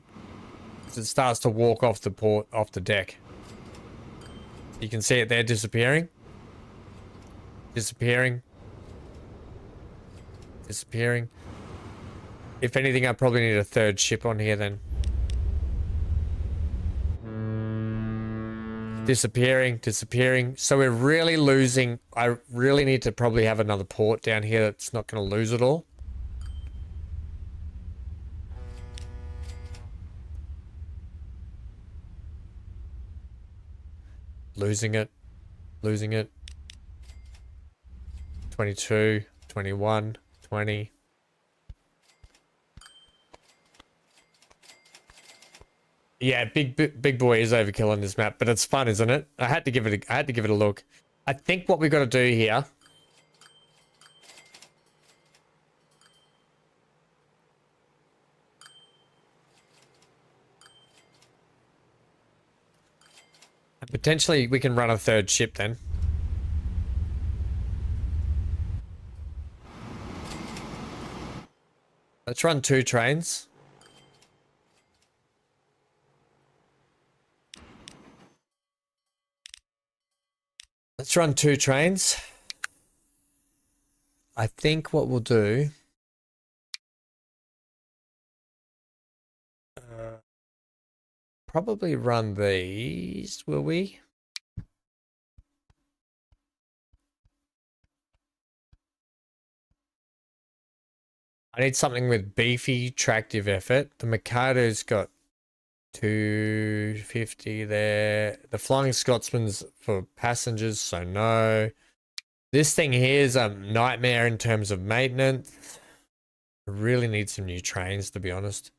because it starts to walk off the port, off the deck. You can see it there disappearing. Disappearing. Disappearing. If anything, I probably need a third ship on here then. Disappearing, disappearing. So we're really losing. I really need to probably have another port down here that's not going to lose it all. Losing it. Losing it. 22, 21, 20. Yeah, big boy is overkill on this map, but it's fun, isn't it? I had to give it a look. I think what we got to do here. Potentially we can run a third ship then. Let's run 2 trains. Let's run 2 trains. I think what we'll do... probably run these, will we? I need something with beefy, tractive effort. The Mikado's got 250 there. The Flying Scotsman's for passengers, so no. This thing here is a nightmare in terms of maintenance. I really need some new trains, to be honest.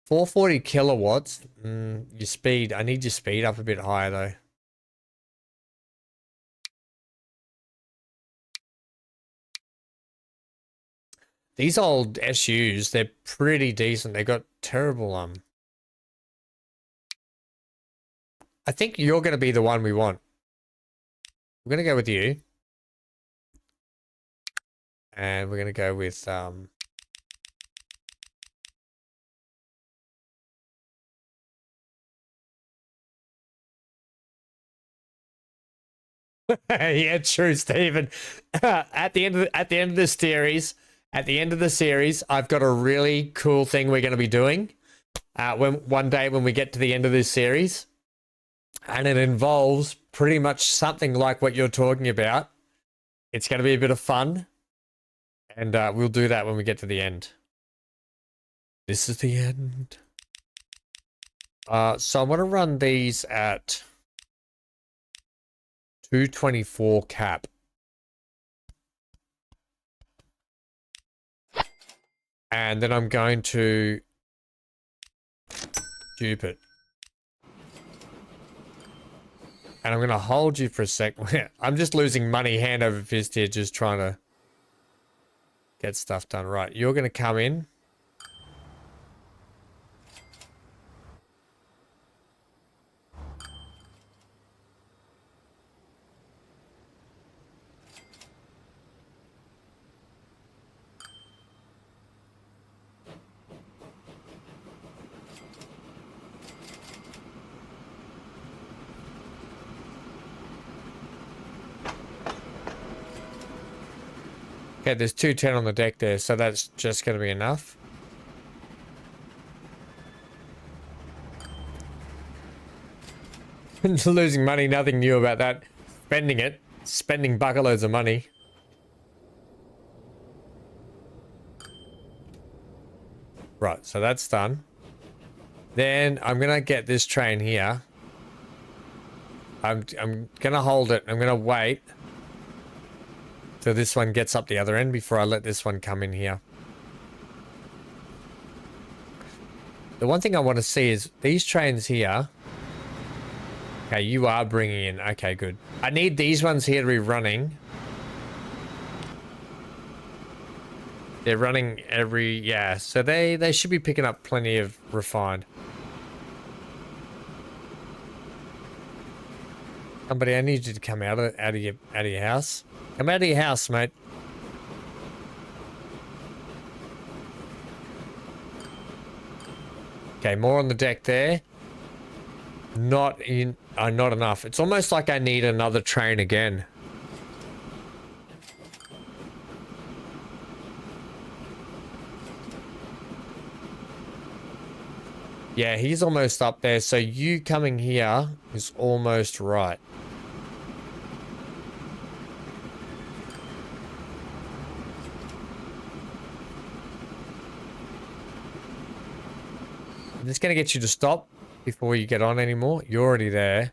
440 kilowatts. Your speed. I need your speed up a bit higher, though. These old SUs, they're pretty decent. They got terrible, I think you're going to be the one we want. We're going to go with you. And we're going to go with, yeah, true, Stephen. At the end of the series, I've got a really cool thing we're going to be doing. One day when we get to the end of this series, and it involves pretty much something like what you're talking about. It's going to be a bit of fun, and we'll do that when we get to the end. This is the end. So I want to run these at 224 cap. And then I'm going to dupe it. And I'm going to hold you for a sec. I'm just losing money hand over fist here, just trying to get stuff done. Right, you're going to come in. Okay, there's 210 on the deck there, so that's just going to be enough. Losing money, nothing new about that. Spending it. Spending bucketloads of money. Right, so that's done. Then I'm going to get this train here. I'm going to hold it. I'm going to wait till this one gets up the other end before I let this one come in here. The one thing I want to see is these trains here. Okay, you are bringing in. Okay, good. I need these ones here to be running They're running every, yeah, so they should be picking up plenty of refined. Somebody, I need you to come out of your house. Come out of your house, mate. Okay, more on the deck there. Not enough. It's almost like I need another train again. Yeah, he's almost up there. So you coming here is almost right. I'm just going to get you to stop before you get on anymore. You're already there.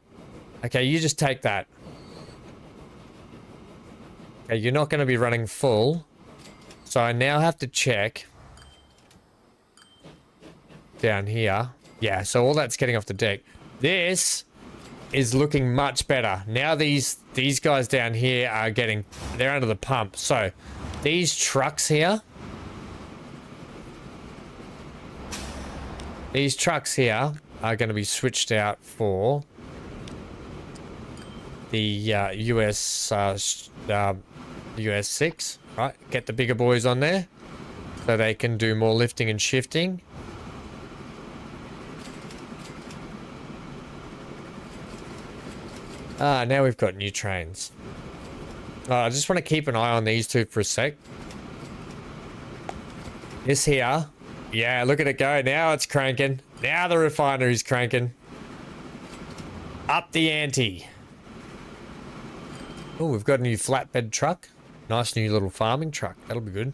Okay, you just take that. Okay, you're not going to be running full. So I now have to check down here. Yeah, so all that's getting off the deck. This is looking much better. Now these guys down here are they're under the pump. So these trucks here, are going to be switched out for the US 6, right? Get the bigger boys on there so they can do more lifting and shifting. Now we've got new trains. I just want to keep an eye on these two for a sec. This here. Yeah, look at it go. Now it's cranking. Now the refinery's cranking. Up the ante. Oh, we've got a new flatbed truck. Nice new little farming truck. That'll be good.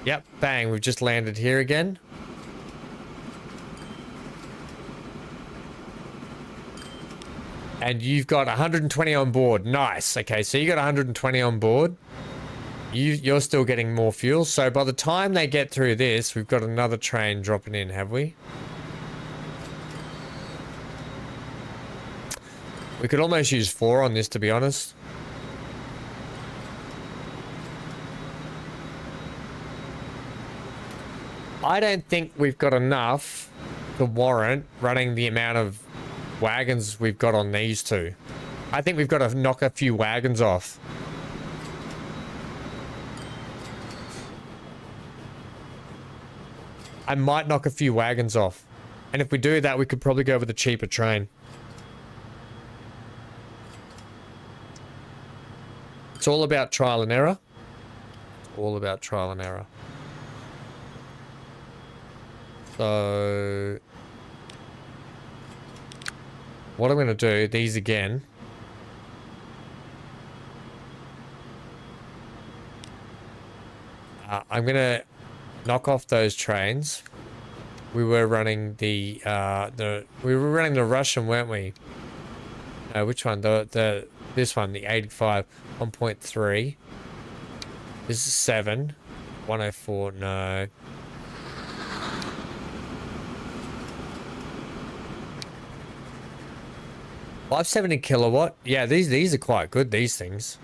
Yep, bang. We've just landed here again. And you've got 120 on board. Nice. Okay, so you got 120 on board. You're still getting more fuel. So by the time they get through this, we've got another train dropping in, have we? We could almost use 4 on this, to be honest. I don't think we've got enough to warrant running the amount of wagons we've got on these two. I think we've got to knock a few wagons off. I might knock a few wagons off. And if we do that, we could probably go with a cheaper train. It's all about trial and error. It's all about trial and error. So what I'm going to do, these again. I'm going to knock off those trains. We were running the Russian, weren't we? Which one? This one, the 85, 1.3. This is 7. 104, no. $570 kilowatt. Yeah, these are quite good, these things.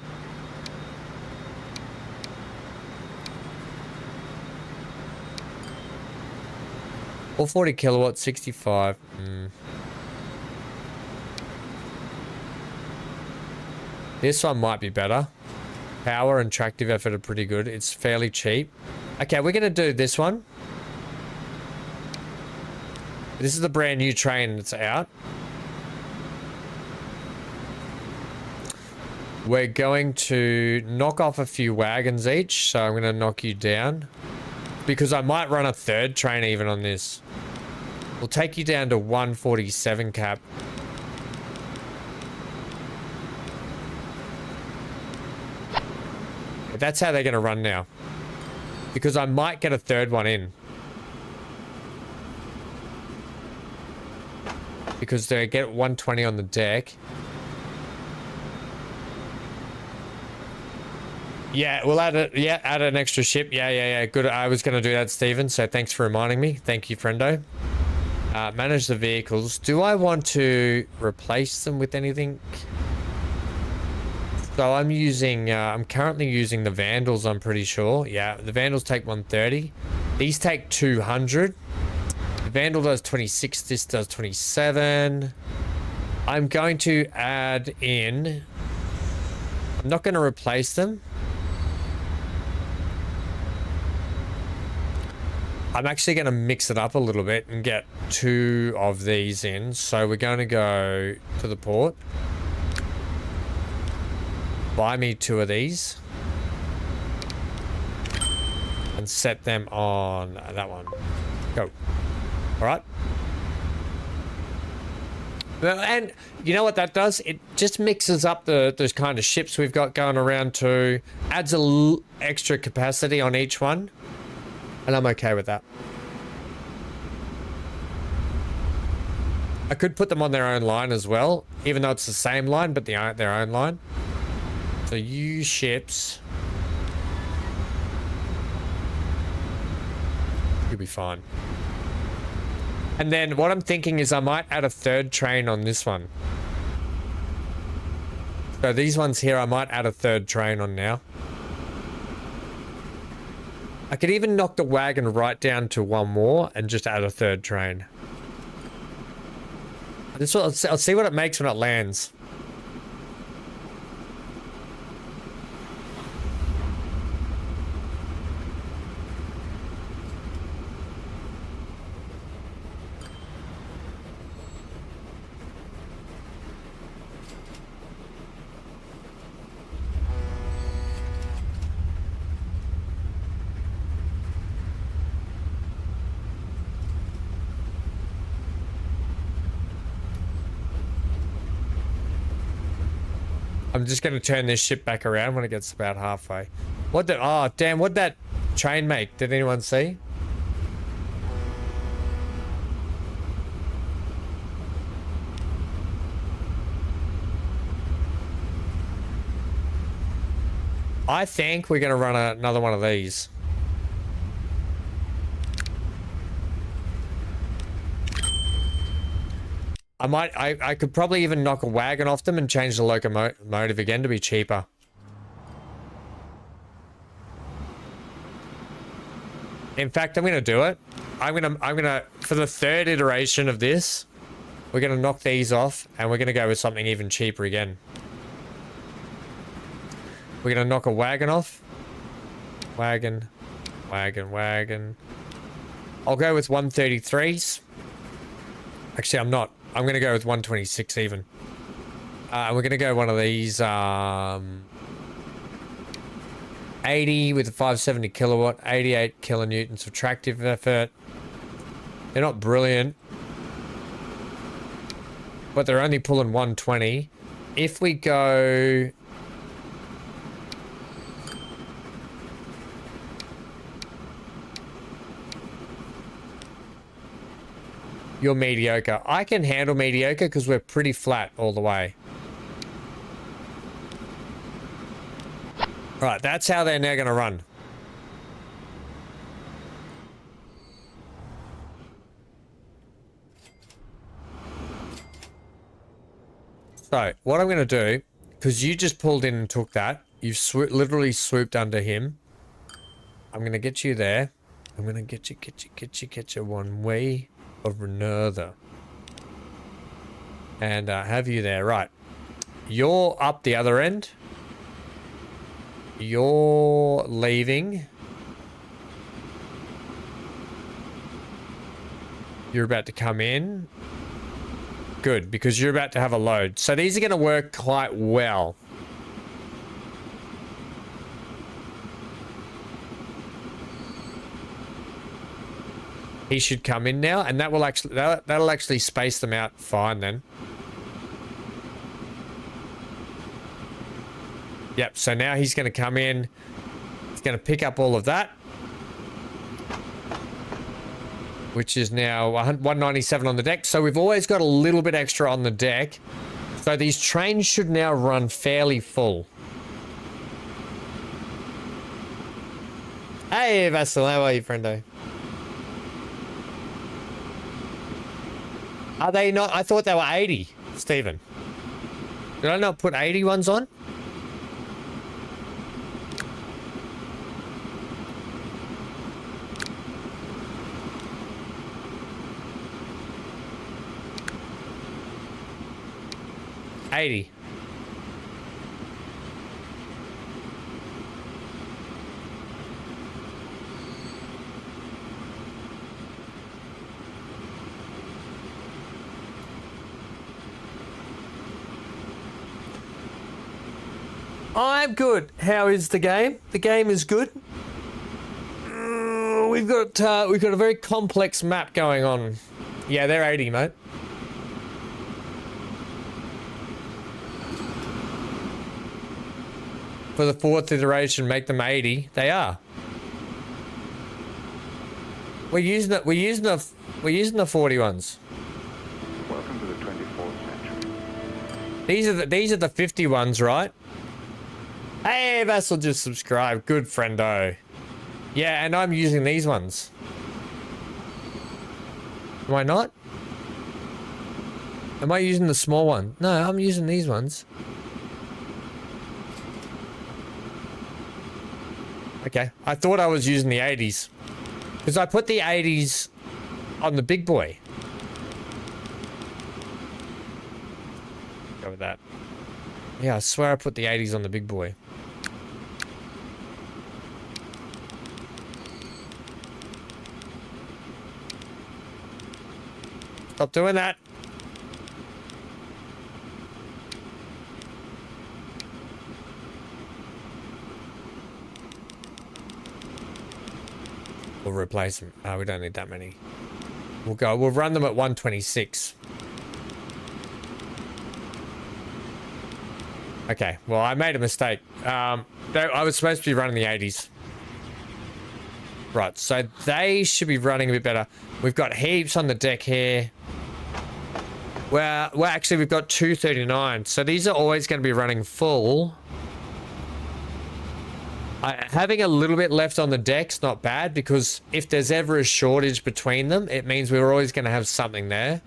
Or 40 kilowatt, 65. This one might be better. Power and tractive effort are pretty good. It's fairly cheap. Okay, we're going to do this one. This is the brand new train that's out. We're going to knock off a few wagons each. So I'm going to knock you down. Because I might run a third train even on this. We'll take you down to 147 cap. That's how they're going to run now. Because I might get a third one in. Because they get 120 on the deck. Yeah, we'll add it. Yeah, add an extra ship. Yeah. Good. I was going to do that, Steven. So thanks for reminding me. Thank you, friendo. Manage the vehicles. Do I want to replace them with anything? So I'm using, I'm currently using the Vandals, I'm pretty sure. Yeah, the Vandals take 130. These take 200. The Vandal does 26, this does 27. I'm going to add in... I'm not going to replace them. I'm actually going to mix it up a little bit and get 2 of these in. So we're going to go to the port. Buy me 2 of these. And set them on that one. Go. Alright. And you know what that does? It just mixes up those kind of ships we've got going around too. Adds a little extra capacity on each one. And I'm okay with that. I could put them on their own line as well, even though it's the same line, but their own line. So you ships, you'll be fine. And then what I'm thinking is I might add a 3rd train on this one. So these ones here, I might add a 3rd train on now. I could even knock the wagon right down to 1 more and just add a 3rd train. I'll see what it makes when it lands. I'm just going to turn this ship back around when it gets about halfway. What the... Oh, damn. What'd that train make? Did anyone see? I think we're going to run another one of these. I could probably even knock a wagon off them and change the locomotive again to be cheaper. In fact, I'm going to do it. I'm going to, for the 3rd iteration of this, we're going to knock these off and we're going to go with something even cheaper again. We're going to knock a wagon off. Wagon. I'll go with 133s. Actually, I'm not. I'm going to go with 126 even. We're going to go one of these 80 with a 570 kilowatt, 88 kilonewtons of tractive effort. They're not brilliant, but they're only pulling 120. If we go... You're mediocre. I can handle mediocre because we're pretty flat all the way. Right, that's how they're now going to run. So, what I'm going to do, because you just pulled in and took that, you've literally swooped under him. I'm going to get you there. I'm going to get you one way of another. And have you there. Right. You're up the other end. You're leaving. You're about to come in. Good, because you're about to have a load. So these are going to work quite well. He should come in now, and that will actually that'll actually space them out fine then. Yep, so now he's going to come in. He's going to pick up all of that, which is now 197 on the deck. So we've always got a little bit extra on the deck. So these trains should now run fairly full. Hey, Vasil, how are you, friendo? Are they not? I thought they were 80, Stephen. Did I not put 80 ones on? $80. I'm good. How is the game? The game is good. We've got a very complex map going on. Yeah, they're 80, mate. For the 4th iteration, make them 80. They are. We're using the 40 ones. Welcome to the 24th century. These are the 50 ones, right? Hey, Vassal just subscribed. Good friendo. Yeah, and I'm using these ones. Am I not? Am I using the small one? No, I'm using these ones. Okay, I thought I was using the 80s. Because I put the 80s on the big boy. Go with that. Yeah, I swear I put the 80s on the big boy. Stop doing that. We'll replace them. We don't need that many. We'll run them at 126. Okay, well, I made a mistake. I was supposed to be running the 80s. Right, so they should be running a bit better. We've got heaps on the deck here. Well, actually, we've got 239. So these are always going to be running full. Having a little bit left on the deck's not bad, because if there's ever a shortage between them, it means we're always going to have something there.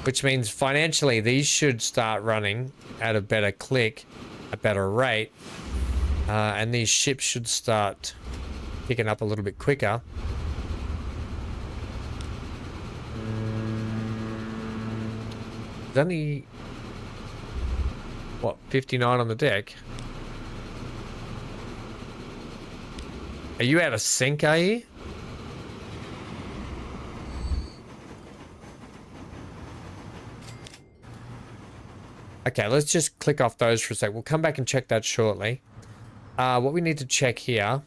Which means financially, these should start running at a better click, a better rate. And these ships should start picking up a little bit quicker. There's only, what, 59 on the deck? Are you out of sync, are you? Okay, let's just click off those for a sec. We'll come back and check that shortly. What we need to check here.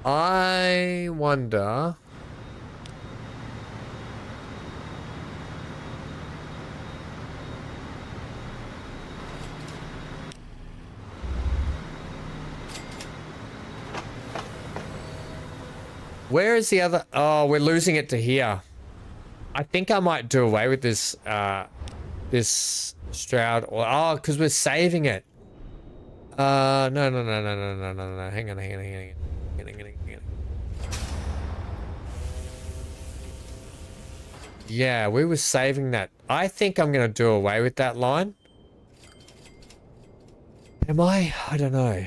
I wonder... Where is the other? Oh, we're losing it to here. I think I might do away with this, this Stroud. Or, oh, because we're saving it. No. Hang on. Yeah, we were saving that. I think I'm going to do away with that line. Am I? I don't know.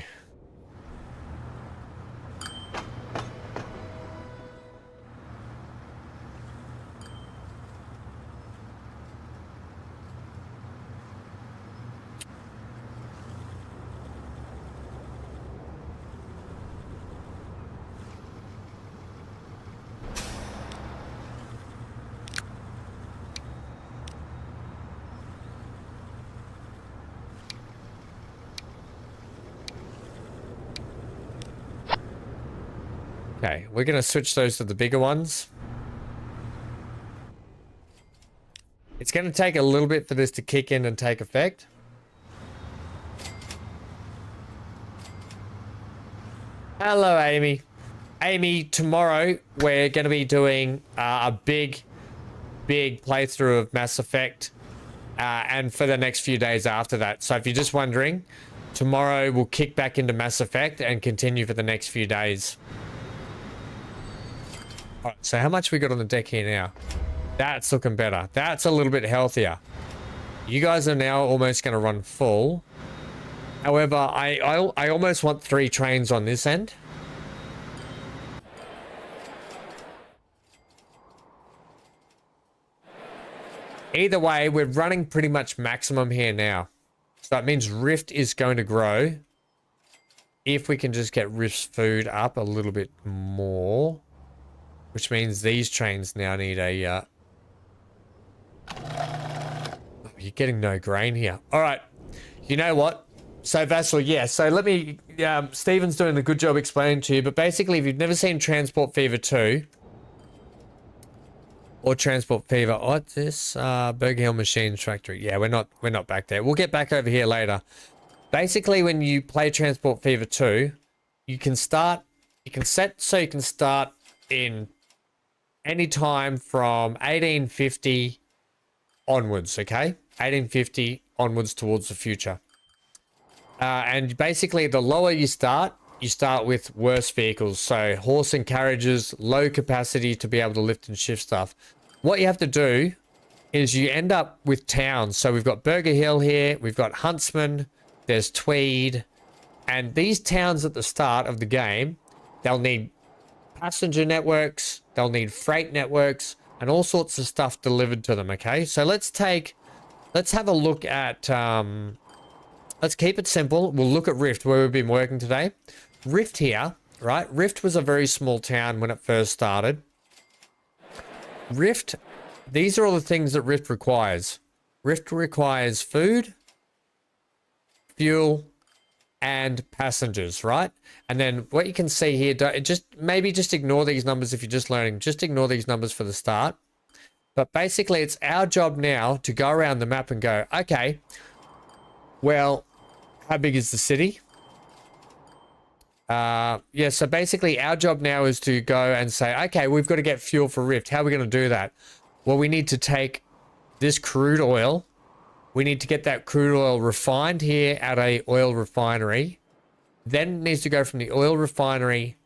Okay, we're going to switch those to the bigger ones. It's going to take a little bit for this to kick in and take effect. Hello, Amy. Amy, tomorrow we're going to be doing a big playthrough of Mass Effect. and for the next few days after that. So if you're just wondering, tomorrow we'll kick back into Mass Effect and continue for the next few days. All right, so how much we got on the deck here now? That's looking better. That's a little bit healthier. You guys are now almost going to run full. However, I almost want 3 trains on this end. Either way, we're running pretty much maximum here now. So that means Rift is going to grow. If we can just get Rift's food up a little bit more. Which means these trains now need a... You're getting no grain here. All right. You know what? So Vassal, yeah. So let me... Stephen's doing a good job explaining to you. But basically, if you've never seen Transport Fever 2... Or Transport Fever. Oh, what's this? Burger Hill Machines Factory. Yeah, we're not back there. We'll get back over here later. Basically, when you play Transport Fever 2, you can start... You can set so you can start in any time from 1850 onwards, okay? 1850 onwards towards the future. And basically, the lower you start with worse vehicles. So horse and carriages, low capacity to be able to lift and shift stuff. What you have to do is you end up with towns. So we've got Burger Hill here. We've got Huntsman. There's Tweed. And these towns at the start of the game, they'll need passenger networks. They'll need freight networks and all sorts of stuff delivered to them, okay? So let's have a look at... let's keep it simple. We'll look at Rift, where we've been working today. Rift here, right? Rift was a very small town when it first started. Rift, these are all the things that Rift requires. Rift requires food, fuel, and passengers, right? And then what you can see here, maybe just ignore these numbers if you're just learning. Just ignore these numbers for the start. But basically, it's our job now to go around the map and go, okay, well, how big is the city? Yeah, so basically our job now is to go and say, okay, we've got to get fuel for Rift. How are we going to do that? Well, we need to take this crude oil. We need to get that crude oil refined here at a oil refinery. Then it needs to go from the oil refinery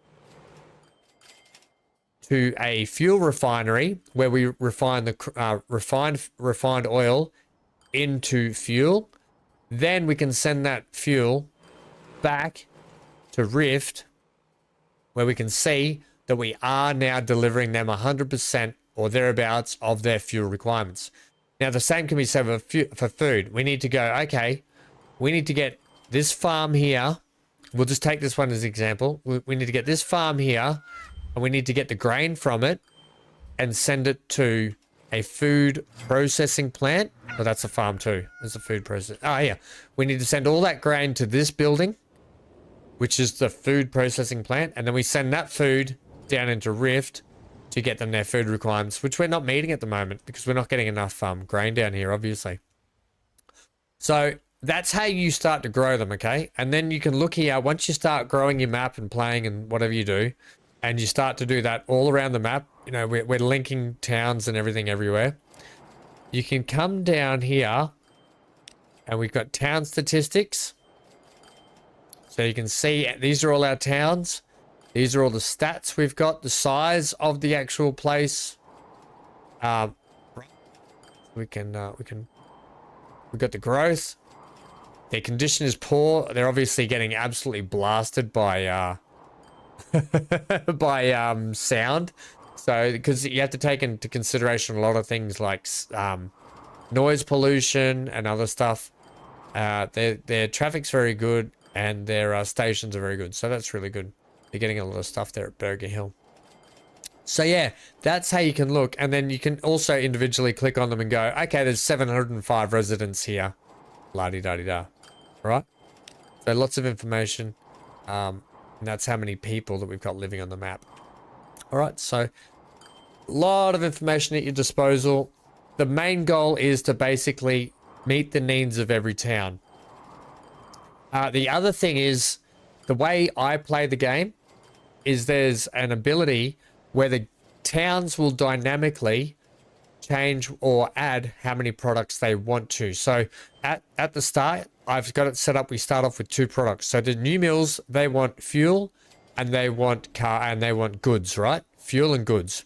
to a fuel refinery where we refine the refined oil into fuel. Then we can send that fuel back to Rift, where we can see that we are now delivering them 100% or thereabouts of their fuel requirements. Now, the same can be said for food. We need to go, okay, we need to get this farm here. We'll just take this one as an example. We need to get this farm here, and we need to get the grain from it and send it to a food processing plant. Oh, that's a farm too. There's a food process. Oh, yeah. We need to send all that grain to this building, which is the food processing plant. And then we send that food down into Rift to get them their food requirements, which we're not meeting at the moment because we're not getting enough grain down here, obviously. So that's how you start to grow them, okay? And then you can look here, once you start growing your map and playing and whatever you do, and you start to do that all around the map, you know, we're linking towns and everything everywhere. You can come down here and we've got town statistics. So you can see these are all our towns. These are all the stats we've got, the size of the actual place. We've got the growth. Their condition is poor. They're obviously getting absolutely blasted by by sound. So because you have to take into consideration a lot of things like noise pollution and other stuff. Their traffic's very good and their stations are very good. So that's really good. They're getting a lot of stuff there at Burger Hill. So yeah, that's how you can look. And then you can also individually click on them and go, okay, there's 705 residents here. La-di-da-di-da. Right? So lots of information. And that's how many people that we've got living on the map. All right, so a lot of information at your disposal. The main goal is to basically meet the needs of every town. The other thing is, the way I play the game is there's an ability where the towns will dynamically change or add how many products they want to. So at the start, I've got it set up. We start off with 2 products. So the new mills, they want fuel and they want goods, right? Fuel and goods.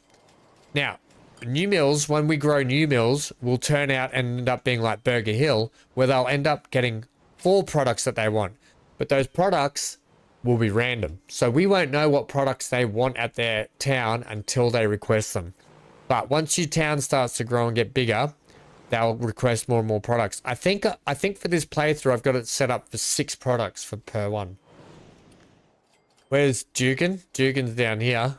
Now, new mills, when we grow new mills, will turn out and end up being like Burger Hill, where they'll end up getting 4 products that they want. But those products will be random. So we won't know what products they want at their town until they request them. But once your town starts to grow and get bigger, they'll request more and more products. I think for this playthrough, I've got it set up for 6 products per one. Where's Dukin? Dukin's down here.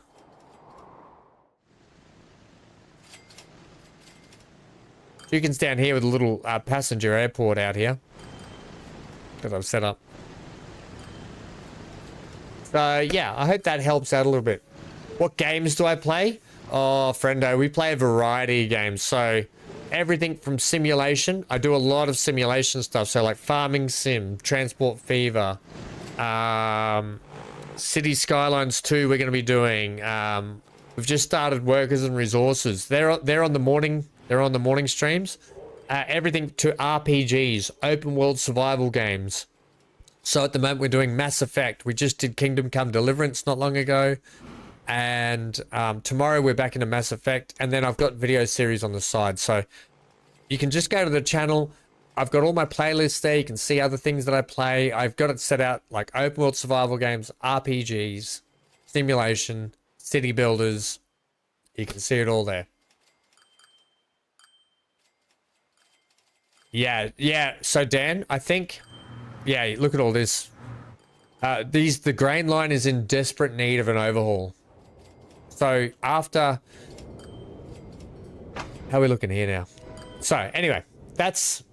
Dukin's down here with a little passenger airport out here that I've set up. So yeah, I hope that helps out a little bit. What games do I play? Oh, friendo, we play a variety of games. So everything from simulation. I do a lot of simulation stuff. So like Farming Sim, Transport Fever, City Skylines 2 we're going to be doing. We've just started Workers and Resources. They're on the morning streams. Everything to RPGs, open world survival games. So at the moment we're doing Mass Effect. We just did Kingdom Come Deliverance not long ago. And tomorrow we're back into Mass Effect. And then I've got video series on the side. So you can just go to the channel. I've got all my playlists there. You can see other things that I play. I've got it set out like open world survival games, RPGs, simulation, city builders. You can see it all there. Yeah. So Dan, I think, yeah, look at all this. The grain line is in desperate need of an overhaul. So after, how are we looking here now? So anyway, that's,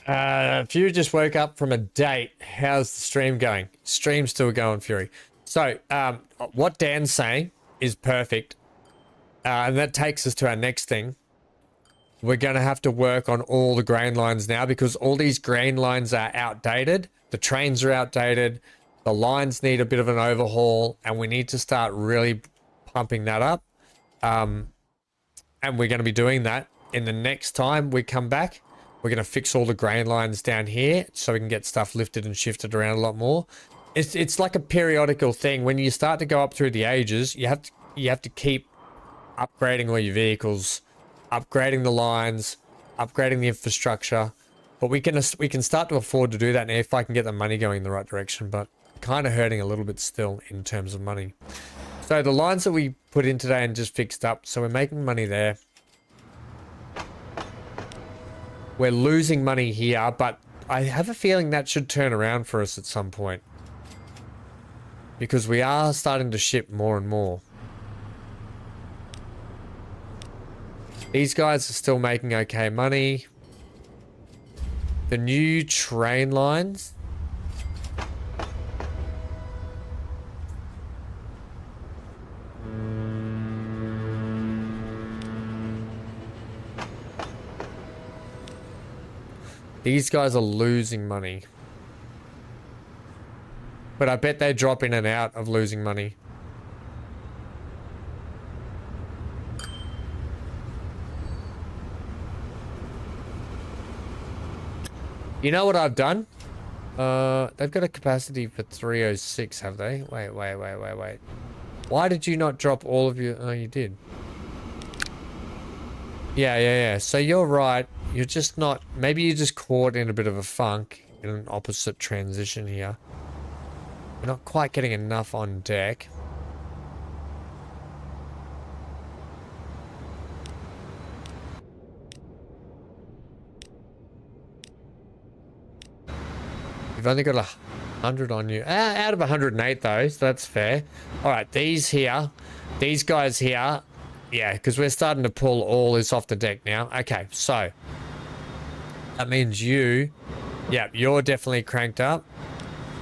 if you just woke up from a date, how's the stream going? Stream's still going, Fury. So what Dan's saying is perfect. And that takes us to our next thing. We're going to have to work on all the grain lines now because all these grain lines are outdated. The trains are outdated. The lines need a bit of an overhaul and we need to start really pumping that up. And we're going to be doing that in the next time we come back. We're going to fix all the grain lines down here so we can get stuff lifted and shifted around a lot more. It's like a periodical thing. When you start to go up through the ages, you have to keep upgrading all your vehicles, upgrading the lines, upgrading the infrastructure. But we can start to afford to do that now if I can get the money going in the right direction. But kind of hurting a little bit still in terms of money. So the lines that we put in today and just fixed up, so we're making money there. We're losing money here, but I have a feeling that should turn around for us at some point. Because we are starting to ship more and more. These guys are still making okay money. The new train lines. These guys are losing money. But I bet they drop in and out of losing money. You know what I've done? They've got a capacity for 306, have they? Wait. Why did you not drop all of your... Oh, you did. Yeah. So you're right. You're just not... Maybe you're just caught in a bit of a funk in an opposite transition here. We're not quite getting enough on deck. You've only got 100 on you. Out of 108 though, so that's fair. All right, these guys here. Yeah, because we're starting to pull all this off the deck now. Okay, so that means you're definitely cranked up.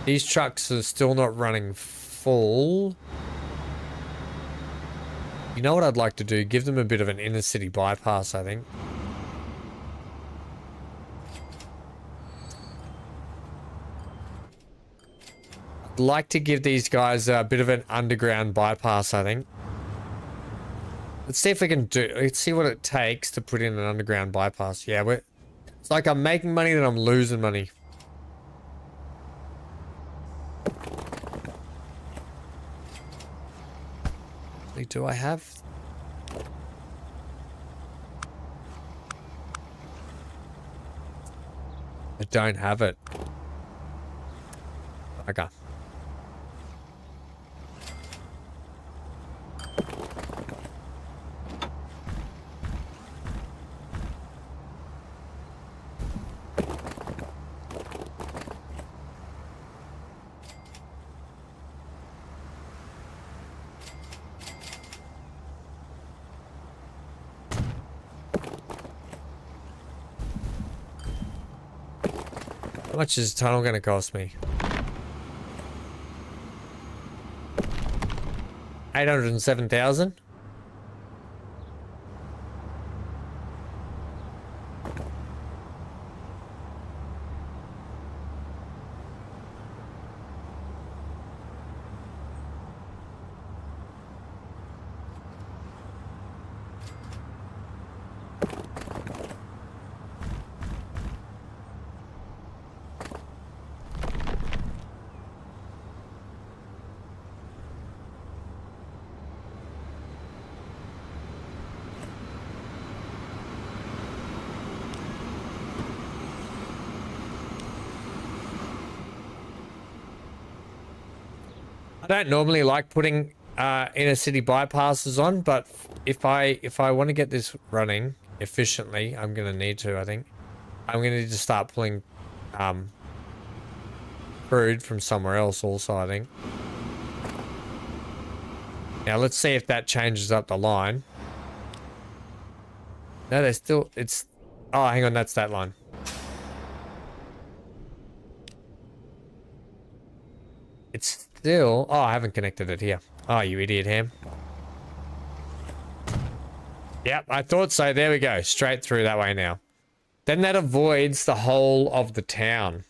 These trucks are still not running full. You know what I'd like to do? Give them a bit of an inner city bypass, I think. I'd like to give these guys a bit of an underground bypass, I think. Let's see if we can do. Let's see what it takes to put in an underground bypass. Yeah, it's like I'm making money, then I'm losing money. Do I have? I don't have it. Okay. How much is a tunnel going to cost me? 807,000? I don't normally like putting inner city bypasses on, but if I want to get this running efficiently, I'm gonna need to. I think I'm gonna need to start pulling crude from somewhere else. Also, I think. Now let's see if that changes up the line. No, there's still. It's. Oh, hang on, that's that line. It's still... Oh, I haven't connected it here. Oh, you idiot, Ham. Yep, I thought so. There we go. Straight through that way now. Then that avoids the whole of the town.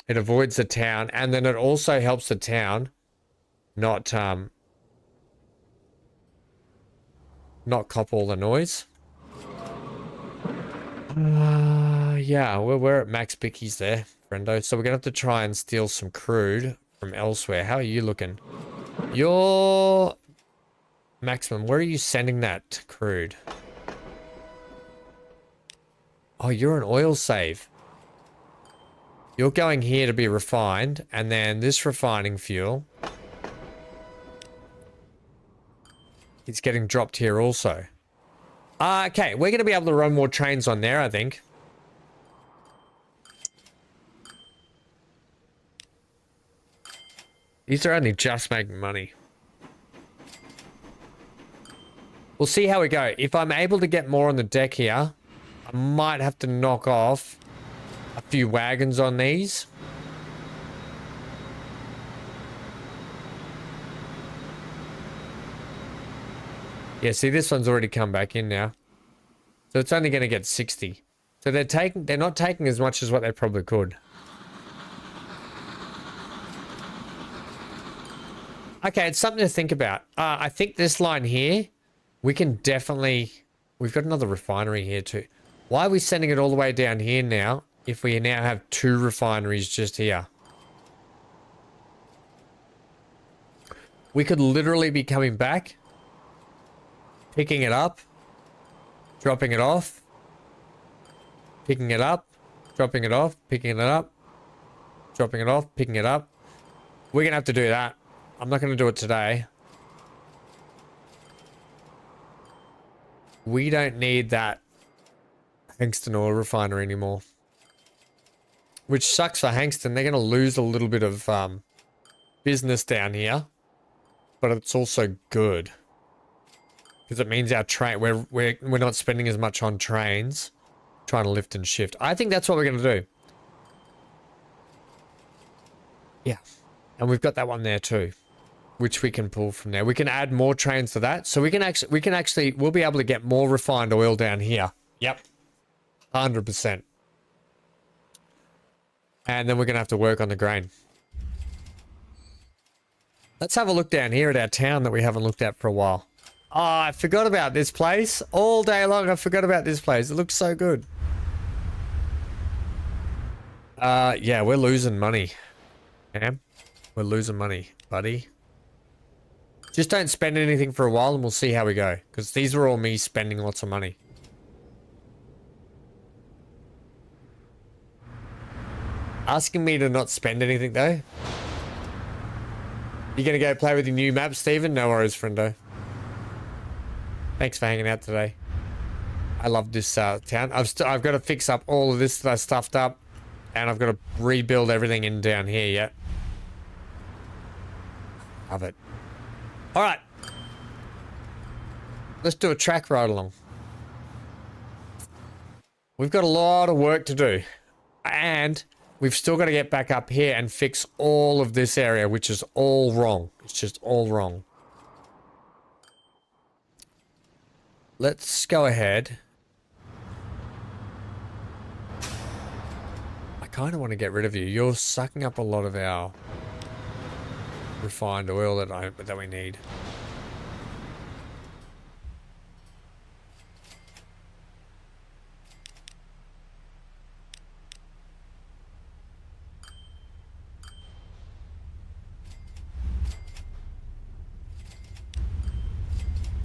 It avoids the town, and then it also helps the town not cop all the noise. Yeah, we're at Max Bicky's there, friendo. So we're gonna have to try and steal some crude from elsewhere. How are you looking? You're... Maximum, where are you sending that crude? Oh, you're an oil save. You're going here to be refined, and then this refining fuel is getting dropped here also. Okay, we're going to be able to run more trains on there, I think. These are only just making money. We'll see how we go. If I'm able to get more on the deck here, I might have to knock off a few wagons on these. Yeah, see, this one's already come back in now. So it's only going to get 60. So they're not taking as much as what they probably could. Okay, it's something to think about. I think this line here, we can definitely... We've got another refinery here too. Why are we sending it all the way down here now if we now have 2 refineries just here? We could literally be coming back, picking it up, dropping it off, picking it up, dropping it off, picking it up, dropping it off, picking it up. We're going to have to do that. I'm not going to do it today. We don't need that Hankston oil refinery anymore. Which sucks for Hankston. They're going to lose a little bit of business down here. But it's also good. Because it means our train... We're not spending as much on trains. Trying to lift and shift. I think that's what we're going to do. Yeah. And we've got that one there too. Which we can pull from there. We can add more trains to that. So we'll be able to get more refined oil down here. Yep. 100%. And then we're going to have to work on the grain. Let's have a look down here at our town that we haven't looked at for a while. Oh, I forgot about this place. All day long, I forgot about this place. It looks so good. Yeah, we're losing money. Cam, we're losing money, buddy. Just don't spend anything for a while and we'll see how we go. Because these were all me spending lots of money. Asking me to not spend anything though. You gonna go play with your new map, Steven? No worries, friendo. Thanks for hanging out today. I love this town. I've got to fix up all of this that I stuffed up. And I've got to rebuild everything in down here yet. Love it. Alright. Let's do a track ride along. We've got a lot of work to do. And we've still got to get back up here and fix all of this area, which is all wrong. It's just all wrong. Let's go ahead. I kind of want to get rid of you. You're sucking up a lot of our refined oil that we need.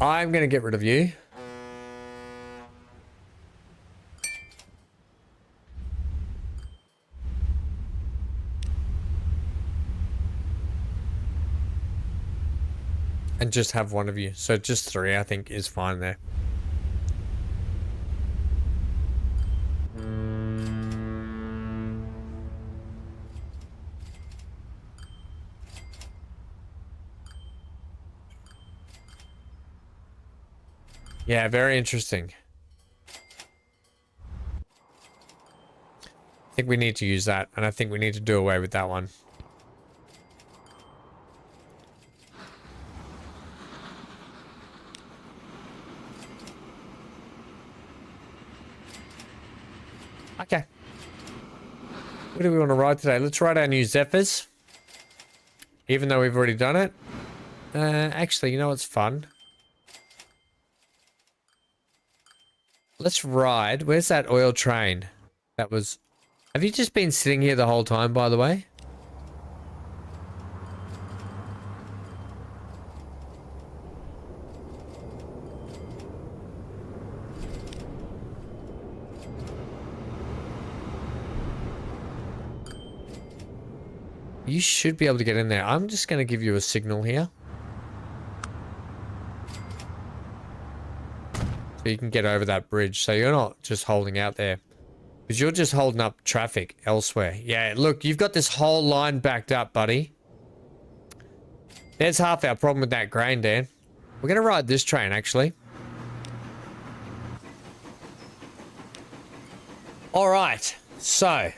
I'm going to get rid of you. And just have one of you. So just 3, I think, is fine there. Yeah, very interesting. I think we need to use that, and I think we need to do away with that one. Okay. What do we want to ride today? Let's ride our new Zephyrs. Even though we've already done it. Actually, you know what's fun? Let's ride. Where's that oil train? That was... Have you just been sitting here the whole time, by the way? You should be able to get in there. I'm just going to give you a signal here. So you can get over that bridge. So you're not just holding out there. Because you're just holding up traffic elsewhere. Yeah, look, you've got this whole line backed up, buddy. There's half our problem with that grain, Dan. We're going to ride this train, actually. Alright. So.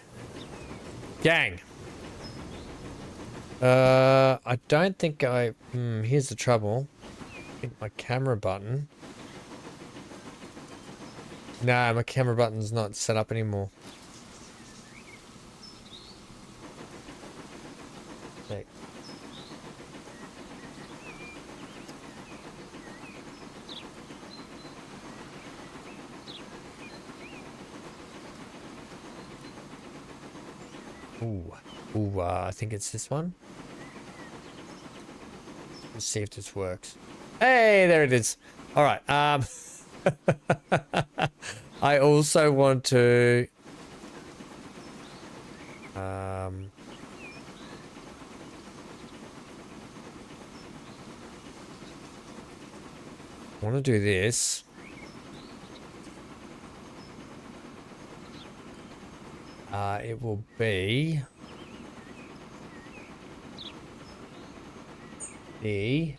Gang. I don't think I... here's the trouble. I think my camera button... Nah, my camera button's not set up anymore. Okay. Ooh, I think it's this one. Let's see if this works. Hey, there it is. All right. I also want to do this. It will be the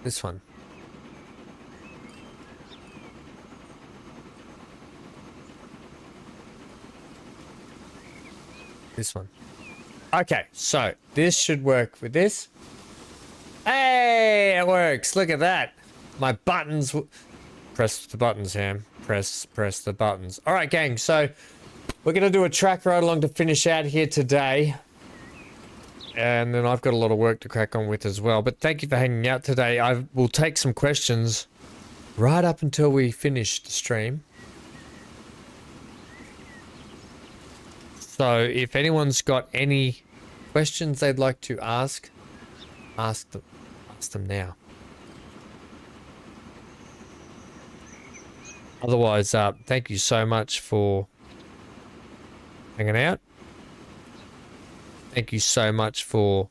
this one. This one. Okay, so this should work with this. Hey, it works. Look at that. My buttons. Press the buttons, Ham. Press the buttons. All right, gang. So we're going to do a track ride along to finish out here today. And then I've got a lot of work to crack on with as well. But thank you for hanging out today. I will take some questions right up until we finish the stream. So if anyone's got any questions they'd like to ask them now. Otherwise, thank you so much for hanging out. Thank you so much for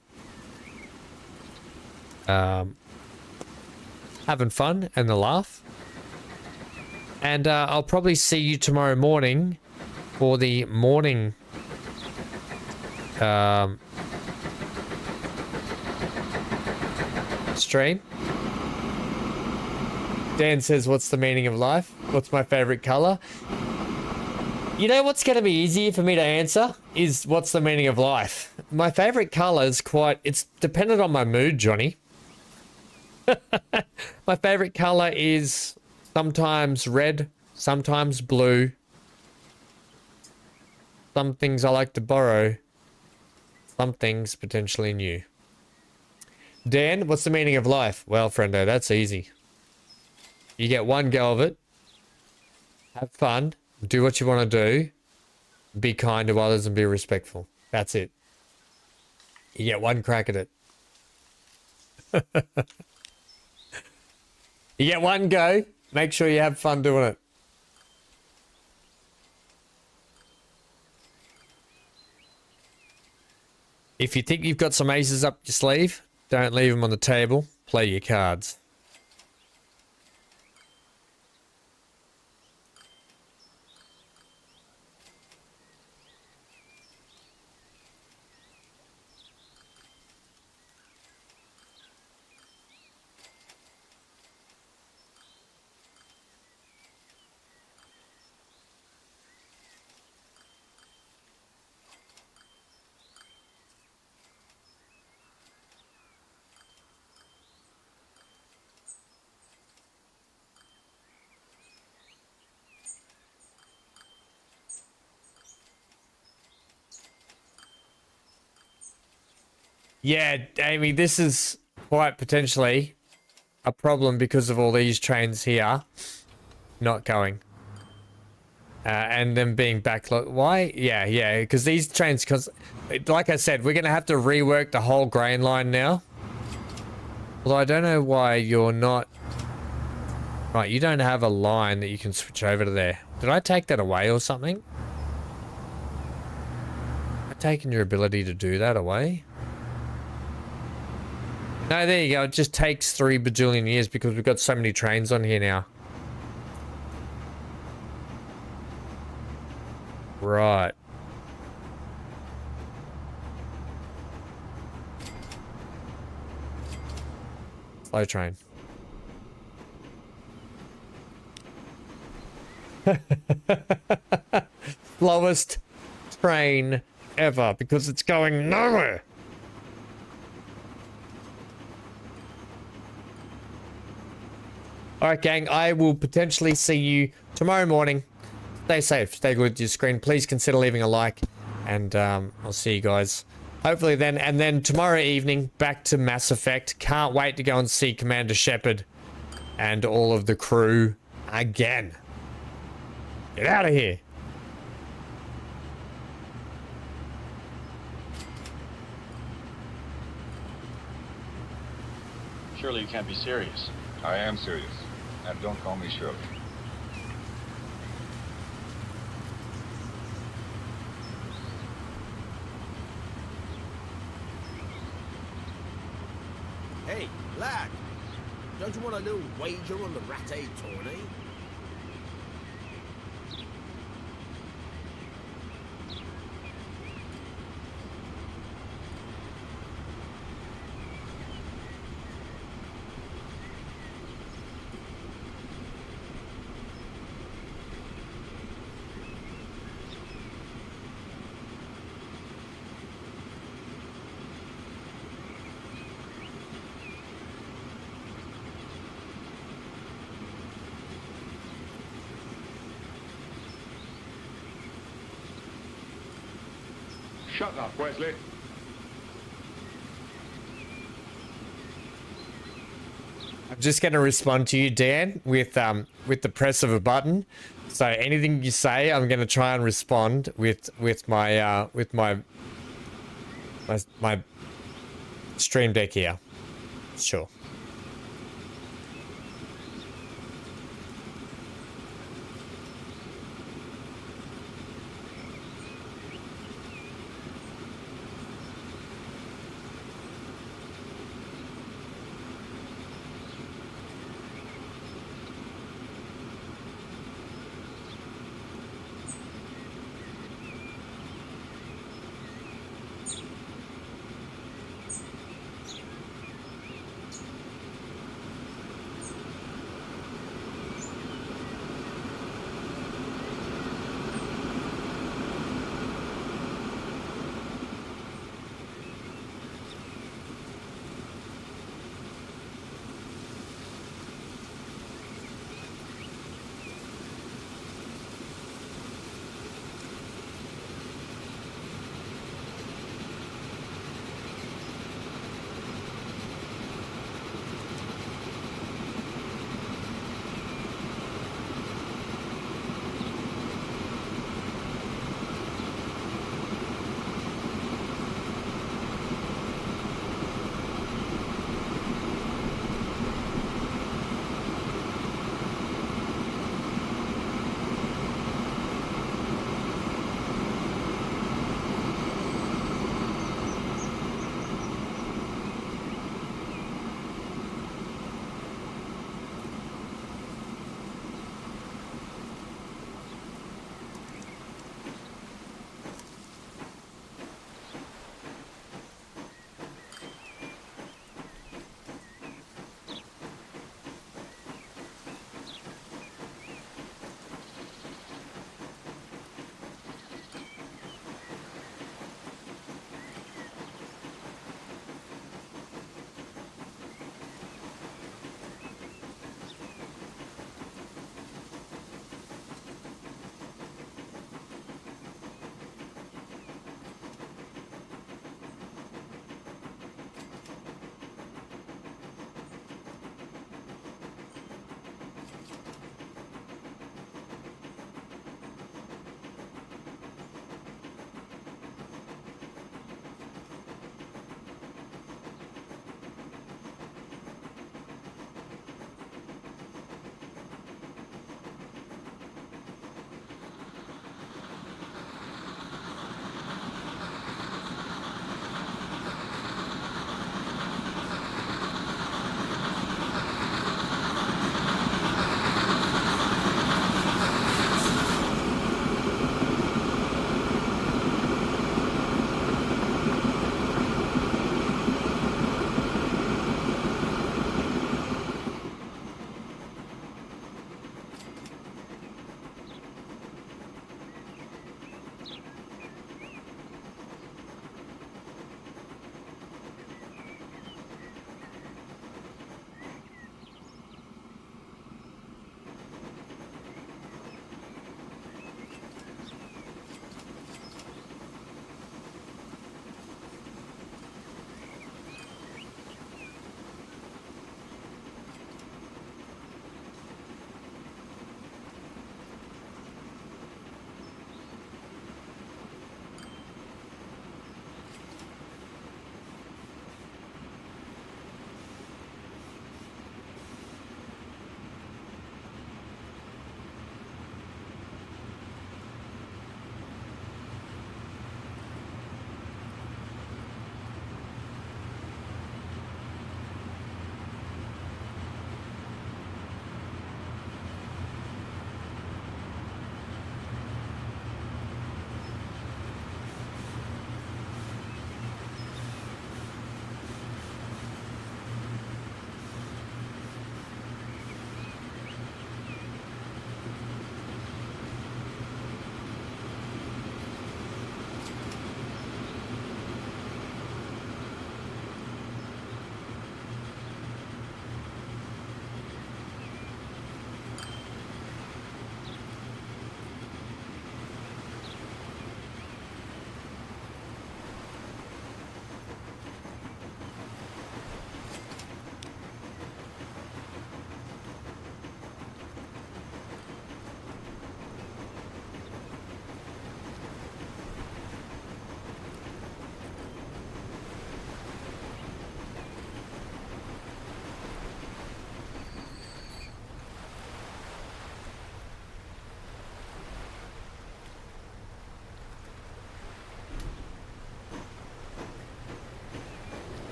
having fun and the laugh. And I'll probably see you tomorrow morning for the morning stream. Dan says, what's the meaning of life? What's my favorite color? You know what's going to be easier for me to answer is what's the meaning of life. My favorite color is it's dependent on my mood, Johnny. My favorite color is sometimes red, sometimes blue. Some things I like to borrow. Some things potentially new. Dan, what's the meaning of life? Well, friendo, that's easy. You get one go of it. Have fun. Do what you want to do. Be kind to others and be respectful. That's it. You get one crack at it. You get one go. Make sure you have fun doing it. If you think you've got some aces up your sleeve, don't leave them on the table. Play your cards. Yeah, Amy, this is quite potentially a problem because of all these trains here not going. And them being backlogged. Why? Yeah, because these trains, like I said, we're going to have to rework the whole grain line now. Although I don't know why you're not... Right, you don't have a line that you can switch over to there. Did I take that away or something? I've taken your ability to do that away? No, there you go. It just takes 3 bajillion years because we've got so many trains on here now. Right. Slow train. Slowest train ever because it's going nowhere. Alright, gang, I will potentially see you tomorrow morning. Stay safe, stay glued to your screen. Please consider leaving a like, and I'll see you guys hopefully then. And then tomorrow evening, back to Mass Effect. Can't wait to go and see Commander Shepard and all of the crew again. Get out of here. Surely you can't be serious. I am serious. And don't call me Shirley. Hey, lad. Don't you want a little wager on the Ratte tourney? Shut up, Wesley. I'm just going to respond to you, Dan, with the press of a button. So anything you say, I'm going to try and respond with my stream deck here. Sure.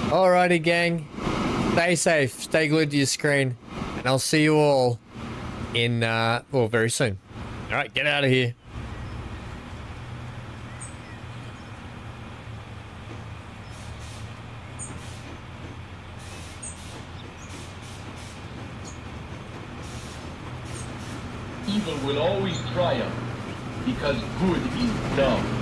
Alrighty, gang. Stay safe. Stay glued to your screen. And I'll see you all in, well, very soon. Alright, get out of here. Evil will always triumph because good is dumb.